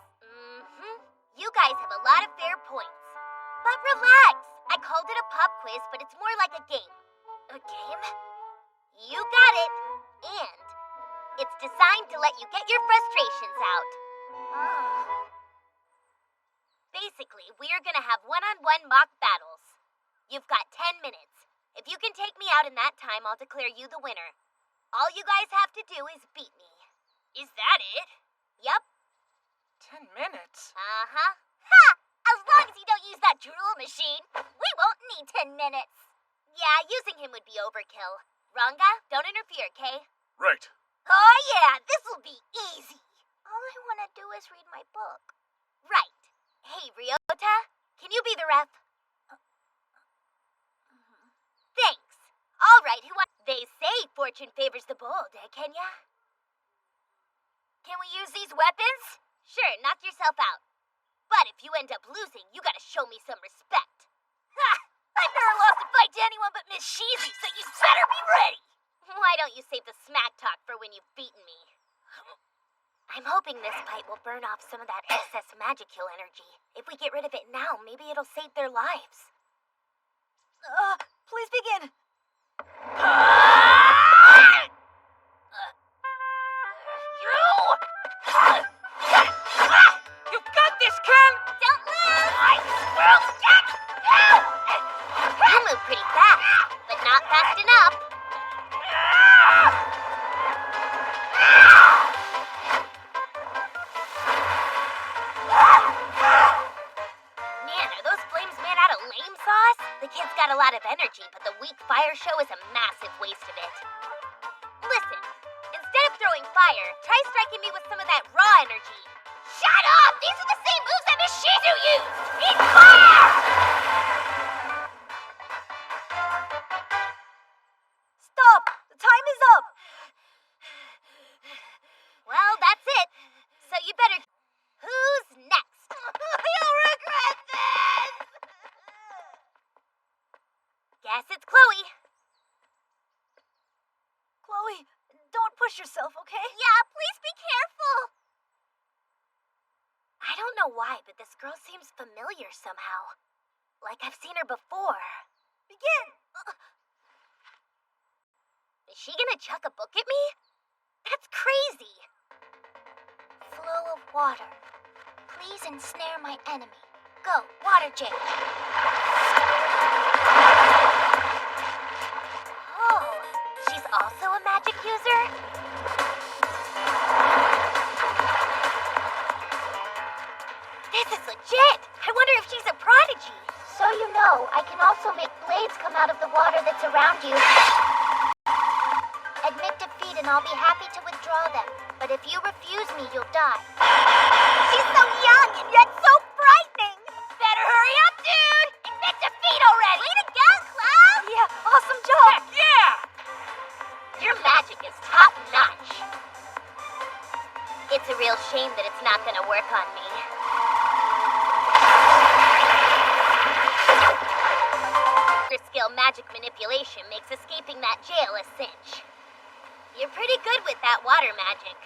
You guys have a lot of fair points. But relax. I called it a pub quiz, but it's more like a game. A game? You got it. And it's designed to let you get your frustrations out. Basically, we're gonna have one-on-one mock battles. You've got 10 minutes. If you can take me out in that time, I'll declare you the winner. All you guys have to do is beat me. Is that it? Yep. 10 minutes? Uh-huh. Ha! As long as you don't use that drool machine, we won't need 10 minutes. Yeah, using him would be overkill. Ranga, don't interfere, okay? Right. Oh yeah, this'll be easy. All I want to do is read my book. Right. Hey, Ryota, can you be the ref? Thanks. All right, who wants... They say fortune favors the bold, Kenya? Can we use these weapons? Sure, knock yourself out. But if you end up losing, you gotta show me some respect. Ha! I've never lost a fight to anyone but Miss Sheezy, so you better be ready! Why don't you save the smack talk for when you've beaten me? I'm hoping this fight will burn off some of that excess Magikill energy. If we get rid of it now, maybe it'll save their lives. Please begin. You've got this, Ken! Don't lose! You move pretty fast, but not fast enough. Man, are those flames made out of lame sauce? The kid's got a lot of energy, but the weak fire show is a massive waste of it. Listen, instead of throwing fire, try striking me with some of that raw energy. Shut up! These are the same moves that Miss Shizu used! Eat fire! Stop! The time is up! Well, that's it. So you better... Who's next? You'll regret this! Guess it's Chloe. Chloe, don't push yourself, okay? Yeah, please be careful! I don't know why, but this girl seems familiar somehow. Like I've seen her before. Begin! Is she gonna chuck a book at me? That's crazy. Flow of water. Please ensnare my enemy. Go, Water Jade. Oh, she's also a magic user? found you. Admit defeat and I'll be happy to withdraw them. But if you refuse me, you'll die. She's so young and yet so frightening! Better hurry up, dude! Admit defeat already! Way to go, Cloud! Yeah, awesome job! Heck yeah! Your magic is top-notch. It's a real shame that it's not gonna work on me. Your skill magic manipulation makes escaping that jail a cinch. You're pretty good with that water magic.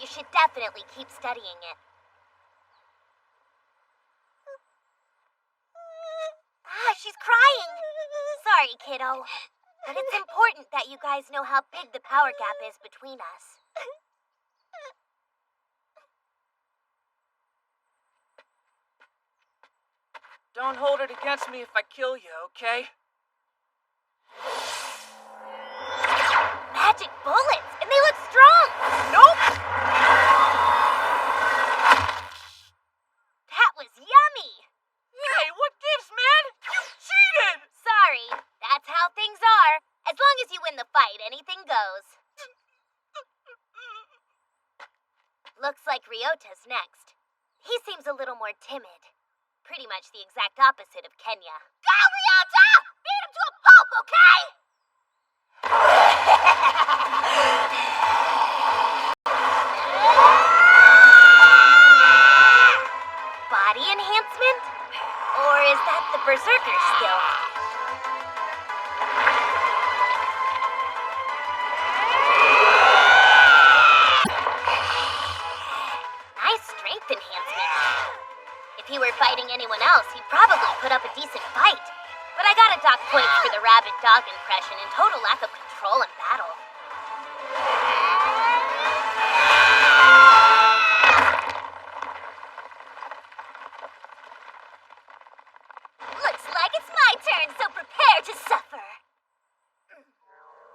You should definitely keep studying it. She's crying. Sorry, kiddo. But it's important that you guys know how big the power gap is between us. Don't hold it against me if I kill you, okay? Magic bullets, and they look strong. Nope! That was yummy. Hey, what gives, man? You cheated! Sorry, that's how things are. As long as you win the fight, anything goes. Looks like Ryota's next. He seems a little more timid. Pretty much the exact opposite of Kenya. Go, Ryota! Beat him to a pulp, okay? Body enhancement? Or is that the Berserker skill? Nice strength enhancement. If he were fighting anyone else, he'd probably put up a decent fight. But I gotta dock points for the rabid dog impression and total lack of control in battle. Looks like it's my turn, so prepare to suffer.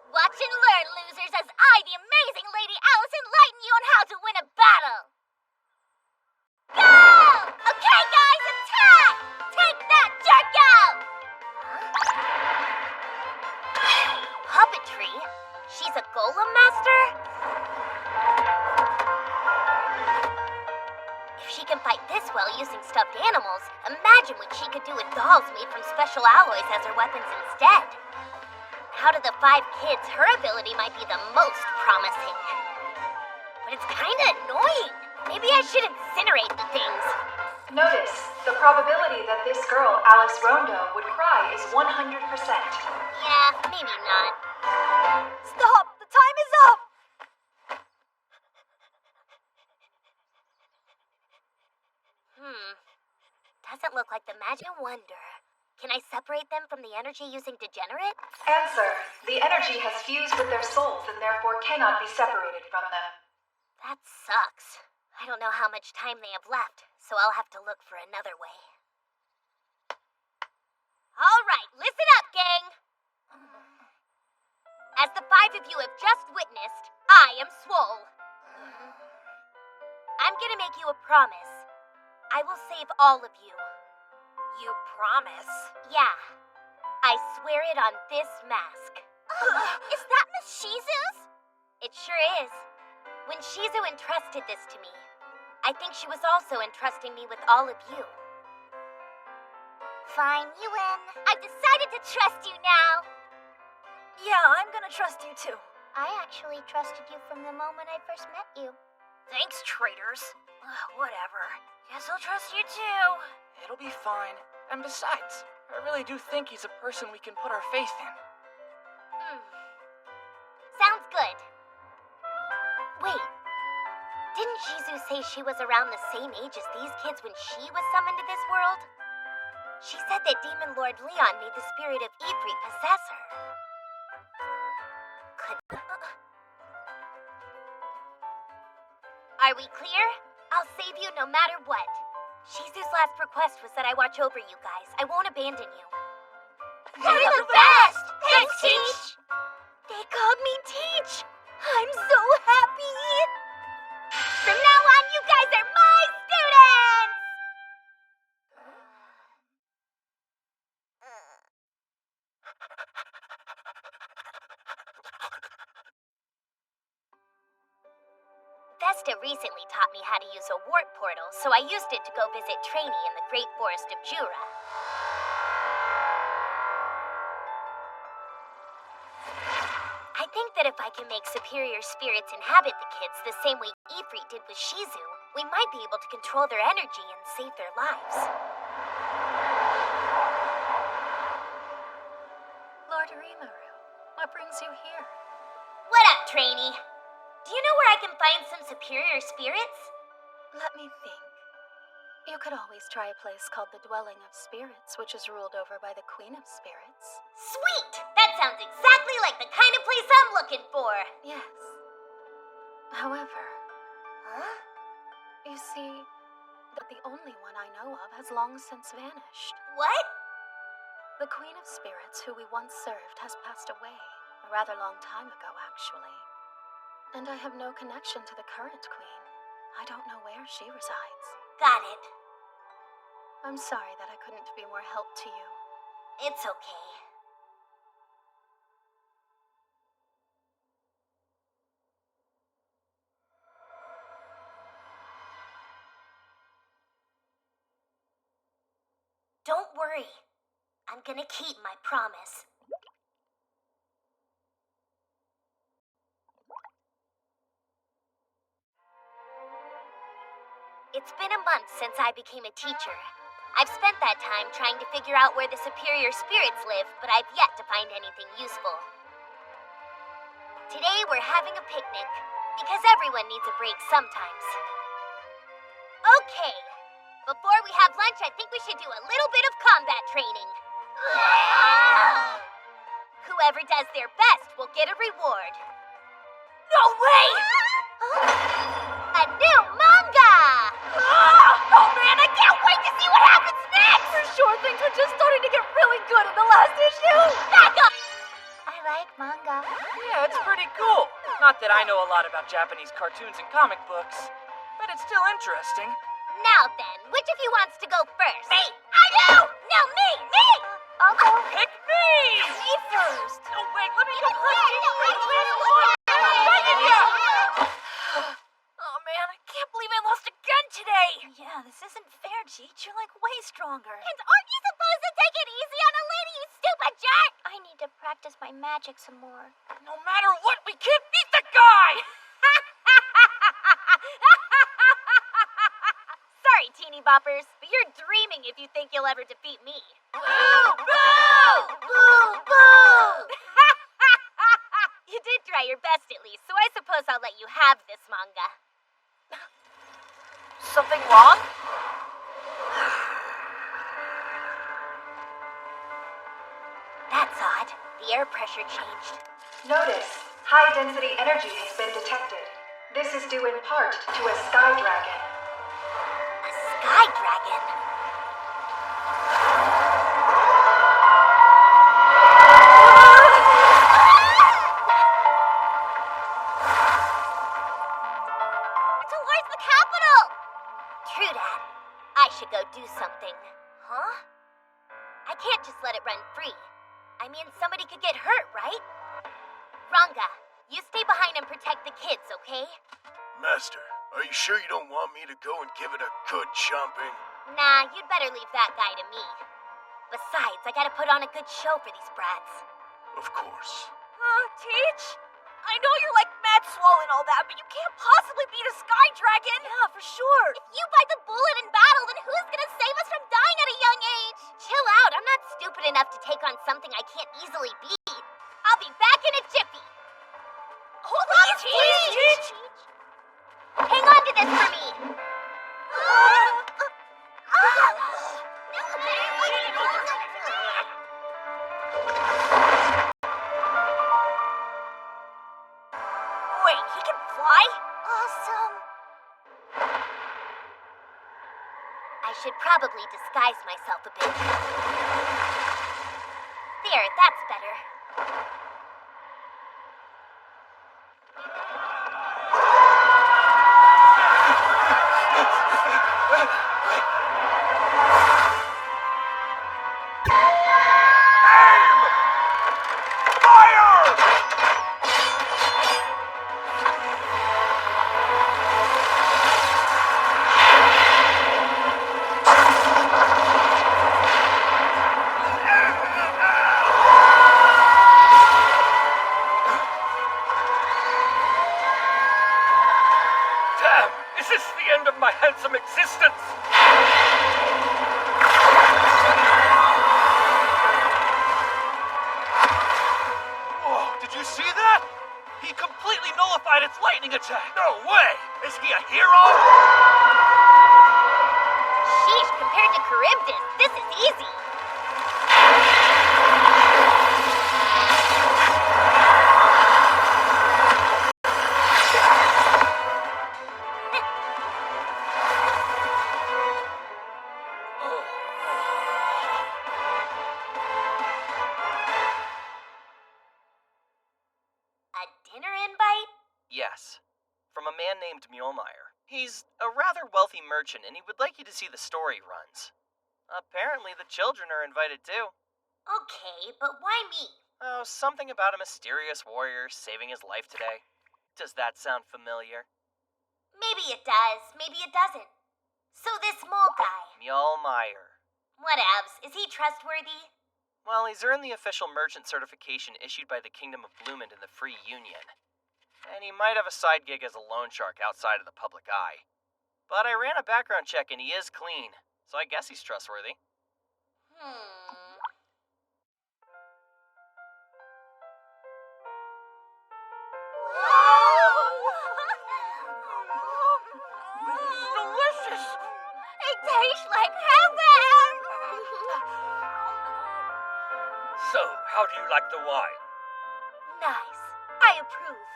Watch and learn, losers, as I, the amazing Lady Alice, enlighten you on how to win a battle. Go! Okay, guys, attack! Take that, Jerko! Puppetry? She's a golem master? If she can fight this well using stuffed animals, imagine what she could do with dolls made from special alloys as her weapons instead. Out of the 5 kids, her ability might be the most promising. But it's kinda annoying. Maybe I should incinerate the things. Notice, the probability that this girl, Alice Rondo, would cry is 100%. Yeah, maybe not. Stop! The time is up! Doesn't look like the magic. I wonder. Can I separate them from the energy using Degenerate? Answer. The energy has fused with their souls and therefore cannot be separated from them. That sucks. I don't know how much time they have left, so I'll have to look for another way. All right, listen up, gang! As the 5 of you have just witnessed, I am Swole. I'm gonna make you a promise. I will save all of you. You promise? Yeah. I swear it on this mask. Is that Miss Shizu's? It sure is. When Shizu entrusted this to me, I think she was also entrusting me with all of you. Fine, you win. I've decided to trust you now. Yeah, I'm gonna trust you too. I actually trusted you from the moment I first met you. Thanks, traitors. Whatever. Guess I'll trust you too. It'll be fine. And besides, I really do think he's a person we can put our faith in. Sounds good. Wait, didn't Shizu say she was around the same age as these kids when she was summoned to this world? She said that Demon Lord Leon made the spirit of Ifrit possess her. Are we clear? I'll save you no matter what. Shizu's last request was that I watch over you guys. I won't abandon you. You're the best! Thanks, Teach! They called me Teach! I'm so happy! From now on, you guys are my students! Vesta recently taught me how to use a warp portal, so I used it to go visit Trainee in the Great Forest of Jura. I think that if I can make superior spirits inhabit the kids the same way Ifrit did with Shizu, we might be able to control their energy and save their lives. Lord Rimuru, what brings you here? What up, Trainee? Do you know where I can find some superior spirits? Let me think. You could always try a place called the Dwelling of Spirits, which is ruled over by the Queen of Spirits. Sweet! That sounds exactly like the kind of place I'm looking for. Yes. However... Huh? You see, the only one I know of has long since vanished. What? The Queen of Spirits, who we once served, has passed away. A rather long time ago, actually. And I have no connection to the current queen. I don't know where she resides. Got it. I'm sorry that I couldn't be more help to you. It's okay. Don't worry. I'm gonna keep my promise. It's been a month since I became a teacher. I've spent that time trying to figure out where the superior spirits live, but I've yet to find anything useful. Today we're having a picnic, because everyone needs a break sometimes. Okay, before we have lunch, I think we should do a little bit of combat training. Whoever does their best will get a reward. No way! A new manga! Oh man, I can't wait to see what happens next! For sure, things were just starting to get really good in the last issue! Back up! I like manga. Yeah, it's pretty cool. Not that I know a lot about Japanese cartoons and comic books, but it's still interesting. Now then, which of you wants to go first? Me! I do! No, me! I'll go. Pick me! Me first. Oh, wait, let me go first. Oh man, I can't believe I lost again today! Yeah, this isn't fair, Cheech. You're like way stronger. And aren't you supposed to take it easy on a lady, you stupid jerk? I need to practice my magic some more. No matter what, we can't beat the guy! Sorry, teeny boppers, but you're dreaming if you think you'll ever defeat me. Boo! Boo! Boo! Boo! You did try your best at least, so I suppose I'll let you have this manga. Something wrong? That's odd. The air pressure changed. Notice, high-density energy has been detected. This is due in part to a sky dragon. A sky dragon? Towards the capital! True that. I should go do something. Huh? I can't just let it run free. I mean, somebody could get hurt, right? Ranga, you stay behind and protect the kids, okay? Master, are you sure you don't want me to go and give it a good chomping? Nah, you'd better leave that guy to me. Besides, I gotta put on a good show for these brats. Of course. Teach? I know you're like mad swole and all that, but you can't possibly beat a sky dragon! Yeah, for sure. If you bite the bullet in battle, then who's gonna save us from dying at a young age? Chill out, I'm not stupid enough to take on something I can't easily beat. I'll be back in a jiffy. Hold on, Teach! Hang on to this for me. Wait, he can fly? Awesome. I should probably disguise myself a bit. There, that's better. my handsome existence! Whoa, did you see that? He completely nullified its lightning attack! No way! Is he a hero? Sheesh, compared to Charybdis, this is easy. A dinner invite? Yes. From a man named Mjolnir. He's a rather wealthy merchant, and he would like you to see the store he runs. Apparently, the children are invited too. Okay, but why me? Oh, something about a mysterious warrior saving his life today. Does that sound familiar? Maybe it does, maybe it doesn't. So this mole guy, Mjolnir. whatevs, is he trustworthy? Well, he's earned the official merchant certification issued by the Kingdom of Bloomend in the Free Union. And he might have a side gig as a loan shark outside of the public eye. But I ran a background check and he is clean, so I guess he's trustworthy. Delicious! It tastes like heaven! So, how do you like the wine? Nice. I approve.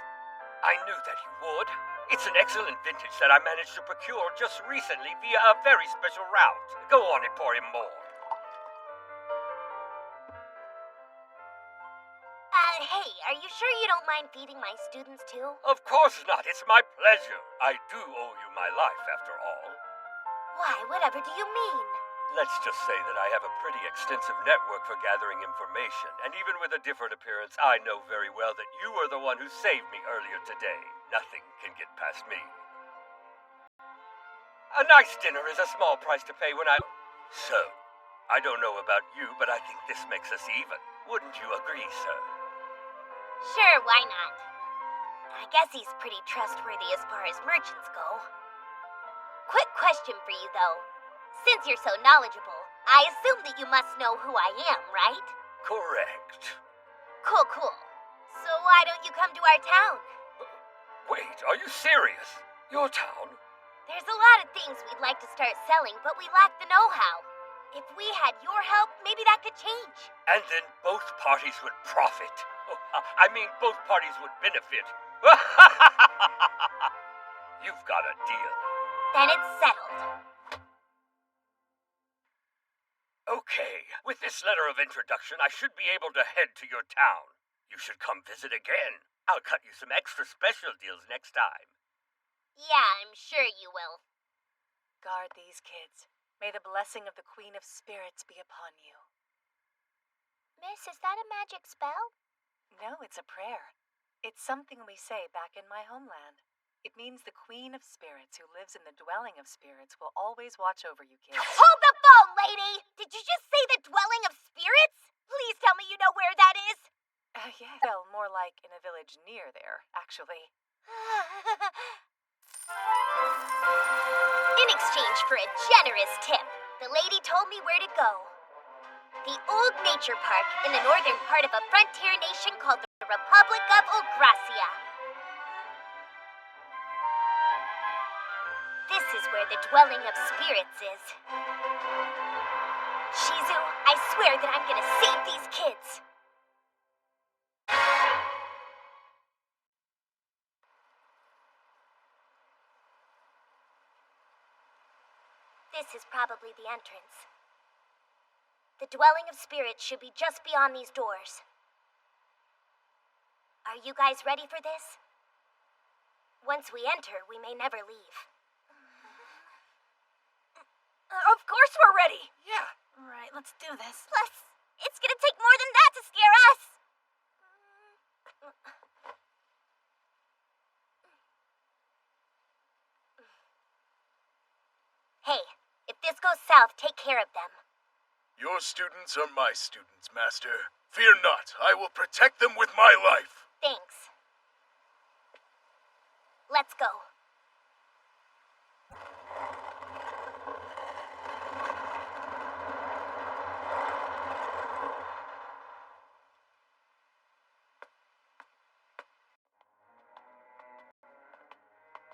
I knew that you would. It's an excellent vintage that I managed to procure just recently via a very special route. Go on and pour him more. Hey, are you sure you don't mind feeding my students too? Of course not. It's my pleasure. I do owe you my life, after all. Why, whatever do you mean? Let's just say that I have a pretty extensive network for gathering information, and even with a different appearance, I know very well that you are the one who saved me earlier today. Nothing can get past me. A nice dinner is a small price to pay when I... So, I don't know about you, but I think this makes us even. Wouldn't you agree, sir? Sure, why not? I guess he's pretty trustworthy as far as merchants go. Quick question for you, though. Since you're so knowledgeable, I assume that you must know who I am, right? Correct. Cool. So why don't you come to our town? Wait, are you serious? Your town? There's a lot of things we'd like to start selling, but we lack the know-how. If we had your help, maybe that could change. And then both parties would profit. Oh, I mean, both parties would benefit. You've got a deal. Then it's settled. Okay, with this letter of introduction, I should be able to head to your town. You should come visit again. I'll cut you some extra special deals next time. Yeah, I'm sure you will. Guard these kids. May the blessing of the Queen of Spirits be upon you. Miss, is that a magic spell? No, it's a prayer. It's something we say back in my homeland. It means the Queen of Spirits, who lives in the dwelling of spirits, will always watch over you kids. Hold the phone, lady! Did you just say the dwelling of spirits? Please tell me you know where that is. Yeah. Well, more like in a village near there, actually. In exchange for a generous tip, the lady told me where to go. The old nature park in the northern part of a frontier nation called the Republic of Ogracia. This is where the dwelling of spirits is. Shizu, I swear that I'm gonna save these kids. This is probably the entrance. The dwelling of spirits should be just beyond these doors. Are you guys ready for this? Once we enter, we may never leave. Of course we're ready. Yeah. All right, let's do this. Plus, it's gonna take more than that to scare us. Hey, if this goes south, take care of them. Your students are my students, Master. Fear not, I will protect them with my life. Thanks. Let's go.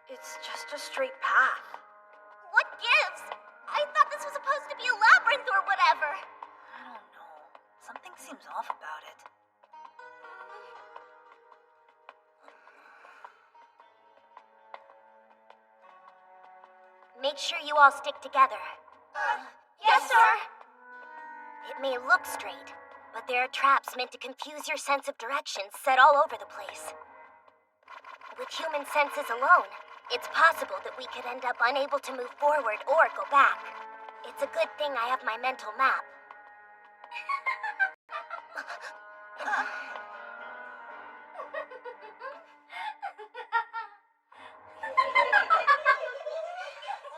It's just a straight path. What gives? I thought this was supposed to be a labyrinth or whatever. I don't know. Something seems off about it. Make sure you all stick together. Yes, sir. It may look straight, but there are traps meant to confuse your sense of direction set all over the place. With human senses alone, it's possible that we could end up unable to move forward or go back. It's a good thing I have my mental map.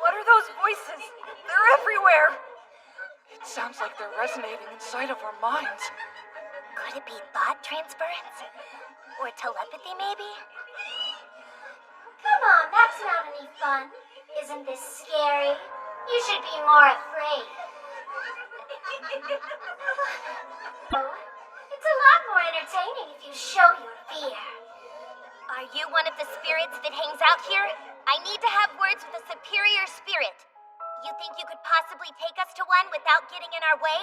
What are those voices? They're everywhere. It sounds like they're resonating inside of our minds. Could it be thought transference? Or telepathy, maybe? Come on, that's not any fun. Isn't this scary? You should be more afraid. It's a lot more entertaining if you show your fear. Are you one of the spirits that hangs out here? I need to have words with a superior spirit. You think you could possibly take us to one without getting in our way?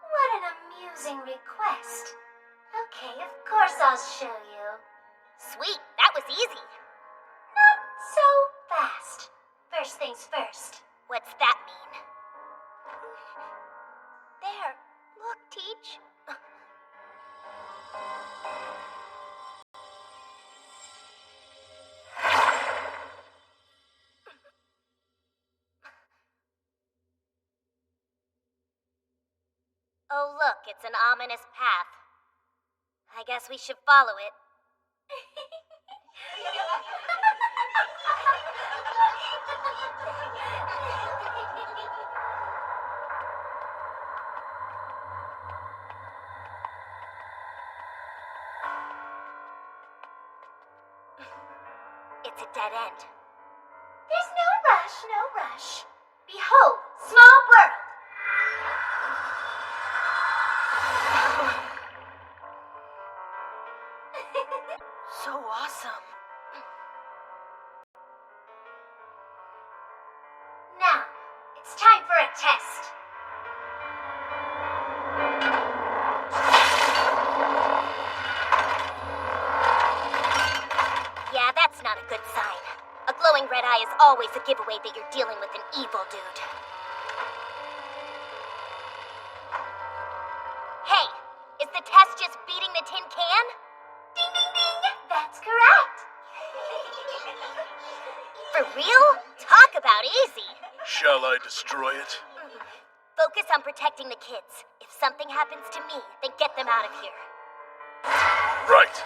What an amusing request. Okay, of course I'll show you. Sweet, that was easy. Not so fast. First things first. What's that mean? There, look, Teach. Oh, look, it's an ominous path. I guess we should follow it. It's a dead end. There's no rush, no rush. Behold, small world. So awesome. Now, it's time for a test. Yeah, that's not a good sign. A glowing red eye is always a giveaway that you're dealing with an evil dude. Hey, is the test just beating the tin can? Ding, ding, ding. That's correct. For real? Talk about easy. Shall I destroy it? Focus on protecting the kids. If something happens to me, then get them out of here. Right.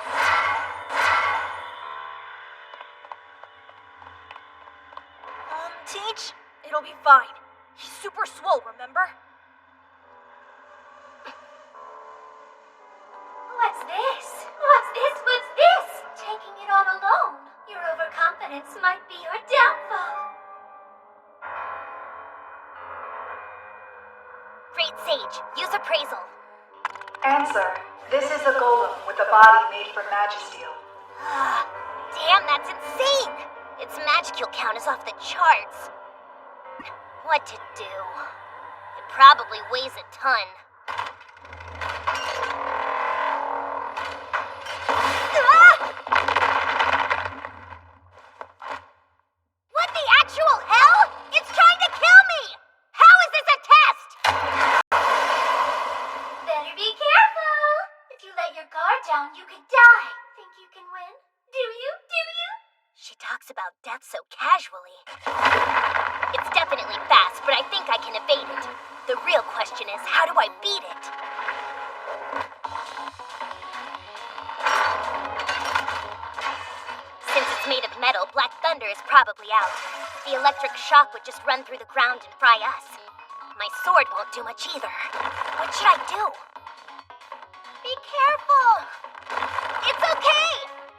Teach? It'll be fine. He's super swole, remember? What's this? What's this? What's this? Taking it all alone. Your overconfidence might be your downfall. Great Sage, use appraisal. Answer. This is a golem with a body made from magisteel. Damn, that's insane! Its magicule count is off the charts. What to do? It probably weighs a ton. What the actual hell? It's trying to kill me! How is this a test? Better be careful. If you let your guard down, you could die. Think you can win? Do you? Do you? She talks about death so casually. It's definitely fast, but I think I can evade it. The real question is, how do I beat it? Since it's made of metal, Black Thunder is probably out. The electric shock would just run through the ground and fry us. My sword won't do much either. What should I do? Be careful! It's okay!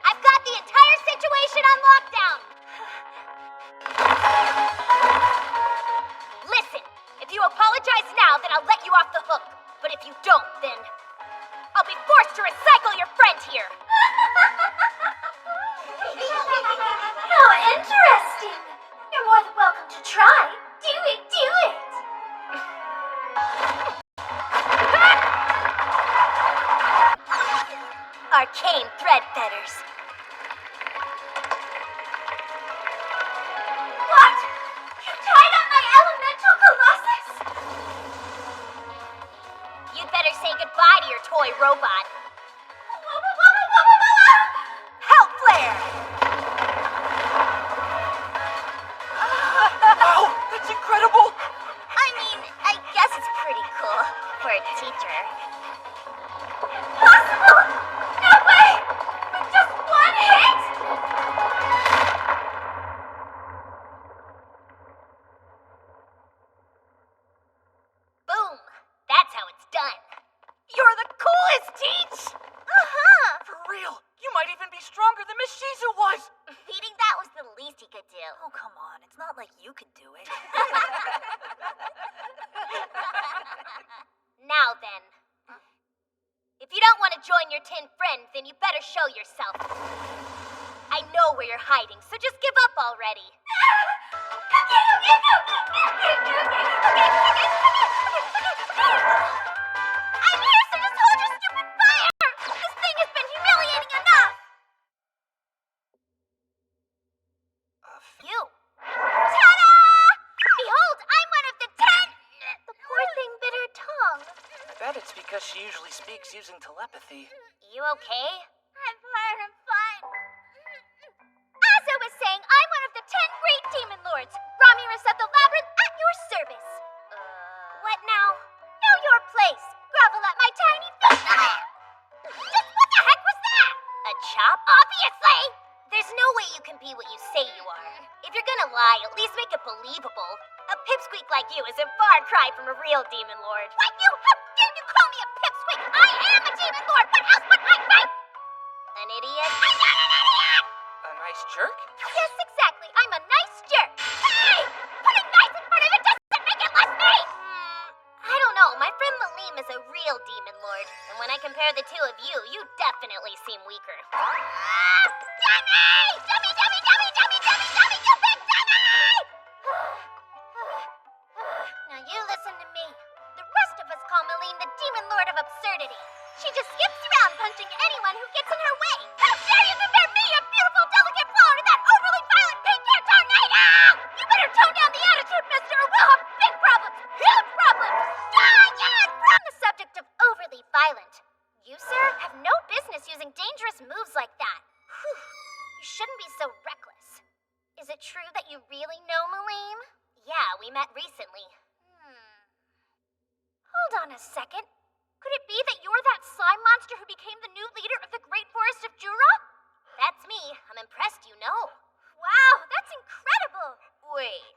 I've got the entire situation on lockdown! Listen, if you apologize now, then I'll let you off the hook. But if you don't, then I'll be forced to recycle your friend here. Try. Do it, do it. Arcane thread fetters. What? You tied up my elemental colossus? You'd better say goodbye to your toy robot. Hell flare! Wow, that's incredible! I mean, I guess it's pretty cool for a teacher. Possible! No way! With just one hit? Boom! That's how it's done. You're the coolest, Teach! For real, you might even be stronger than Miss Shizu was! Beating that was the least he could do. Oh, come on. It's not like you could do it. Now then. If you don't want to join your 10 friends, then you better show yourself. I know where you're hiding, so just give up already. I'm here, so just hold your stupid fire! This thing has been humiliating enough! You. Ta-da! Behold, I'm one of the 10! The poor thing bit her tongue. I bet it's because she usually speaks using telepathy. You okay? I'm fine, I'm fine. As I was saying, I'm one of the 10 great demon lords. Ramirez of the Labyrinth at your service. What now? Know your place. Grovel at my tiny feet. Just what the heck was that? A chop? Obviously! There's no way you can be what you say you are. If you're gonna lie, at least make it believable. A pipsqueak like you is a far cry from a real demon lord. What you? How dare you call me a pipsqueak? I am a demon lord. What else would I be? An idiot? I'm not an idiot! A nice jerk? Yes, exactly. I'm a nice jerk. Hey! Putting nice in front of it doesn't make it less me! I don't know. My friend Malim is a real demon lord. And when I compare the two of you, you definitely seem weaker. Dummy! Dummy, dummy, dummy, dummy, dummy, dummy, you big dummy! Now you listen to me. The rest of us call Malim the demon lord of absurdity. She just skips around punching anyone who gets in her way. How dare you compare me, a beautiful, delicate flower, to that overly violent pink hair tornado! You better tone down the attitude, mister, or we'll have big problems! Huge problems! On the subject of overly violent, you, sir, have no business using dangerous moves like that. Whew. You shouldn't be so reckless. Is it true that you really know Malim? Yeah, we met recently. Hold on a second. Could it be that you're that slime monster who became the new leader of the Great Forest of Jura? That's me. I'm impressed you know. Wow, that's incredible. Wait.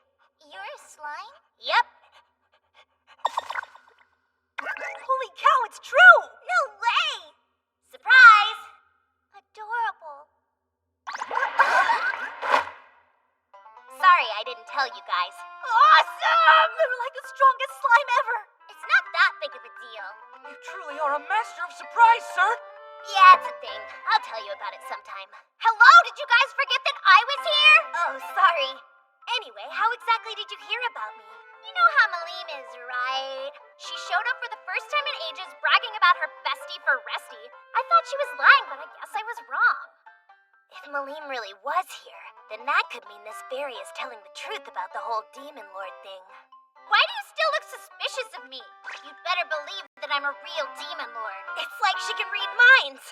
You're a slime? Yep. Holy cow, it's true! No way! Surprise! Adorable. Sorry I didn't tell you guys. Awesome! You're like the strongest slime ever! It's not that big of a deal. You truly are a master of surprise, sir! Yeah, it's a thing. I'll tell you about it sometime. Hello, did you guys forget that I was here? Oh, sorry. Anyway, how exactly did you hear about me? You know how Malim is, right? She showed up for the first time in ages bragging about her bestie for Resty. I thought she was lying, but I guess I was wrong. If Malim really was here, then that could mean this fairy is telling the truth about the whole Demon Lord thing. Why do you still look suspicious of me? You'd better believe that I'm a real Demon Lord. It's like she can read minds.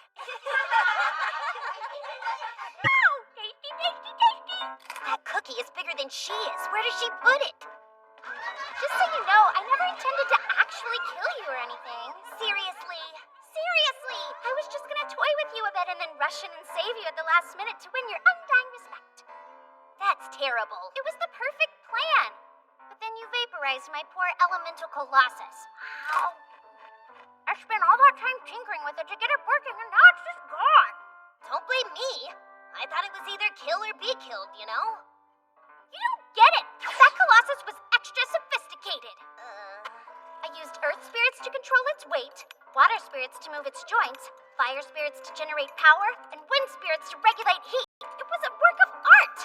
Oh, tasty, tasty, tasty. That cookie is bigger than she is. Where does she put it? Just so you know, I never intended to actually kill you or anything. Seriously? Seriously! I was just gonna toy with you a bit and then rush in and save you at the last minute to win your undying respect. That's terrible. It was the perfect plan. But then you vaporized my poor elemental colossus. Ow. I spent all that time tinkering with it to get it working and now it's just gone. Don't blame me. I thought it was either kill or be killed, you know? You don't get it. That colossus was extra sophisticated. I used earth spirits to control its weight, water spirits to move its joints, fire spirits to generate power, and wind spirits to regulate heat. It was a work of art.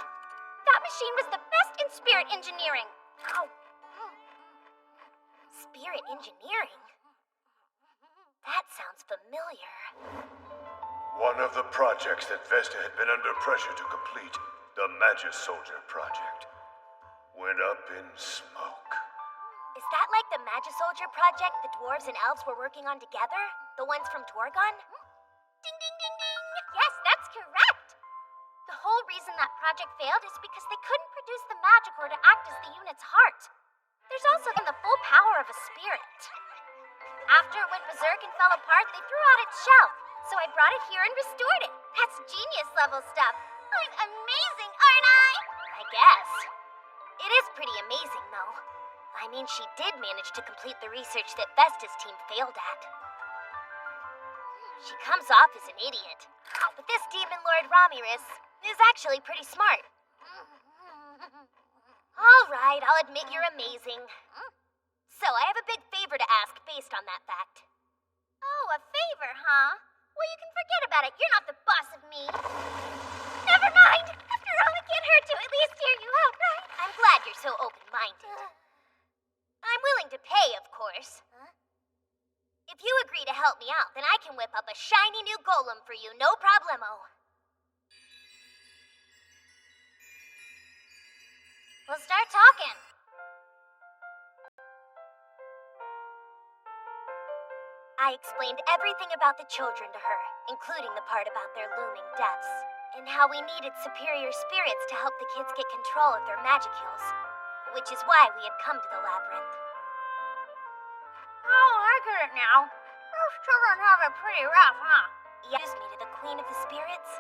That machine was the best in spirit engineering. Ow. Spirit engineering? That sounds familiar. One of the projects that Vesta had been under pressure to complete, the Magus Soldier project, went up in smoke. Is that like the Magisoldier project the dwarves and elves were working on together? The ones from Torgon? Ding, ding, ding, ding! Yes, that's correct! The whole reason that project failed is because they couldn't produce the Magicore to act as the unit's heart. There's also the full power of a spirit. After it went berserk and fell apart, they threw out its shell. So I brought it here and restored it. That's genius level stuff. I'm amazing, aren't I? I guess. It is pretty amazing, though. I mean, she did manage to complete the research that Vesta's team failed at. She comes off as an idiot. But this Demon Lord Ramirez is actually pretty smart. All right, I'll admit you're amazing. So, I have a big favor to ask based on that fact. Oh, a favor, huh? Well, you can forget about it. You're not the boss of me. Never mind. After all, it can't hurt to at least hear you out, right? I'm glad you're so open-minded. I'm willing to pay, of course. If you agree to help me out, then I can whip up a shiny new golem for you, no problemo. We'll start talking. I explained everything about the children to her, including the part about their looming deaths, and how we needed superior spirits to help the kids get control of their magicals, which is why we had come to the labyrinth. Oh, I get it now. Those children have it pretty rough, huh? Use me to the Queen of the Spirits?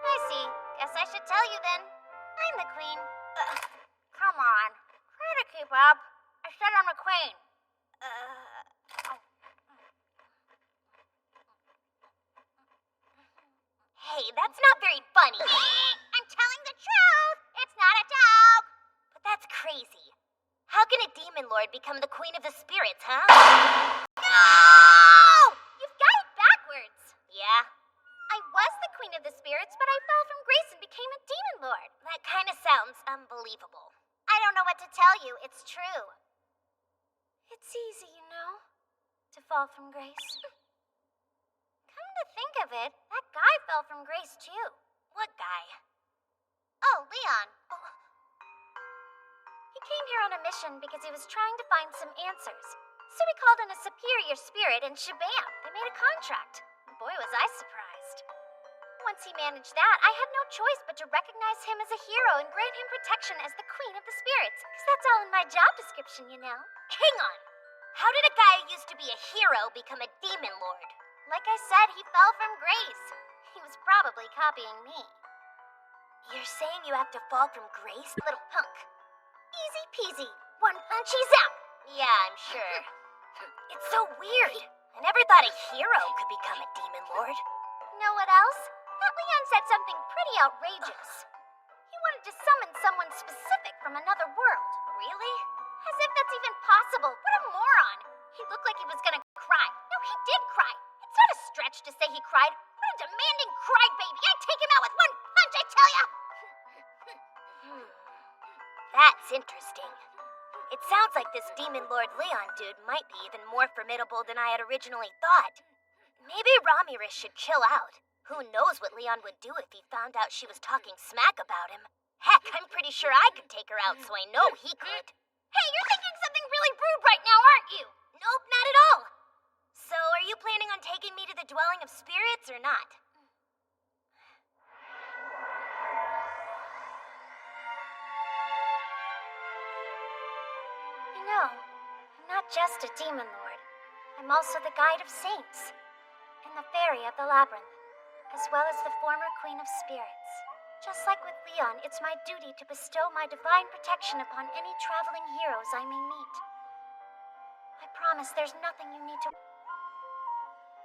I see. Guess I should tell you then. I'm the queen. Come on. Try to keep up. I said I'm the queen. Hey, that's not very funny. I'm telling the truth. It's not a joke. But that's crazy. How can a demon lord become the Queen of the Spirits, huh? No! You've got it backwards. Yeah? I was the Queen of the Spirits, but I fell from grace and became a demon lord. That kind of sounds unbelievable. I don't know what to tell you. It's true. It's easy, you know, to fall from grace. Come to think of it, that guy fell from grace too. What guy? Oh, Leon. He came here on a mission because he was trying to find some answers. So he called in a superior spirit and shabam, they made a contract. Boy, was I surprised. Once he managed that, I had no choice but to recognize him as a hero and grant him protection as the Queen of the Spirits. Because that's all in my job description, you know. Hang on. How did a guy who used to be a hero become a demon lord? Like I said, he fell from grace. He was probably copying me. You're saying you have to fall from grace, little punk? Easy peasy. One punch, he's out. Yeah, I'm sure. It's so weird. I never thought a hero could become a demon lord. Know what else? That Leon said something pretty outrageous. He wanted to summon someone specific from another world. Really? As if that's even possible. What a moron. He looked like he was gonna cry. No, he did cry. It's not a stretch to say he cried. What a demanding crybaby. I'd take him out with one punch, I tell ya! That's interesting. It sounds like this Demon Lord Leon dude might be even more formidable than I had originally thought. Maybe Ramirez should chill out. Who knows what Leon would do if he found out she was talking smack about him. Heck, I'm pretty sure I could take her out, so I know he could. Hey, you're thinking something really rude right now, aren't you? Nope, not at all. So, are you planning on taking me to the Dwelling of Spirits or not? You know, I'm not just a demon lord. I'm also the guide of saints, and the fairy of the labyrinth, as well as the former queen of spirits. Just like with Leon, it's my duty to bestow my divine protection upon any traveling heroes I may meet. I promise there's nothing you need to...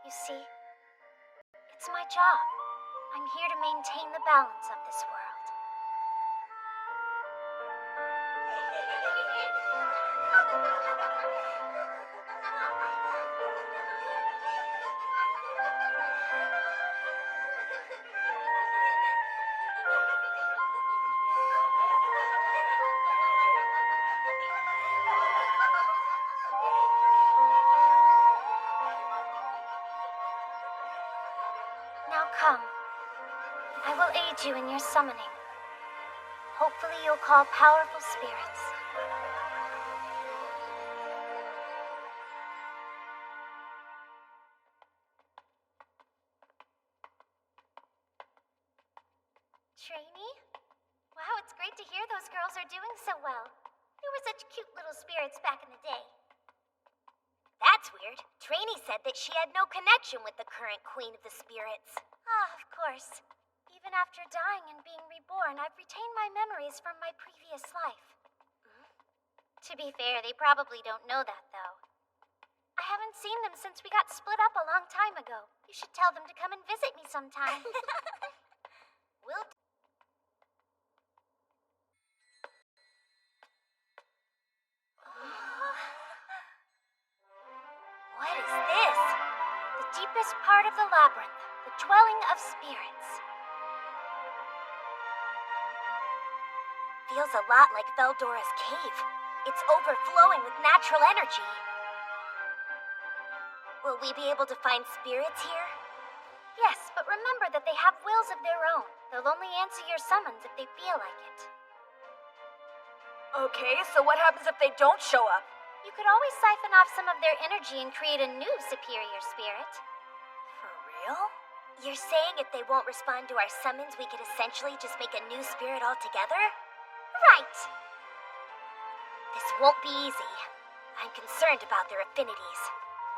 You see, it's my job. I'm here to maintain the balance of this world. will aid you in your summoning. Hopefully you'll call powerful spirits. Trainee? Wow, it's great to hear those girls are doing so well. They were such cute little spirits back in the day. That's weird. Trainee said that she had no connection with the current Queen of the Spirits. Ah, of course. Even after dying and being reborn, I've retained my memories from my previous life. To be fair, they probably don't know that, though. I haven't seen them since we got split up a long time ago. You should tell them to come and visit me sometime. Will What is this? The deepest part of the labyrinth, the dwelling of spirits. Feels a lot like Veldora's cave. It's overflowing with natural energy. Will we be able to find spirits here? Yes, but remember that they have wills of their own. They'll only answer your summons if they feel like it. Okay, so what happens if they don't show up? You could always siphon off some of their energy and create a new superior spirit. For real? You're saying if they won't respond to our summons, we could essentially just make a new spirit altogether? Right. This won't be easy. I'm concerned about their affinities.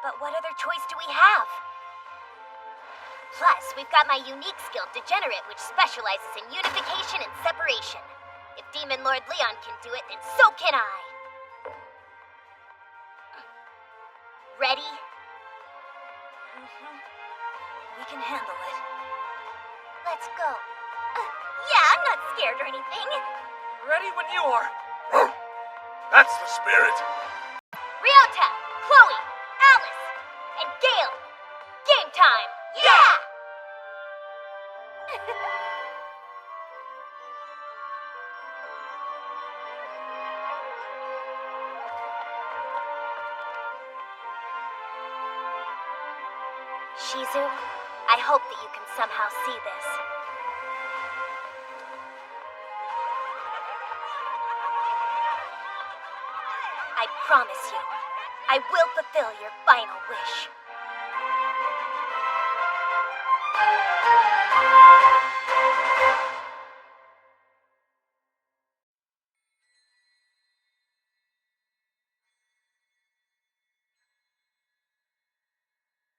But what other choice do we have? Plus, we've got my unique skill, Degenerate, which specializes in unification and separation. If Demon Lord Leon can do it, then so can I. Ready? We can handle it. Let's go. Yeah, I'm not scared or anything. Ready when you are. That's the spirit. Ryota, Chloe, Alice, and Gale. Game time! Yeah! Shizu, I hope that you can somehow see this. I promise you, I will fulfill your final wish.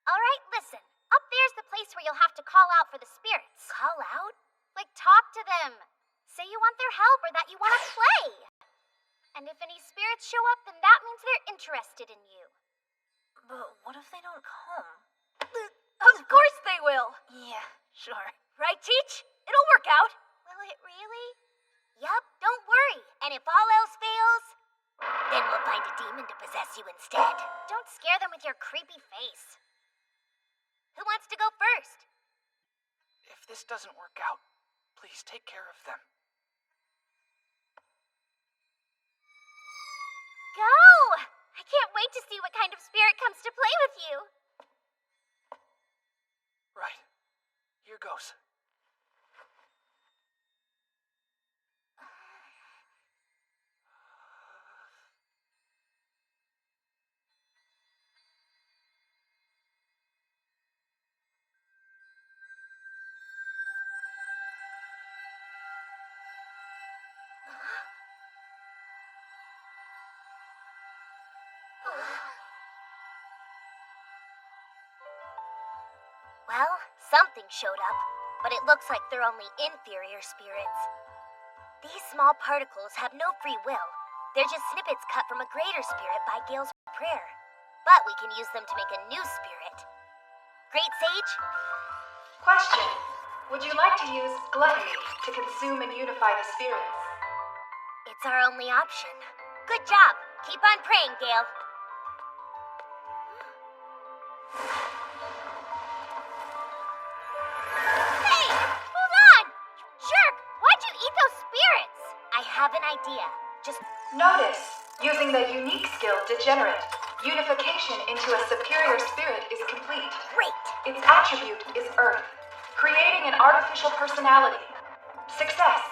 Alright, listen. Up there's the place where you'll have to call out for the spirits. Call out? Like, talk to them. Say you want their help or that you want to play. And if any spirits show up, then that means they're interested in you. But what if they don't come? Of course they will. Yeah, sure. Right, Teach? It'll work out. Will it really? Yup, don't worry. And if all else fails, then we'll find a demon to possess you instead. Don't scare them with your creepy face. Who wants to go first? If this doesn't work out, please take care of them. Go! I can't wait to see what kind of spirit comes to play with you. Right. Here goes. Well, something showed up, but it looks like they're only inferior spirits. These small particles have no free will. They're just snippets cut from a greater spirit by Gale's prayer. But we can use them to make a new spirit. Great Sage? Question. Would you like to use gluttony to consume and unify the spirits? It's our only option. Good job. Keep on praying, Gale. Hey! Hold on! Jerk! Why'd you eat those spirits? I have an idea. Just Notice, using the unique skill Degenerate, unification into a superior spirit is complete. Great! Its attribute is Earth. Creating an artificial personality. Success.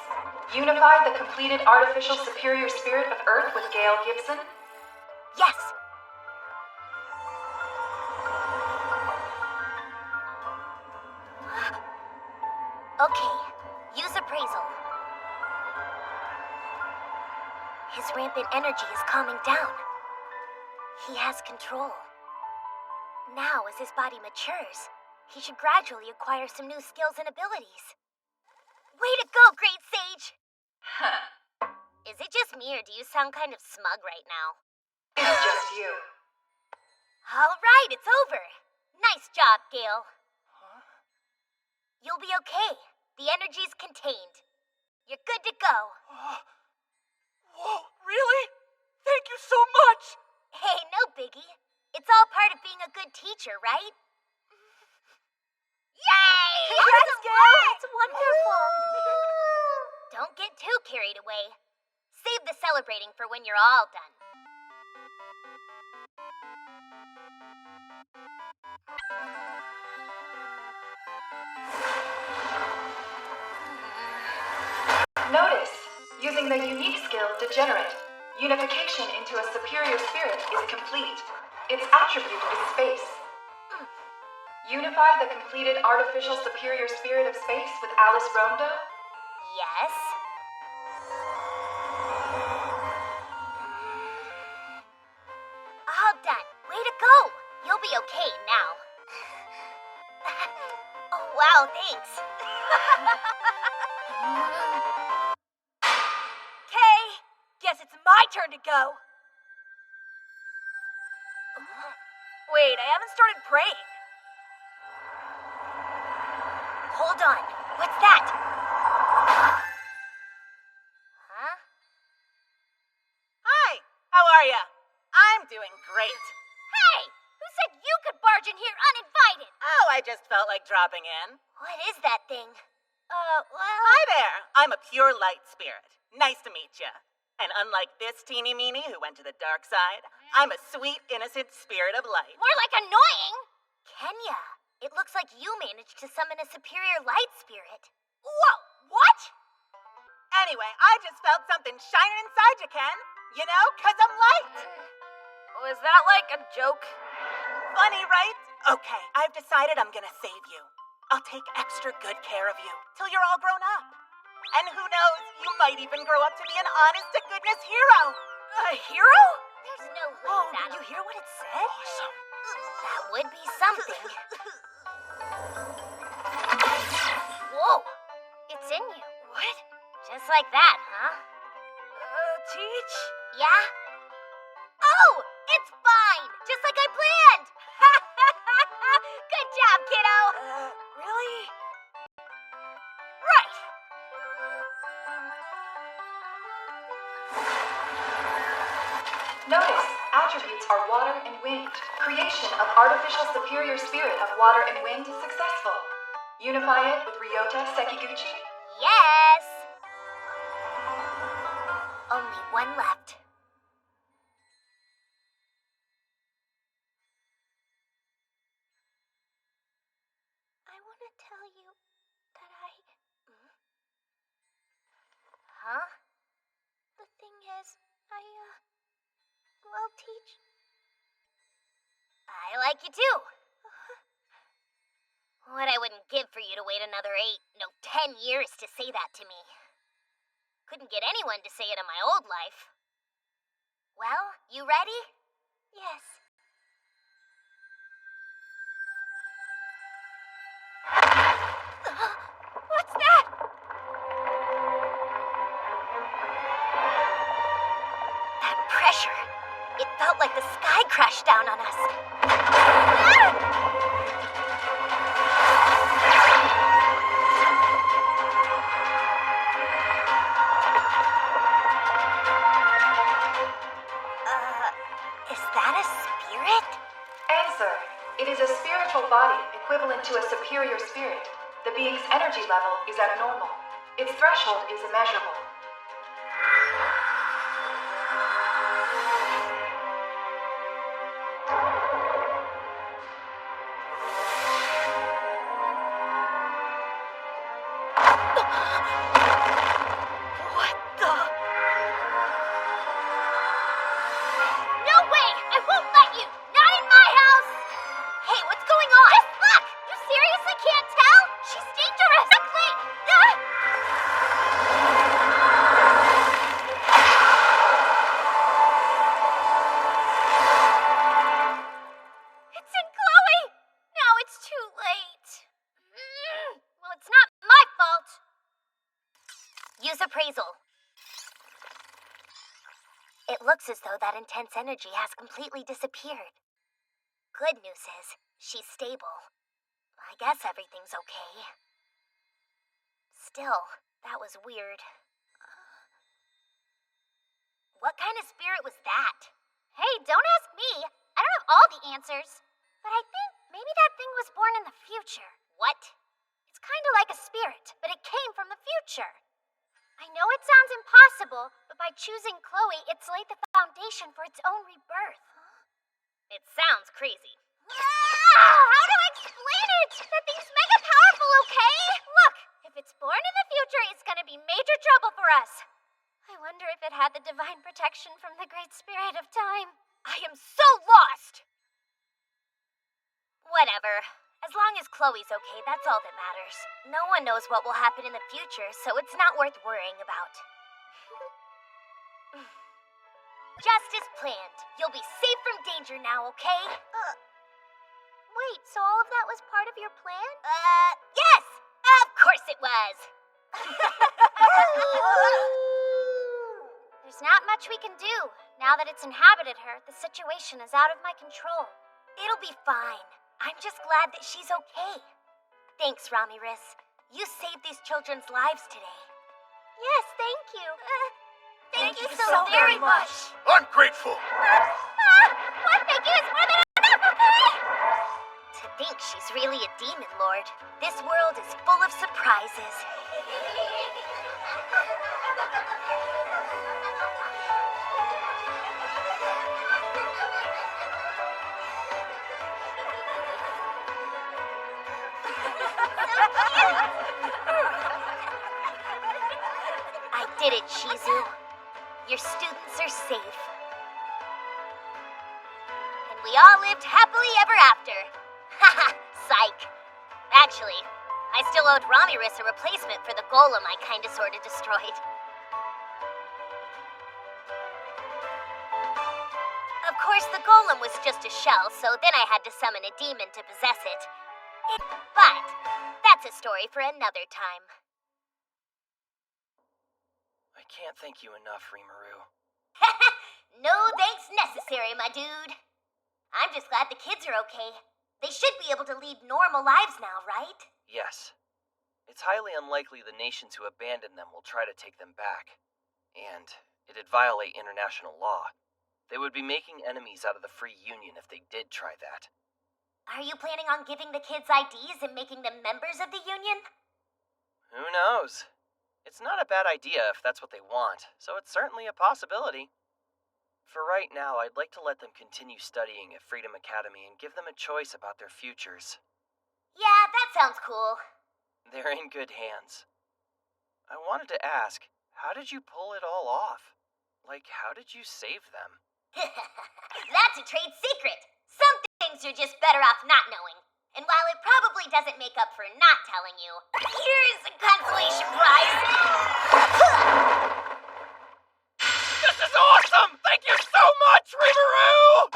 Unify the completed artificial superior spirit of Earth with Gail Gibson. Yes! Okay, use appraisal. His rampant energy is calming down. He has control. Now, as his body matures, he should gradually acquire some new skills and abilities. Way to go, Great Sage! Is it just me, or do you sound kind of smug right now? It's just you. All right, it's over. Nice job, Gale. You'll be okay. The energy's contained. You're good to go. Whoa, really? Thank you so much! Hey, no biggie. It's all part of being a good teacher, right? Yay! Congrats, Gale! That's wonderful. Don't get too carried away. Save the celebrating for when you're all done. Notice, using the unique skill Degenerate, unification into a superior spirit is complete. Its attribute is space. Unify the completed artificial superior spirit of space with Alice Rondo? Yes? All done. Way to go. You'll be okay now. Oh, wow, thanks. Okay, guess it's my turn to go. Wait, I haven't started praying. Hold on. What's that? Huh? Hi, how are ya? I'm doing great. Hey! Who said you could barge in here uninvited? Oh, I just felt like dropping in. What is that thing? Well... Hi there. I'm a pure light spirit. Nice to meet ya. And unlike this teeny-meeny who went to the dark side, I'm a sweet, innocent spirit of light. More like annoying! Kenya, it looks like you managed to summon a superior light spirit. Whoa, what? Anyway, I just felt something shining inside you, Ken. You know, 'cause I'm light. Was that like a joke? Funny, right? Okay, I've decided I'm gonna save you. I'll take extra good care of you till you're all grown up. And who knows, you might even grow up to be an honest-to-goodness hero. A hero? There's no way Oh, that'll... did you hear what it said? Awesome. That would be something. Whoa! It's in you. What? Just like that, huh? Teach? Yeah? Oh! It's fine! Just like I planned! Good job, kiddo! Really? Right! Notice, attributes are water and wind. Creation of artificial superior spirit of water and wind is successful. Unify it with Ryota Sekiguchi? Yes! Only one left. I want to tell you that Huh? The thing is, well, Teach. I like you too. What I wouldn't give for you to wait another 10 years to say that to me. Couldn't get anyone to say it in my old life. Well, you ready? Yes. What's that? That pressure. It felt like the sky crashed down on us. Is that a spirit? Answer. It is a spiritual body equivalent to a superior spirit. The being's energy level is abnormal. Its threshold is immeasurable. It looks as though that intense energy has completely disappeared. Good news is, she's stable. I guess everything's okay. Still, that was weird. What kind of spirit was that? Hey, don't ask me. I don't have all the answers. But I think maybe that thing was born in the future. What? It's kind of like a spirit, but it came from the future. I know it sounds impossible, but by choosing Chloe, it's laid the foundation for its own rebirth. It sounds crazy. How do I explain it? That thing's mega powerful, okay? Look, if it's born in the future, it's gonna be major trouble for us. I wonder if it had the divine protection from the Great Spirit of Time. I am so lost! Whatever. As long as Chloe's okay, that's all that matters. No one knows what will happen in the future, so it's not worth worrying about. Just as planned. You'll be safe from danger now, okay? Wait, so all of that was part of your plan? Yes! Of course it was! There's not much we can do. Now that it's inhabited her, the situation is out of my control. It'll be fine. I'm just glad that she's okay. Thanks, Ramirez. You saved these children's lives today. Yes, thank you. Thank you so very much. Ungrateful! One thank you is more than enough, okay? To think she's really a demon lord. This world is full of surprises. I did it, Shizu. Your students are safe. And we all lived happily ever after. Haha, psych. Actually, I still owed Ramirez a replacement for the golem I kinda sorta destroyed. Of course, the golem was just a shell, so then I had to summon a demon to possess it. But that's a story for another time. I can't thank you enough, Rimuru. No thanks necessary, my dude. I'm just glad the kids are okay. They should be able to lead normal lives now, right? Yes. It's highly unlikely the nations who abandoned them will try to take them back. And it'd violate international law. They would be making enemies out of the Free Union if they did try that. Are you planning on giving the kids IDs and making them members of the Union? Who knows? It's not a bad idea if that's what they want, so it's certainly a possibility. For right now, I'd like to let them continue studying at Freedom Academy and give them a choice about their futures. Yeah, that sounds cool. They're in good hands. I wanted to ask, how did you pull it all off? Like, how did you save them? That's a trade secret. Some things you're just better off not knowing. And while it probably doesn't make up for not telling you, here's a consolation prize. This is awesome! Thank you so much, Rimuru!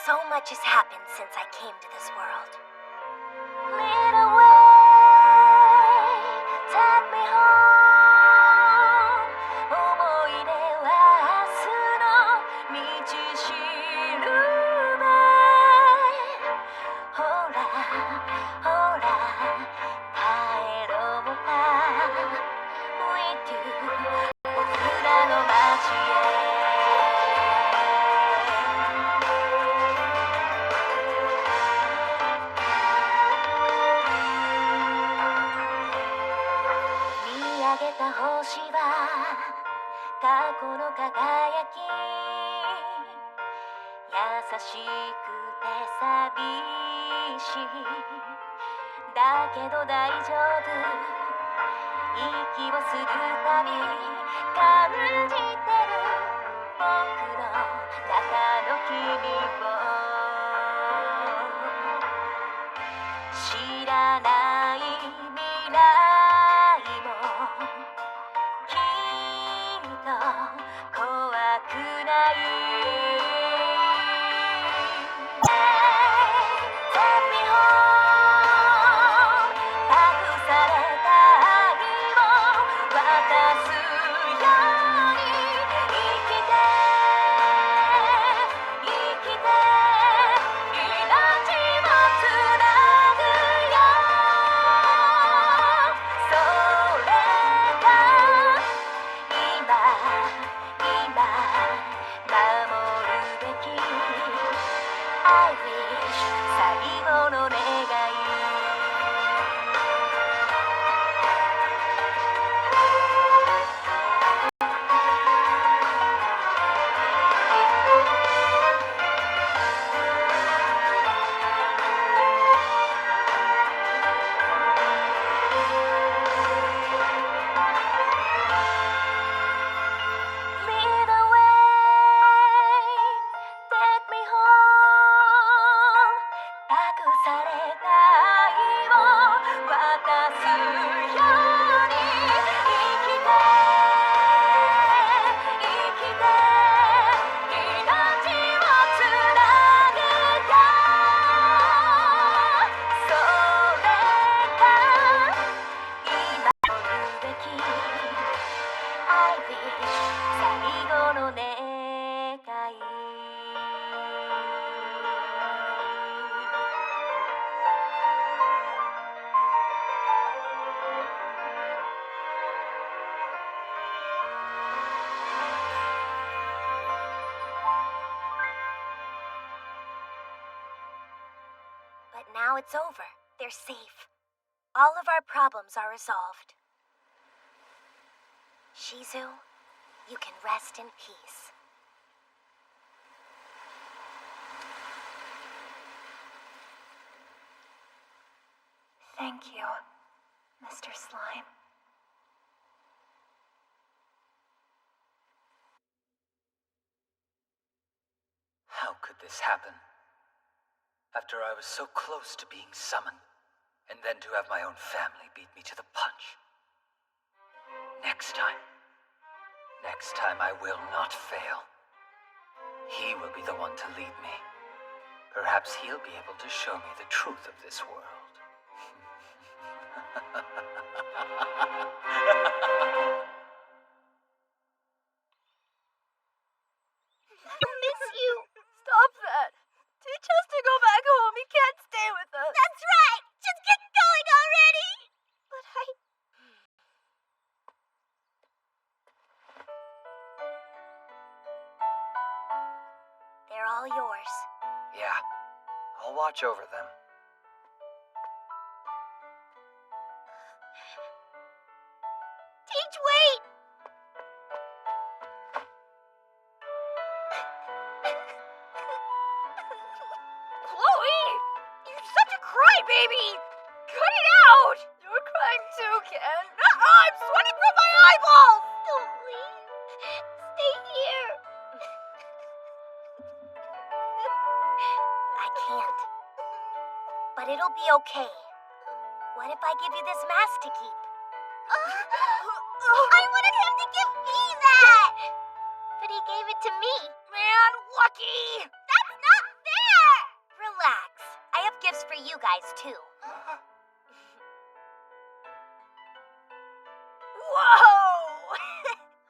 So much has happened since I came to this world. Lead away, take me home. 思い出は明日の道しるべ。ほらほら帰ろうか。We do 僕らの街へ。星は過去の輝き優しくて寂しいだけど大丈夫息をするたび感じてる僕の中の君を知らない未来もきっと怖 me home 託された愛を渡すように生きて生きて命をつなぐよそれが今守るべき I wish 最後の願い Lead the way, take me home 託された愛を渡すように生きて生きて命をつなぐよそれが今守るべき I wish 最後の願い But now it's over. They're safe. All of our problems are resolved. Shizu, you can rest in peace. Thank you, Mr. Slime. How could this happen? After I was so close to being summoned, and then to have my own family beat me to the punch. Next time I will not fail. He will be the one to lead me. Perhaps he'll be able to show me the truth of this world. I miss you. Stop that. Teach us to go back home. He can't stay with us. That's right. Just get going already. But They're all yours. Yeah, I'll watch over them. Teach, wait. Chloe, you're such a crybaby. Cut it out. You're crying too, Ken. I'm sweating from my eyeballs. Don't leave. Stay here. I can't. But it'll be okay. What if I give you this mask to keep? I wanted him to give me that. But he gave it to me. Man, lucky. That's not fair. Relax. I have gifts for you guys, too. Whoa!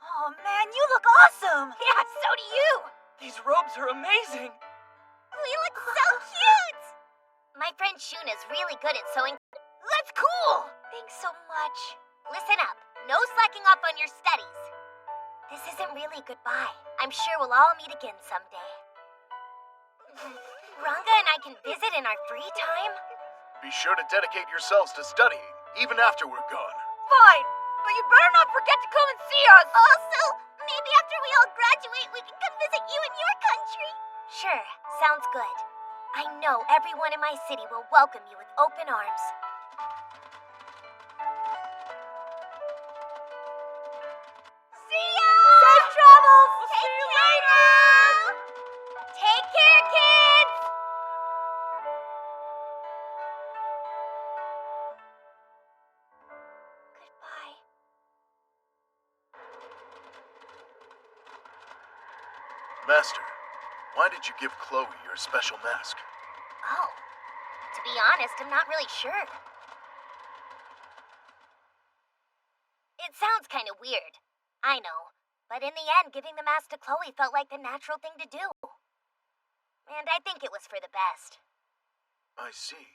Oh, man, you look awesome. Yeah, so do you. These robes are amazing. We look so cute. My friend Shuna's really good at sewing. That's cool. Thanks so much. Listen up. No slacking up on your studies. This isn't really goodbye. I'm sure we'll all meet again someday. Ranga and I can visit in our free time. Be sure to dedicate yourselves to studying, even after we're gone. Fine, but you better not forget to come and see us. Also, maybe after we all graduate, we can come visit you in your country. Sure, sounds good. I know everyone in my city will welcome you with open arms. See ya! Safe travels! Take care now! Take care, kids! Goodbye. Master, why did you give Chloe your special mask? Oh, to be honest, I'm not really sure. It sounds kind of weird, I know, but in the end, giving the mask to Chloe felt like the natural thing to do. And I think it was for the best. I see.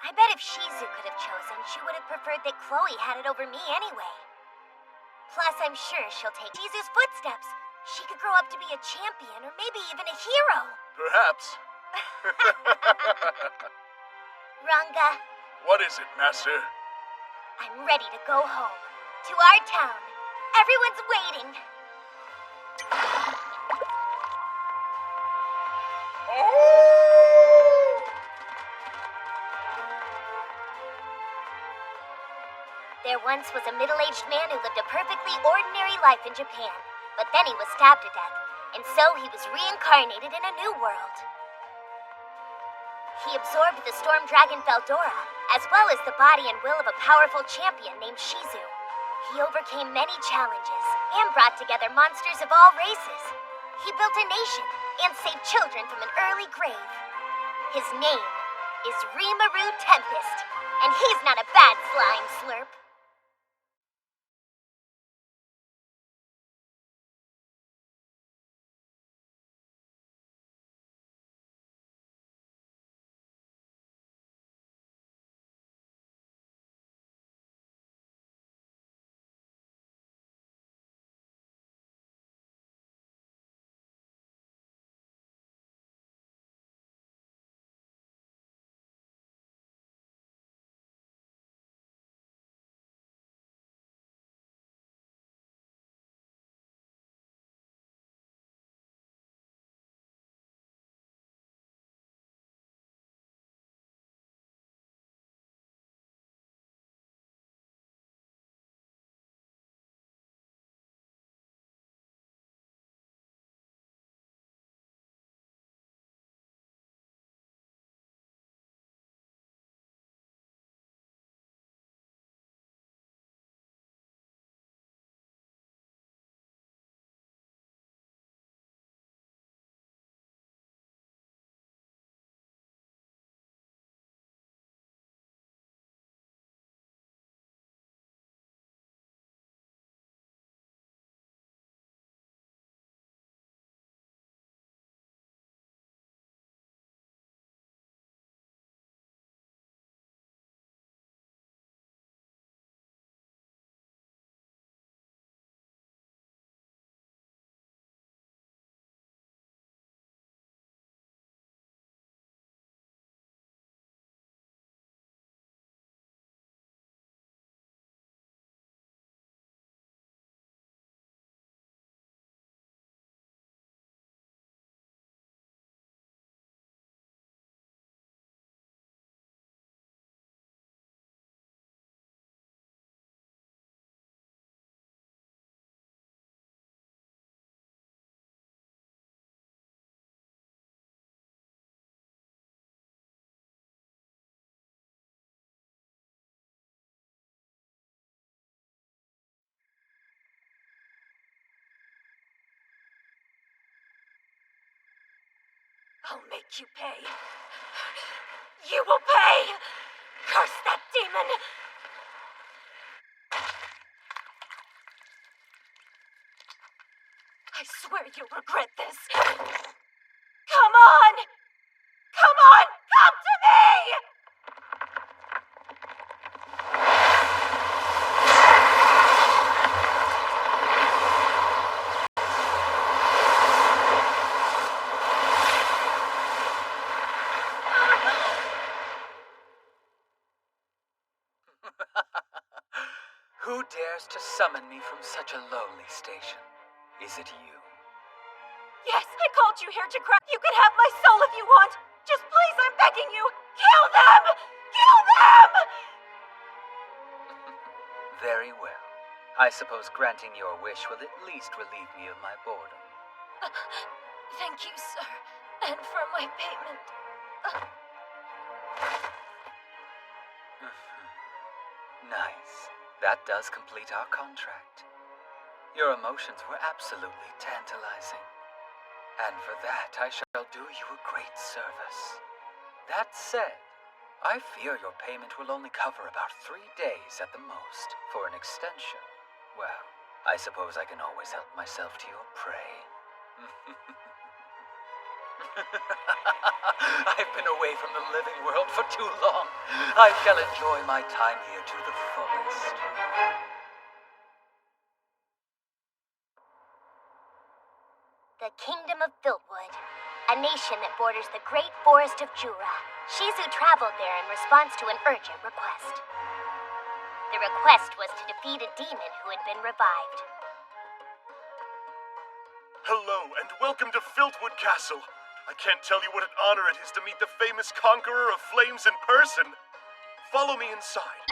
I bet if Shizu could have chosen, she would have preferred that Chloe had it over me anyway. Plus, I'm sure she'll take Shizu's footsteps. She could grow up to be a champion or maybe even a hero. Perhaps. Ranga, What is it, Master? I'm ready to go home. To our town. Everyone's waiting. There once was a middle-aged man who lived a perfectly ordinary life in Japan, but then he was stabbed to death, and so he was reincarnated in a new world. He absorbed the storm dragon Veldora, as well as the body and will of a powerful champion named Shizu. He overcame many challenges and brought together monsters of all races. He built a nation and saved children from an early grave. His name is Rimuru Tempest, and he's not a bad slime slurp. I'll make you pay. You will pay! Curse that demon! I swear you'll regret this. Come on! Come on! Come to me! Who dares to summon me from such a lowly station? Is it you? Yes, I called you here to cry. You can have my soul if you want. Just please, I'm begging you. Kill them! Kill them! Very well. I suppose granting your wish will at least relieve me of my boredom. Thank you, sir. And for my payment. Nice. That does complete our contract. Your emotions were absolutely tantalizing. and for that I shall do you a great service. That said, I fear your payment will only cover about 3 days at the most. For an extension, well, I suppose I can always help myself to your prey. I've been away from the living world for too long. I shall enjoy my time here to the fullest. The Kingdom of Filtwood, a nation that borders the great forest of Jura. Shizu traveled there in response to an urgent request. The request was to defeat a demon who had been revived. Hello, and welcome to Filtwood Castle. I can't tell you what an honor it is to meet the famous Conqueror of Flames in person. Follow me inside.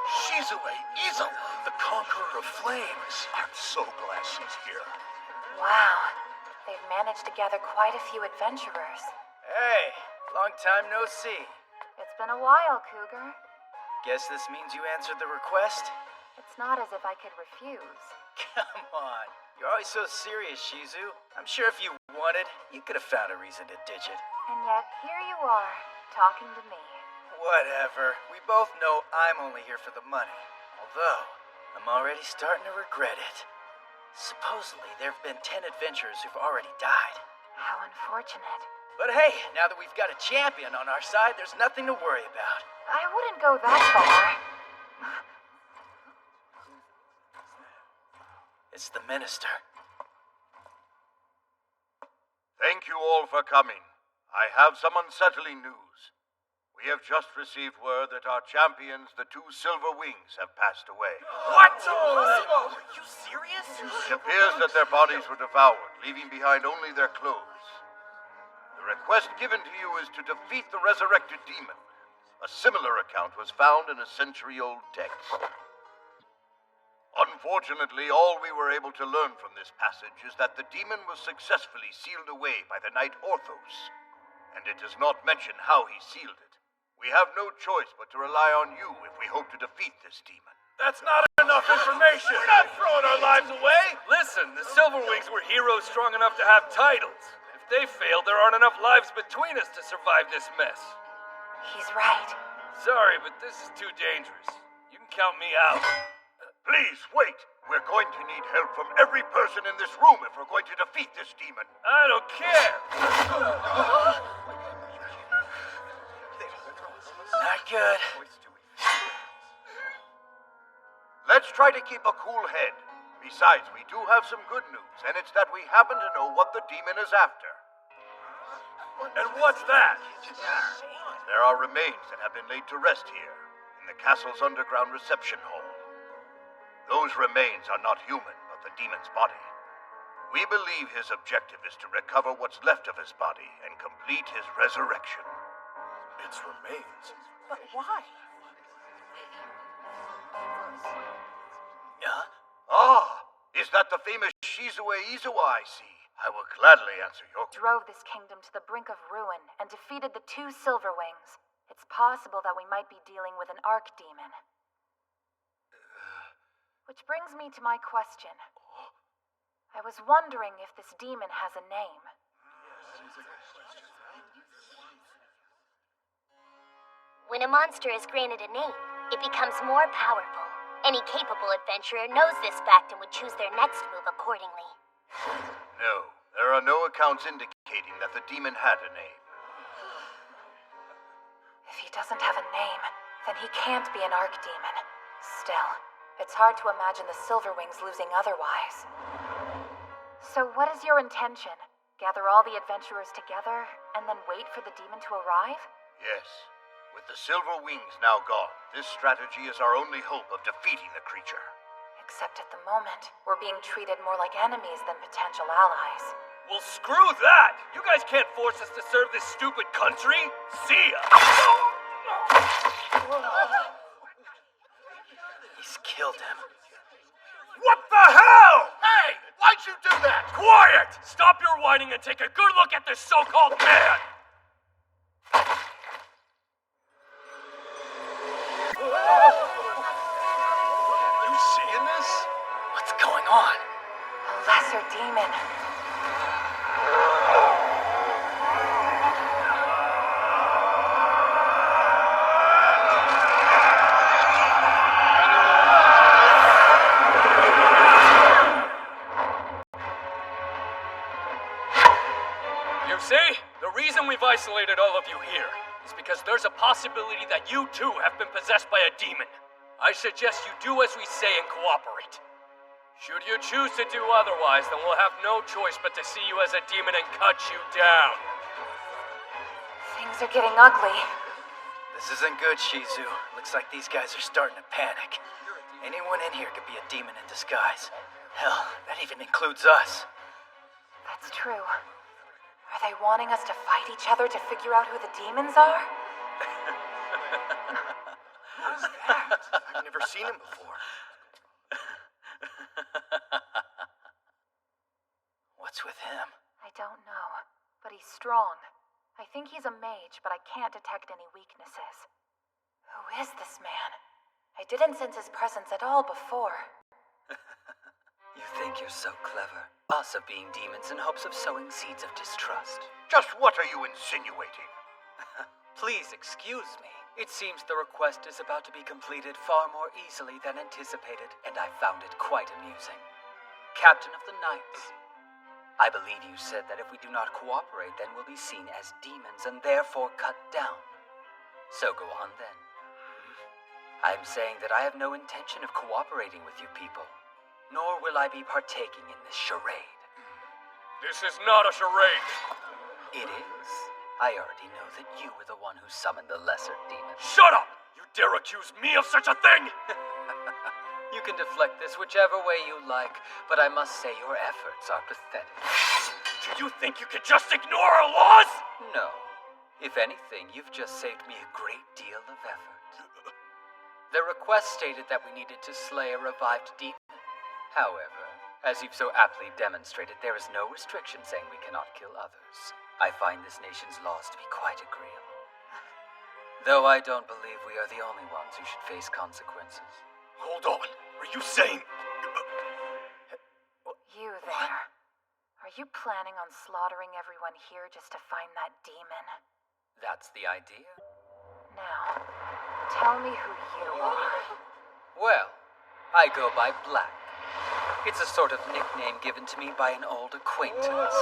Shizue Izawa, the Conqueror of Flames. I'm so glad she's here. Wow, they've managed to gather quite a few adventurers. Hey, long time no see. It's been a while, Cougar. Guess this means you answered the request? It's not as if I could refuse. Come on. You're always so serious, Shizu. I'm sure if you wanted, you could have found a reason to ditch it. And yet, here you are, talking to me. Whatever. We both know I'm only here for the money. Although, I'm already starting to regret it. Supposedly, there have been 10 adventurers who've already died. How unfortunate. But hey, now that we've got a champion on our side, there's nothing to worry about. I wouldn't go that far. It's the minister. Thank you all for coming. I have some unsettling news. We have just received word that our champions, the 2 Silver Wings, have passed away. What? Are you serious? It appears that their bodies were devoured, leaving behind only their clothes. The request given to you is to defeat the resurrected demon. A similar account was found in a century-old text. Unfortunately, all we were able to learn from this passage is that the demon was successfully sealed away by the knight Orthos, and it does not mention how he sealed it. We have no choice but to rely on you if we hope to defeat this demon. That's not enough information. We're not throwing our lives away. Listen, the Silverwings were heroes strong enough to have titles. If they failed, there aren't enough lives between us to survive this mess. He's right. Sorry, but this is too dangerous. You can count me out. Please, wait. We're going to need help from every person in this room if we're going to defeat this demon. I don't care. Not good. Let's try to keep a cool head. Besides, we do have some good news, and it's that we happen to know what the demon is after. And what's that? There are remains that have been laid to rest here, in the castle's underground reception hall. Those remains are not human, but the demon's body. We believe his objective is to recover what's left of his body and complete his resurrection. Its remains? But why? Yeah? Ah, is that the famous Shizue Izawa I see? I will gladly answer your... Drove this kingdom to the brink of ruin and defeated the 2 Silverwings. It's possible that we might be dealing with an archdemon. Which brings me to my question. I was wondering if this demon has a name. When a monster is granted a name, it becomes more powerful. Any capable adventurer knows this fact and would choose their next move accordingly. No, there are no accounts indicating that the demon had a name. If he doesn't have a name, then he can't be an archdemon. Still, it's hard to imagine the Silverwings losing otherwise. So what is your intention? Gather all the adventurers together, and then wait for the demon to arrive? Yes. With the Silver Wings now gone, this strategy is our only hope of defeating the creature. Except at the moment, we're being treated more like enemies than potential allies. Well, screw that! You guys can't force us to serve this stupid country! See ya! He's killed him. What the hell? Hey! Why'd you do that? Quiet! Stop your whining and take a good look at this so-called man! You seeing this? What's on? A lesser demon. You see? The reason we've isolated all of you here is because there's a possibility that you too have been possessed by a demon. I suggest you do as we say and cooperate. Should you choose to do otherwise, then we'll have no choice but to see you as a demon and cut you down. Things are getting ugly. This isn't good, Shizu. Looks like these guys are starting to panic. Anyone in here could be a demon in disguise. Hell, that even includes us. That's true. Are they wanting us to fight each other to figure out who the demons are? Who's that? I've never seen him before. What's with him? I don't know, but he's strong. I think he's a mage, but I can't detect any weaknesses. Who is this man? I didn't sense his presence at all before. You think you're so clever. Also being demons in hopes of sowing seeds of distrust. Just what are you insinuating? Please excuse me. It seems the request is about to be completed far more easily than anticipated, and I found it quite amusing. Captain of the Knights, I believe you said that if we do not cooperate, then we'll be seen as demons and therefore cut down. So go on then. I'm saying that I have no intention of cooperating with you people, nor will I be partaking in this charade. This is not a charade. It is. I already know that you were the one who summoned the lesser demon. Shut up! You dare accuse me of such a thing? You can deflect this whichever way you like, but I must say your efforts are pathetic. Do you think you can just ignore our laws? No. If anything, you've just saved me a great deal of effort. The request stated that we needed to slay a revived demon. However, as you've so aptly demonstrated, there is no restriction saying we cannot kill others. I find this nation's laws to be quite agreeable. Though I don't believe we are the only ones who should face consequences. Hold on. Are you saying... You there. Are you planning on slaughtering everyone here just to find that demon? That's the idea. Now, tell me who you are. Well, I go by Black. It's a sort of nickname given to me by an old acquaintance.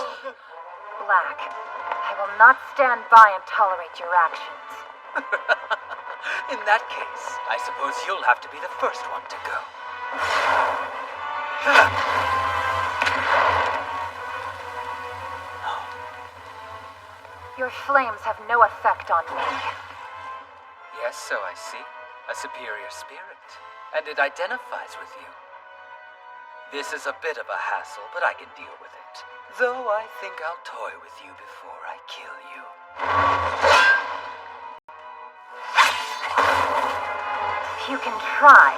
Black, I will not stand by and tolerate your actions. In that case, I suppose you'll have to be the first one to go. Your flames have no effect on me. Yes, so I see. A superior spirit. And it identifies with you. This is a bit of a hassle, but I can deal with it. Though I think I'll toy with you before I kill you. You can try.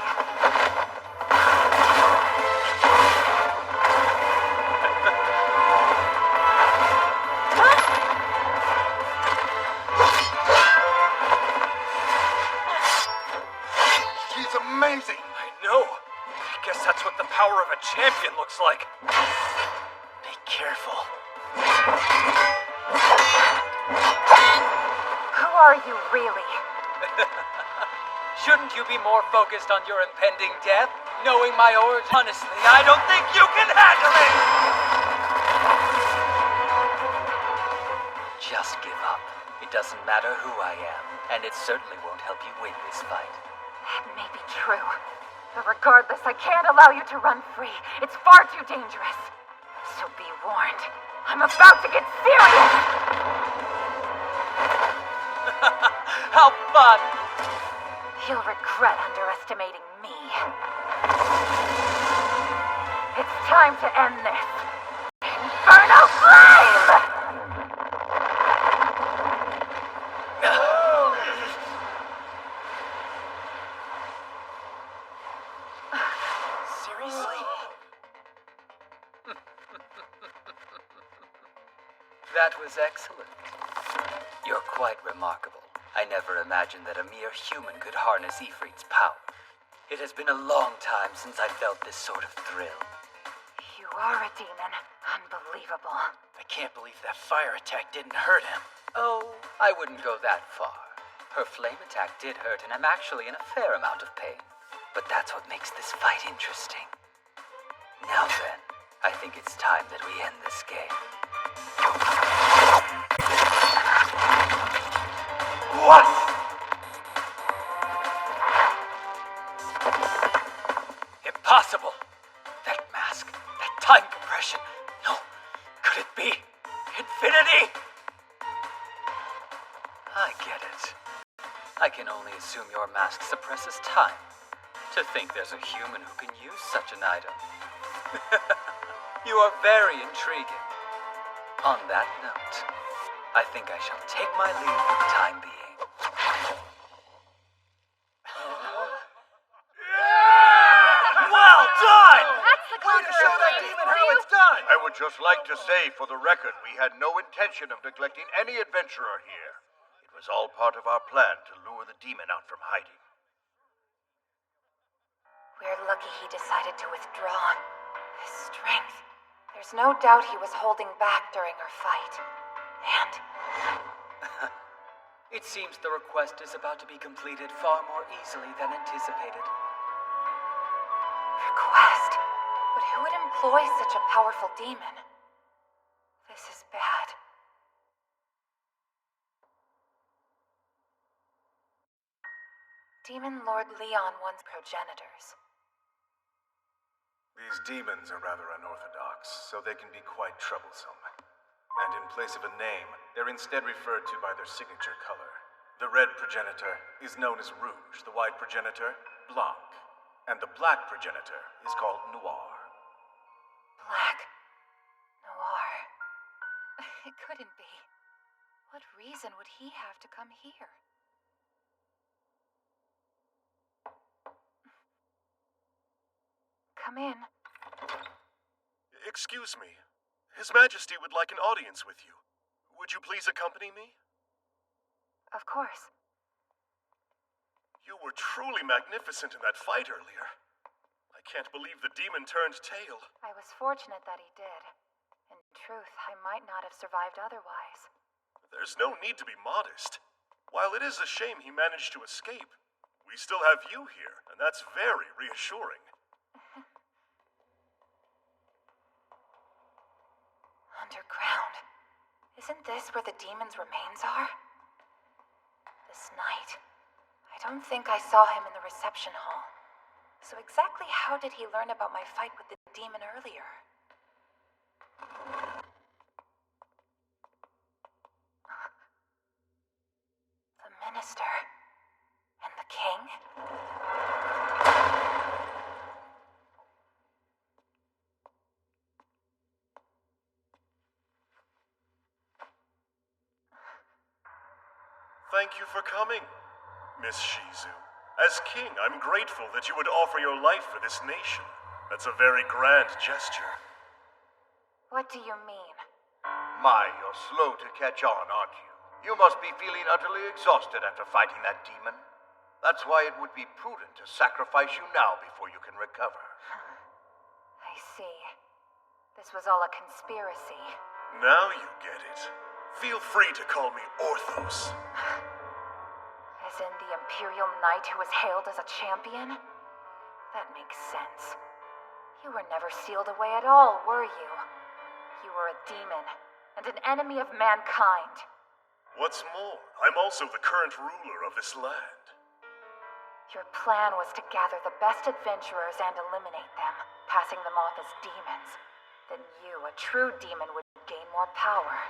She's amazing. I know. I guess that's what the power of a champion looks like. Be careful. Who are you really? Shouldn't you be more focused on your impending death? Knowing my origin? Honestly, I don't think you can handle it! Just give up. It doesn't matter who I am, and it certainly won't help you win this fight. That may be true. But regardless, I can't allow you to run free. It's far too dangerous. So be warned. I'm about to get serious! How fun! You'll regret underestimating me. It's time to end this. Inferno Flame! Seriously? That was excellent. You're quite remarkable. I never imagined that a mere human could harness Ifrit's power. It has been a long time since I felt this sort of thrill. You are a demon. Unbelievable. I can't believe that fire attack didn't hurt him. Oh, I wouldn't go that far. Her flame attack did hurt, and I'm actually in a fair amount of pain. But that's what makes this fight interesting. Now then, I think it's time that we end this game. What? Impossible! That mask, that time compression. No, could it be infinity? I get it. I can only assume your mask suppresses time. To think there's a human who can use such an item. You are very intriguing. On that note, I think I shall take my leave for the time being. Well done! That's the Way to show that demon how it's done! I would just like to say, for the record, we had no intention of neglecting any adventurer here. It was all part of our plan to lure the demon out from hiding. We're lucky he decided to withdraw. His strength. There's no doubt he was holding back during our fight. And... It seems the request is about to be completed far more easily than anticipated. Request? But who would employ such a powerful demon? This is bad. Demon Lord Leon wants progenitors. These demons are rather unorthodox, so they can be quite troublesome. And in place of a name, they're instead referred to by their signature color. The red progenitor is known as Rouge, the white progenitor, Blanc, and the black progenitor is called Noir. Black. Noir. It couldn't be. What reason would he have to come here? Come in. Excuse me. His Majesty would like an audience with you. Would you please accompany me? Of course. You were truly magnificent in that fight earlier. I can't believe the demon turned tail. I was fortunate that he did. In truth, I might not have survived otherwise. There's no need to be modest. While it is a shame he managed to escape, we still have you here, and that's very reassuring. Underground. Isn't this where the demon's remains are? This night, I don't think I saw him in the reception hall. So exactly how did he learn about my fight with the demon earlier? The minister and the king? Thank you for coming, Miss Shizu. As king, I'm grateful that you would offer your life for this nation. That's a very grand gesture. What do you mean? My, you're slow to catch on, aren't you? You must be feeling utterly exhausted after fighting that demon. That's why it would be prudent to sacrifice you now before you can recover. I see. This was all a conspiracy. Now you get it. Feel free to call me Orthos. As in the Imperial Knight who was hailed as a champion? That makes sense. You were never sealed away at all, were you? You were a demon, and an enemy of mankind. What's more, I'm also the current ruler of this land. Your plan was to gather the best adventurers and eliminate them, passing them off as demons. Then you, a true demon, would gain more power.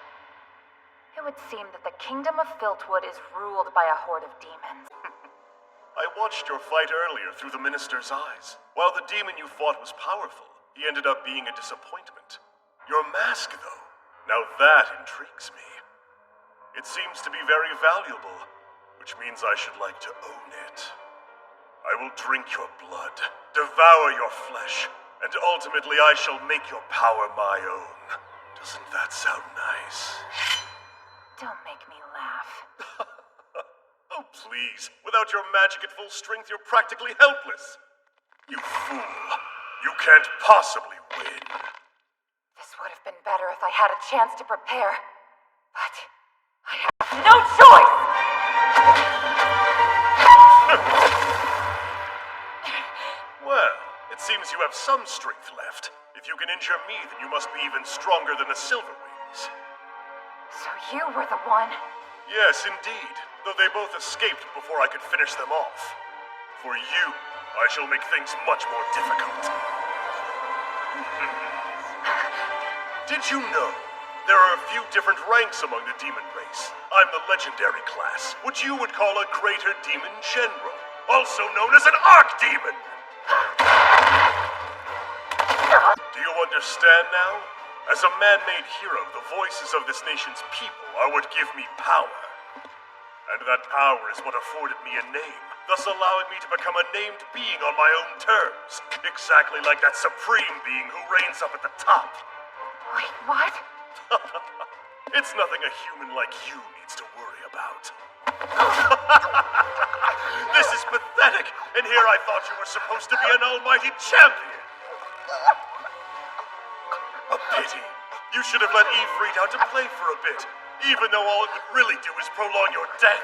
It would seem that the kingdom of Filtwood is ruled by a horde of demons. I watched your fight earlier through the minister's eyes. While the demon you fought was powerful, he ended up being a disappointment. Your mask, though, now that intrigues me. It seems to be very valuable, which means I should like to own it. I will drink your blood, devour your flesh, and ultimately I shall make your power my own. Doesn't that sound nice? Don't make me laugh. Oh, please. Without your magic at full strength, you're practically helpless. You fool. You can't possibly win. better if I had a chance to prepare. But I have no choice! Well, it seems you have some strength left. If you can injure me, then you must be even stronger than the Silverwings. So you were the one? Yes, indeed. Though they both escaped before I could finish them off. For you, I shall make things much more difficult. Did you know there are a few different ranks among the demon race? I'm the legendary class, which you would call a greater demon general, also known as an archdemon. Do you understand now? As a man-made hero, the voices of this nation's people are what give me power. And that power is what afforded me a name, thus allowing me to become a named being on my own terms. Exactly like that supreme being who reigns up at the top. Wait, what? It's nothing a human like you needs to worry about. This is pathetic, and here I thought you were supposed to be an almighty champion. A pity. You should have let Ifrit out to play for a bit, even though all it would really do is prolong your death.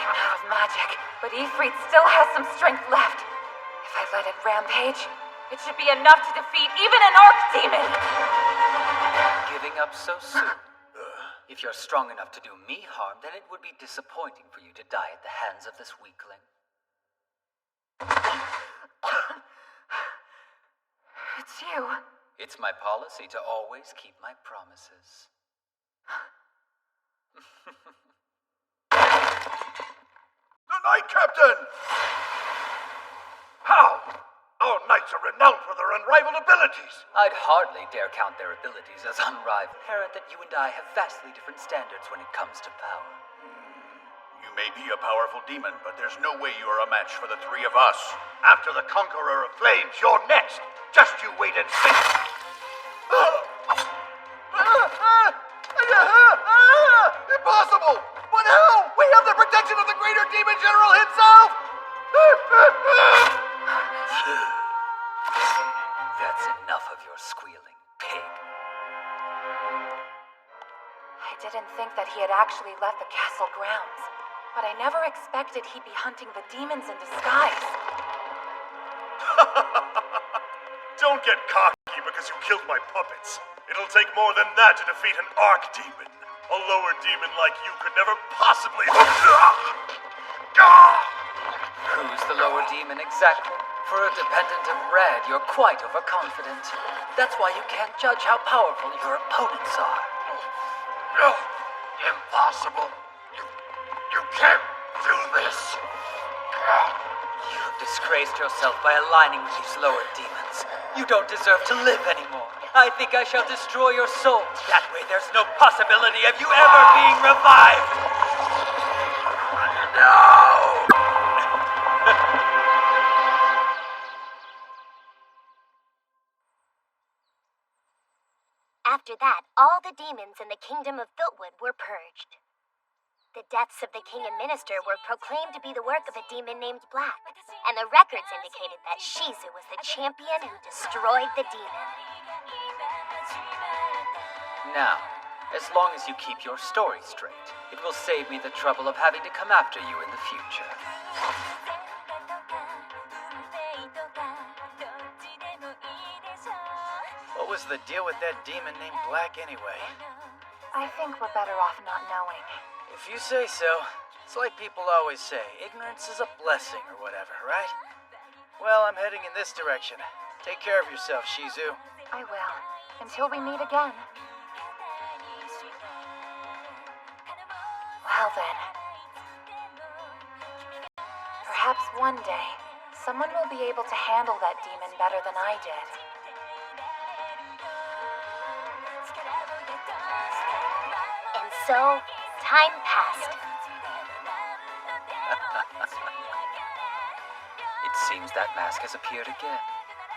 I'm out of magic, but Ifrit still has some strength left. If I let it rampage, it should be enough to defeat even an archdemon! Giving up so soon? If you're strong enough to do me harm, then it would be disappointing for you to die at the hands of this weakling. It's you. It's my policy to always keep my promises. The Knight Captain! How? Our knights are renowned for their unrivaled abilities. I'd hardly dare count their abilities as unrivaled. Apparent that you and I have vastly different standards when it comes to power. You may be a powerful demon, but there's no way you are a match for the three of us. After the Conqueror of Flames, you're next. Just you wait and see. Impossible! But how? We have the protection of the Greater Demon General himself! That's enough of your squealing, pig. I didn't think that he had actually left the castle grounds, but I never expected he'd be hunting the demons in disguise. Don't get cocky because you killed my puppets. It'll take more than that to defeat an archdemon. A lower demon like you could never possibly... Who's the lower demon exactly? For a dependent of Red, you're quite overconfident. That's why you can't judge how powerful your opponents are. No, impossible. You can't do this. You've disgraced yourself by aligning with these lower demons. You don't deserve to live anymore. I think I shall destroy your soul. That way there's no possibility of you ever being revived. No! After that, all the demons in the kingdom of Filtwood were purged. The deaths of the king and minister were proclaimed to be the work of a demon named Black, and the records indicated that Shizu was the champion who destroyed the demon. Now, as long as you keep your story straight, it will save me the trouble of having to come after you in the future. What was the deal with that demon named Black anyway? I think we're better off not knowing. If you say so. It's like people always say, ignorance is a blessing or whatever, right? Well, I'm heading in this direction. Take care of yourself, Shizu. I will. Until we meet again. Well then. Perhaps one day, someone will be able to handle that demon better than I did. And so, time passed. It seems that mask has appeared again.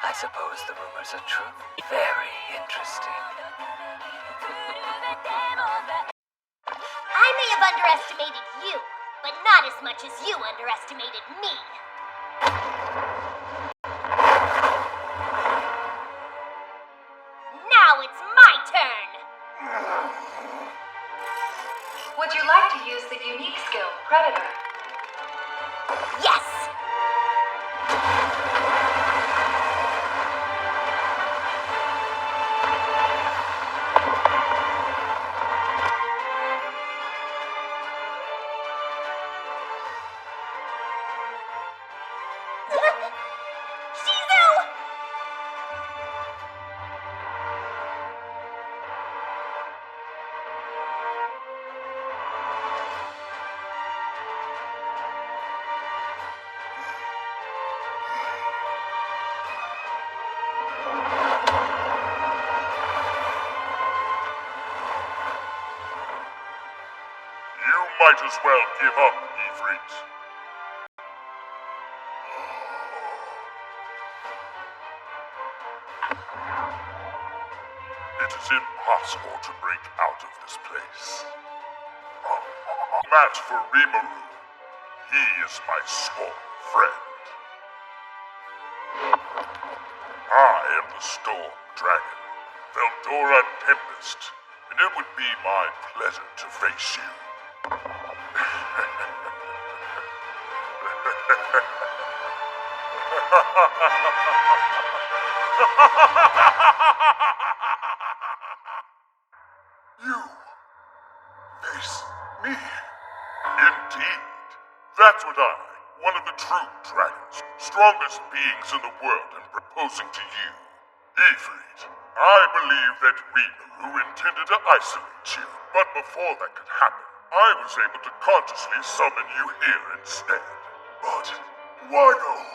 I suppose the rumors are true. Very interesting. I may have underestimated you, but not as much as you underestimated me. Unique skill, Predator. Yes! You might as well give up, Ifrit. It is impossible to break out of this place. Match for Rimuru. He is my sworn friend. I am the Storm Dragon, Veldora Tempest, and it would be my pleasure to face you. You face me? Indeed. That's what I, one of the true dragons, strongest beings in the world, am proposing to you. Ifrit, I believe that Rimuru intended to isolate you, but before that could happen, I was able to consciously summon you here instead. But why though?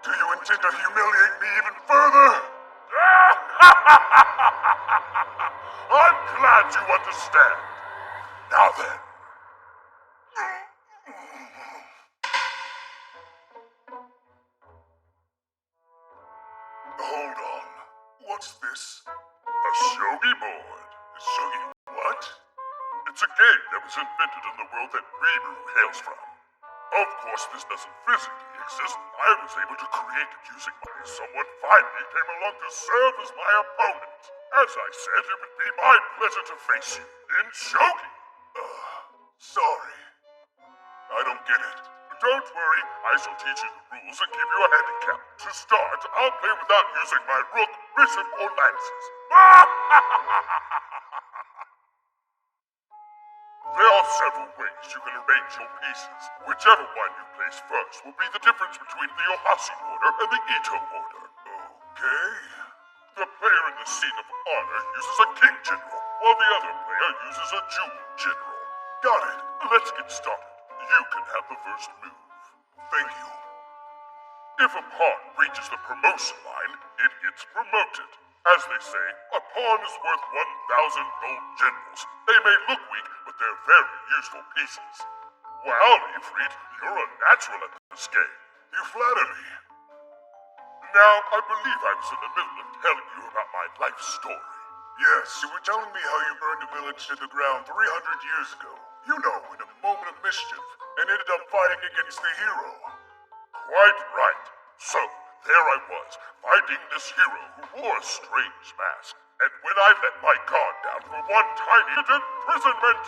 Do you intend to humiliate me even further? I'm glad you understand. Now then. Hold on. What's this? A shogi board. Shogi what? It's a game that was invented in the world that Rimuru hails from. Of course, this doesn't physically exist. I was able to create it using someone finally came along to serve as my opponent. As I said, it would be my pleasure to face you in shogi. Sorry. I don't get it. Don't worry, I shall teach you the rules and give you a handicap. To start, I'll play without using my rook, bishop, or lances. There are several ways you can arrange your pieces. Whichever one you place first will be the difference between the Ohashi order and the Ito order. Okay. The player in the seat of honor uses a king general, while the other player uses a jewel general. Got it. Let's get started. You can have the first move. Thank you. If a pawn reaches the promotion line, it gets promoted. As they say, a pawn is worth 1,000 gold generals. They may look weak, but they're very useful pieces. Well, Ifrit, you're a natural at this game. You flatter me. Now, I believe I was in the middle of telling you about my life story. Yes, you were telling me how you burned a village to the ground 300 years ago. You know, in a moment of mischief, and ended up fighting against the hero. Quite right. So, there I was, fighting this hero who wore a strange mask. And when I let my guard down for one tiny imprisonment...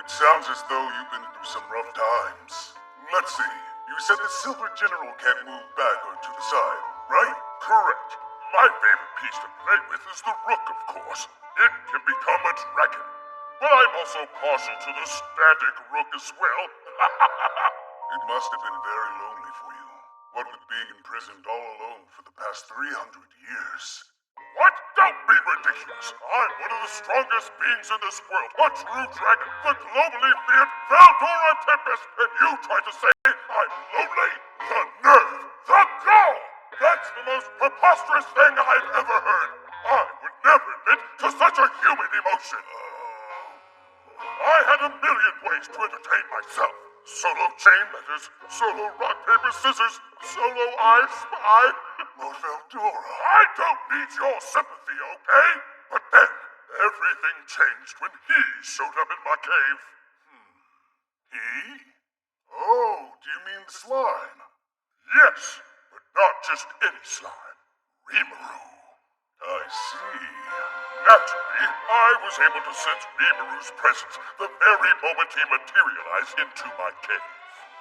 It sounds as though you've been through some rough times. Let's see, you said the Silver General can't move back or to the side, right? Correct. My favorite piece to play with is the rook, of course. It can become a dragon. But I'm also partial to the static rook as well. It must have been very lonely for you. What with being imprisoned all alone for the past 300 years. What? Don't be ridiculous! I'm one of the strongest beings in this world, a true dragon, the globally feared Veldora Tempest, and you try to say I'm lonely? The nerve! The gall! That's the most preposterous thing I've ever heard! I would never admit to such a human emotion! I had a million ways to entertain myself. Solo chain letters, solo rock, paper, scissors, solo I spy. Lord Veldora. I don't need your sympathy, okay? But then, everything changed when he showed up in my cave. He? Oh, do you mean the slime? Yes, but not just any slime. Rimuru. I see. Naturally, I was able to sense Rimuru's presence the very moment he materialized into my cave.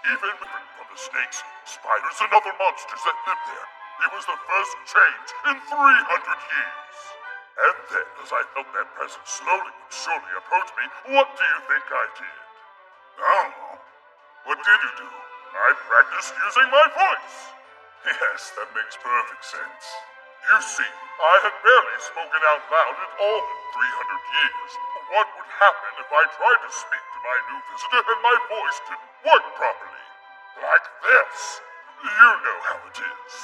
Even from the snakes, spiders, and other monsters that live there, it was the first change in 300 years. And then, as I felt that presence slowly but surely approach me, what do you think I did? I don't know. What did you do? I practiced using my voice. Yes, that makes perfect sense. You see, I had barely spoken out loud in all but 300 years. What would happen if I tried to speak to my new visitor and my voice didn't work properly? Like this. You know how it is.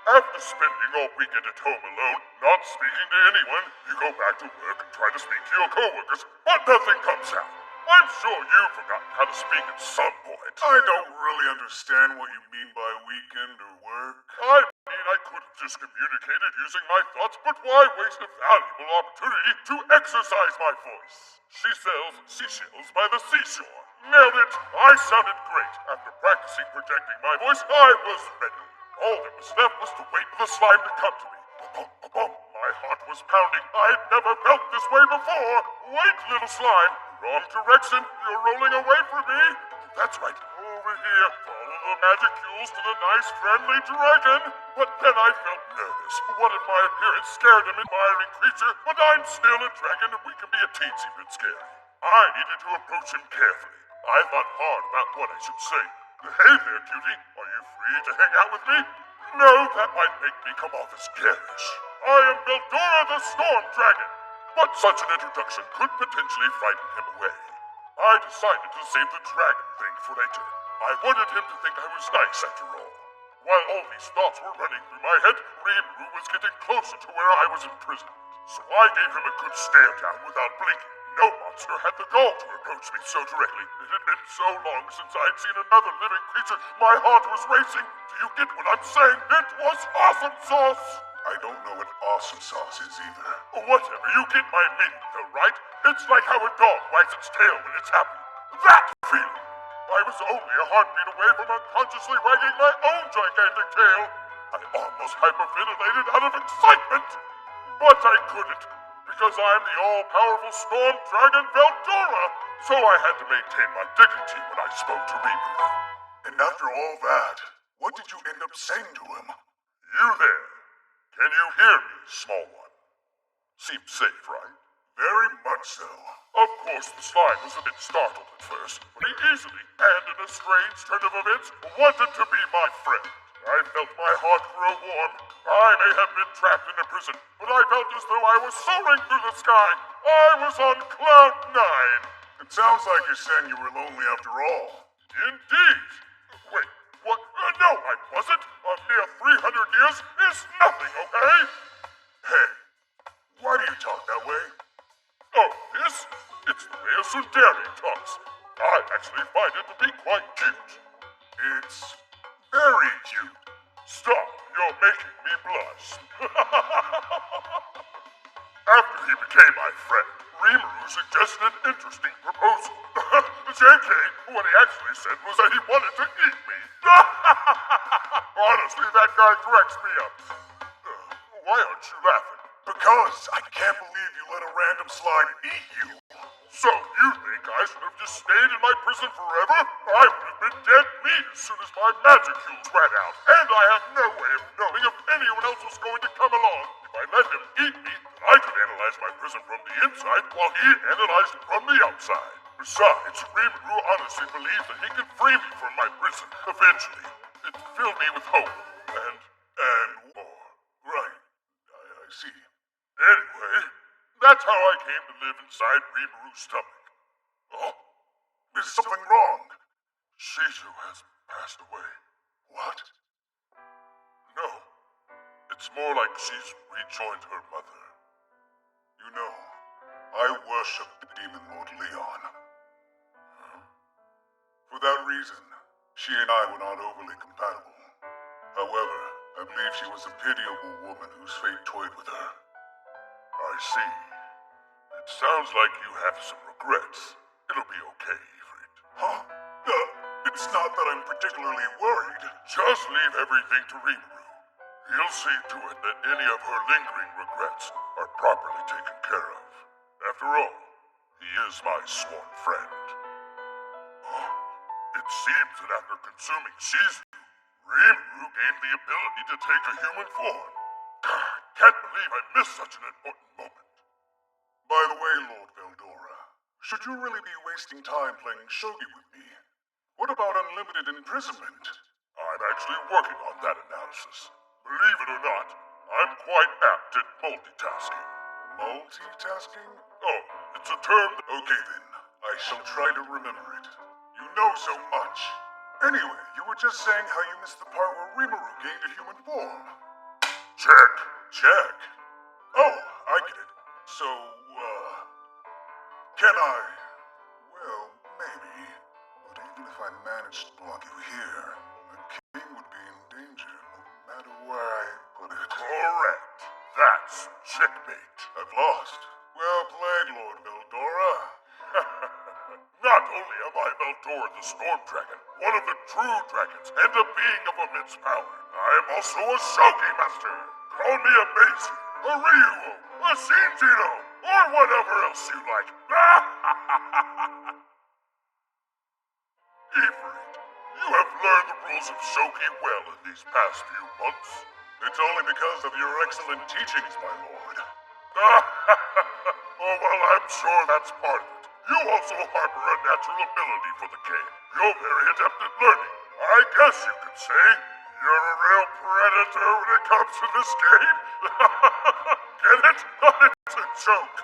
After spending all weekend at home alone, not speaking to anyone, you go back to work and try to speak to your coworkers, but nothing comes out. I'm sure you've forgotten how to speak at some point. I don't really understand what you mean by weekend or work. I mean, I could have just communicated using my thoughts, but why waste a valuable opportunity to exercise my voice? She sells seashells by the seashore. Nailed it! I sounded great. After practicing projecting my voice, I was ready. All that was left was to wait for the slime to come to me. Ba-bum, ba-bum. My heart was pounding. I'd never felt this way before. Wait, little slime. Wrong direction. You're rolling away from me. That's right. Over here. Follow the magic cues to the nice, friendly dragon. But then I felt nervous. What if my appearance scared him, admiring creature? But I'm still a dragon, and we can be a teensy bit scary. I needed to approach him carefully. I thought hard about what I should say. Hey there, cutie. Are you free to hang out with me? No, that might make me come off as garish. I am Veldora the Storm Dragon. But such an introduction could potentially frighten him away. I decided to save the dragon thing for later. I wanted him to think I was nice after all. While all these thoughts were running through my head, Rimuru was getting closer to where I was imprisoned. So I gave him a good stare down without blinking. No monster had the gall to approach me so directly. It had been so long since I'd seen another living creature, my heart was racing. Do you get what I'm saying? It was awesome sauce! I don't know what awesome sauce is either. Whatever, you get my meaning though, right? It's like how a dog wags its tail when it's happy. That feeling! I was only a heartbeat away from unconsciously wagging my own gigantic tail. I almost hyperventilated out of excitement. But I couldn't, because I'm the all-powerful Storm Dragon Veldora, so I had to maintain my dignity when I spoke to Rimuru. And after all that, what did you end up saying to him? You there. Can you hear me, small one? Seems safe, right? Very much so. Of course, the slime was a bit startled at first, but he easily, and in a strange turn of events, wanted to be my friend. I felt my heart grow warm. I may have been trapped in a prison, but I felt as though I was soaring through the sky. I was on cloud 9. It sounds like you're saying you were lonely after all. Indeed. Wait, what? No, I wasn't. A mere 300 years is nothing, okay? Hey, why do you talk that way? Oh, this? It's the way a Sundari talks. I actually find it to be quite cute. It's very cute. Stop, you're making me blush. After he became my friend, Rimuru suggested an interesting proposal. JK, what he actually said was that he wanted to eat me. Honestly, that guy cracks me up. Why aren't you laughing? Because I can't believe you let a random slime eat you. So you think I should have just stayed in my prison forever? I would have been dead meat as soon as my magic cues ran out. And I have no way of knowing if anyone else was going to come along. If I let him eat me, I could analyze my prison from the inside while he analyzed it from the outside. Besides, Rimuru honestly believed that he could free me from my prison eventually. It filled me with hope and more. Right. I see. Anyway, that's how I came to live inside Rimuru's stomach. Oh, is something wrong? Shishu has passed away. What? No. It's more like she's rejoined her mother. You know, I worship the Demon Lord Leon. For that reason, she and I were not overly compatible. However, I believe she was a pitiable woman whose fate toyed with her. I see. It sounds like you have some regrets. It'll be okay, Ifrit. Huh? It's not that I'm particularly worried. Just leave everything to Rimuru. He'll see to it that any of her lingering regrets are properly taken care of. After all, he is my sworn friend. It seems that after consuming Shizu, Rimuru gained the ability to take a human form. Can't believe I missed such an important moment. By the way, Lord Veldora, should you really be wasting time playing shogi with me? What about unlimited imprisonment? I'm actually working on that analysis. Believe it or not, I'm quite apt at multitasking. Multitasking? Oh, it's a term that... Okay then, I shall try to remember it. You know so much. Anyway, you were just saying how you missed the part where Rimuru gained a human form. Check. Oh, I get it. So, can I? Well, maybe. But even if I managed to block you here, the king would be in danger no matter where I put it. Correct. That's checkmate. I've lost. Well played, Lord Veldora. Not only am I Veldora the Storm Dragon, one of the true dragons, and a being of immense power, I am also a shogi master. Call me a Meizu, a Ryuo, a Shinjiro, or whatever else you like. Ifrit, you have learned the rules of shogi well in these past few months. It's only because of your excellent teachings, my lord. Oh, well, I'm sure that's part of it. You also harbor a natural ability for the game. You're very adept at learning. I guess you could say you're a real predator when it comes to this game. Get it? It's a joke.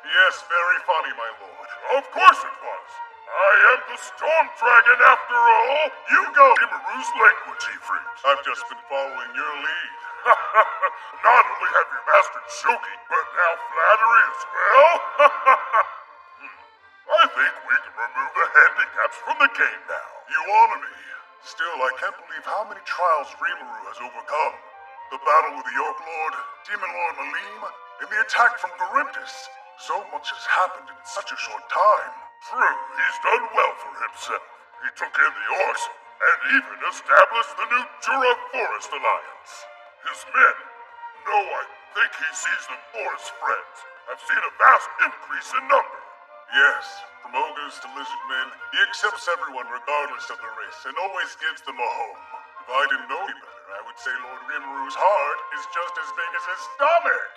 Yes, very funny, my lord. Of course it was. I am the Storm Dragon after all. You go Rimuru's language, Ifrit. I've just been following your lead. Not only have you mastered shogi, but now flattery as well? I think we can remove the handicaps from the game now. You honor me. Still, I can't believe how many trials Rimuru has overcome. The battle with the Oak Lord, Demon Lord Malim, and the attack from Charybdis. So much has happened in such a short time. True, he's done well for himself. He took in the orcs, and even established the new Jura Forest Alliance. His men, no, I think he sees them for his friends, have seen a vast increase in number. Yes, from ogres to lizard men, he accepts everyone regardless of their race, and always gives them a home. If I didn't know any better, I would say Lord Rimuru's heart is just as big as his stomach.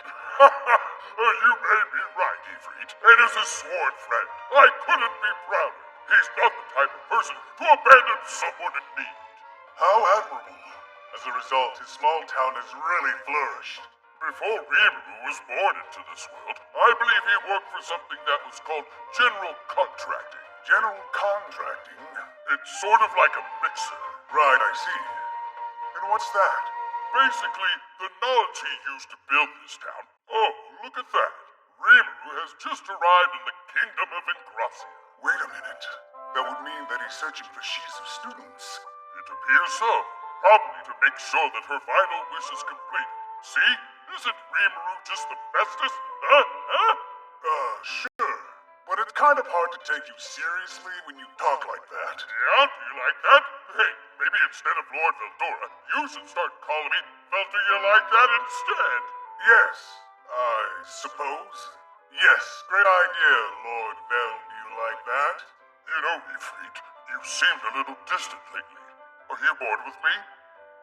You may be right, Ifrit, and as his sworn friend, I couldn't be prouder. He's not the type of person to abandon someone in need. How admirable. As a result, his small town has really flourished. Before Rimuru was born into this world, I believe he worked for something that was called general contracting. General contracting? It's sort of like a mixer. Right, I see. And what's that? Basically, the knowledge he used to build this town. Oh, look at that. Rimuru has just arrived in the kingdom of Ingracia. Wait a minute. That would mean that he's searching for Shizu students. It appears so. Probably to make sure that her final wish is completed. See? Isn't Rimuru just the bestest? Sure. But it's kind of hard to take you seriously when you talk like that. Yeah? Do you like that? Hey, maybe instead of Lord Veldora, you should start calling me Velda you like that instead. Yes, I suppose. Yes, great idea, Lord Vel. Do you like that? You know, Ifrit, you seemed a little distant lately. Are you bored with me?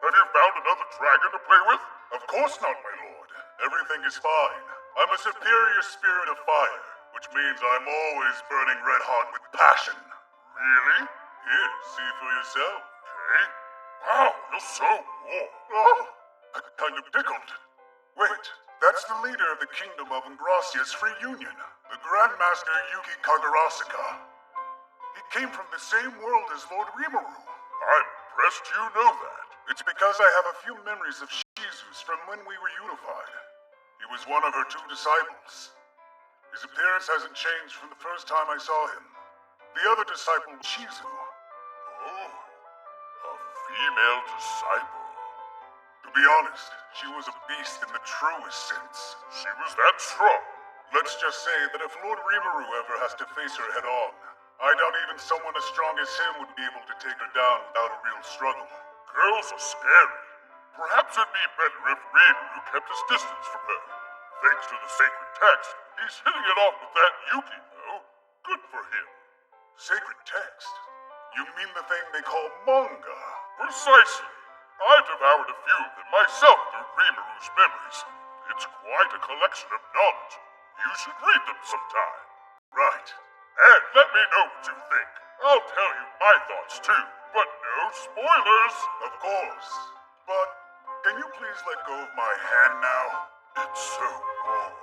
Have you found another dragon to play with? Of course not, my lord. Everything is fine. I'm a superior spirit of fire, which means I'm always burning red hot with passion. Really? Here, see for yourself. Okay. Wow, you're so warm. Oh, kind of tickled. Wait, that's the leader of the kingdom of Ingracia's Free Union, the Grandmaster Yuki Kagarasaka. He came from the same world as Lord Rimuru. I'm impressed you know that. It's because I have a few memories of Shizu's from when we were unified. He was one of her 2 disciples. His appearance hasn't changed from the first time I saw him. The other disciple was Shizu. Oh, a female disciple. To be honest, she was a beast in the truest sense. She was that strong. Let's just say that if Lord Rimuru ever has to face her head on, I doubt even someone as strong as him would be able to take her down without a real struggle. Girls are scary. Perhaps it'd be better if Rimuru kept his distance from her. Thanks to the sacred text, he's hitting it off with that Yuki, though. Good for him. Sacred text? You mean the thing they call manga? Precisely. I've devoured a few of them myself through Rimuru's memories. It's quite a collection of knowledge. You should read them sometime. Right. And let me know what you think. I'll tell you my thoughts too, but no spoilers. Of course. But can you please let go of my hand now? It's so warm.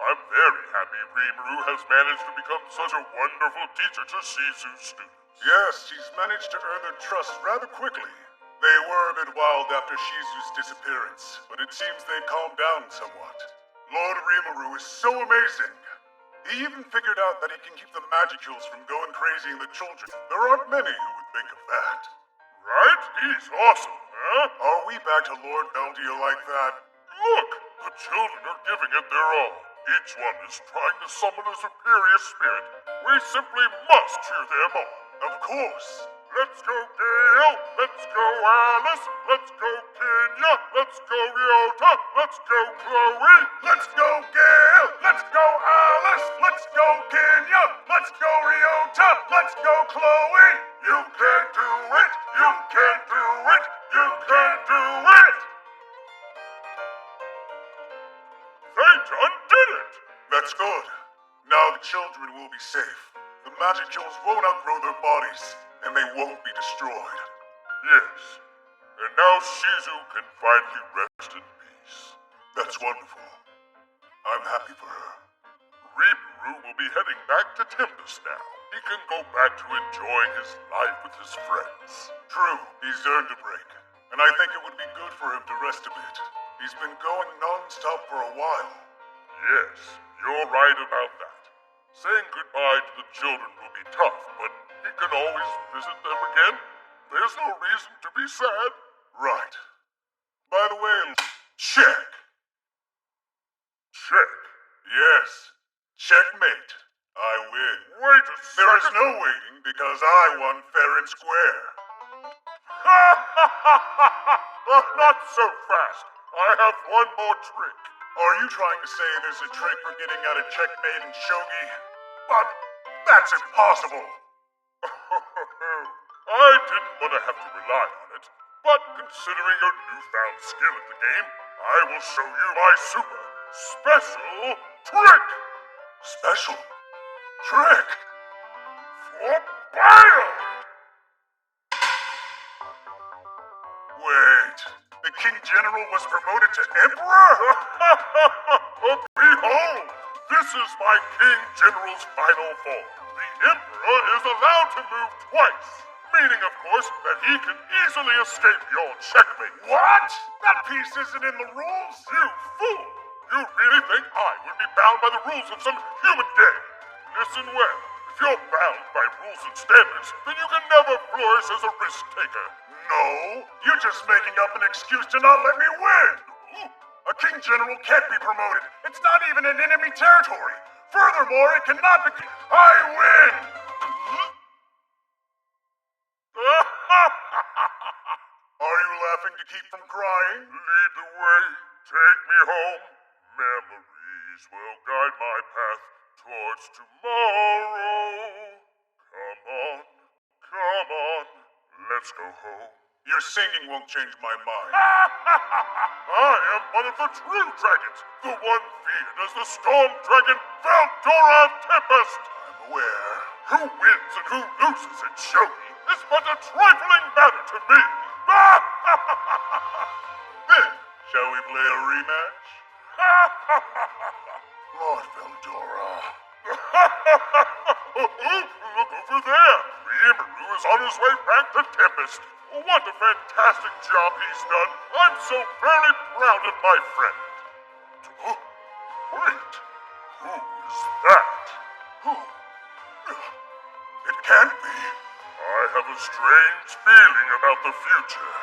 I'm very happy Rimuru has managed to become such a wonderful teacher to Shizu's students. Yes, she's managed to earn their trust rather quickly. They were a bit wild after Shizu's disappearance, but it seems they've calmed down somewhat. Lord Rimuru is so amazing. He even figured out that he can keep the Magicules from going crazy in the children. There aren't many who would think of that. Right? He's awesome, huh? Are we back to Lord Beldiel like that? Look! The children are giving it their all. Each one is trying to summon a superior spirit. We simply must cheer them on. Of course. Let's go Gale! Let's go Alice! Let's go Kenya! Let's go Ryota! Let's go Chloe! Let's go Gale! Let's go Alice! Let's go Kenya! Let's go Ryota! Let's go Chloe! You can do it! You can do it! You can do it! They done did it! That's good. Now the children will be safe. The Magicules won't outgrow their bodies, and they won't be destroyed. Yes. And now Shizu can finally rest in peace. That's wonderful. I'm happy for her. Rimuru will be heading back to Tempest now. He can go back to enjoying his life with his friends. True, he's earned a break. And I think it would be good for him to rest a bit. He's been going non-stop for a while. Yes, you're right about that. Saying goodbye to the children will be tough, but he can always visit them again. There's no reason to be sad. Right. By the way, check. Check? Yes. Checkmate. I win. Wait a second. There is no waiting because I won fair and square. Not so fast. I have one more trick. Are you trying to say there's a trick for getting out of checkmate and shogi? But that's impossible. I didn't want to have to rely on it, but considering your newfound skill at the game, I will show you my super special trick. Special trick? For battle! Wait, the King General was promoted to Emperor? Behold! This is my King General's final form. The Emperor is allowed to move twice, meaning, of course, that he can easily escape your checkmate. What? That piece isn't in the rules? You fool! You really think I would be bound by the rules of some human game? Listen well. If you're bound by rules and standards, then you can never flourish as a risk-taker. No, you're just making up an excuse to not let me win. A King General can't be promoted. It's not even in enemy territory. Furthermore, it cannot be... I win! Are you laughing to keep from crying? Lead the way. Take me home. Memories will guide my path towards tomorrow. Come on. Come on. Let's go home. Your singing won't change my mind. I am one of the true dragons, the one feared as the storm dragon Veldora Tempest. I'm aware. Who wins and who loses in shogi is but a trifling matter to me. Then, shall we play a rematch? Lord Veldora. Look over there. Rimuru is on his way back to Tempest. What a fantastic job he's done. I'm so very proud of my friend. Wait. Who is that? Who? It can't be. I have a strange feeling about the future.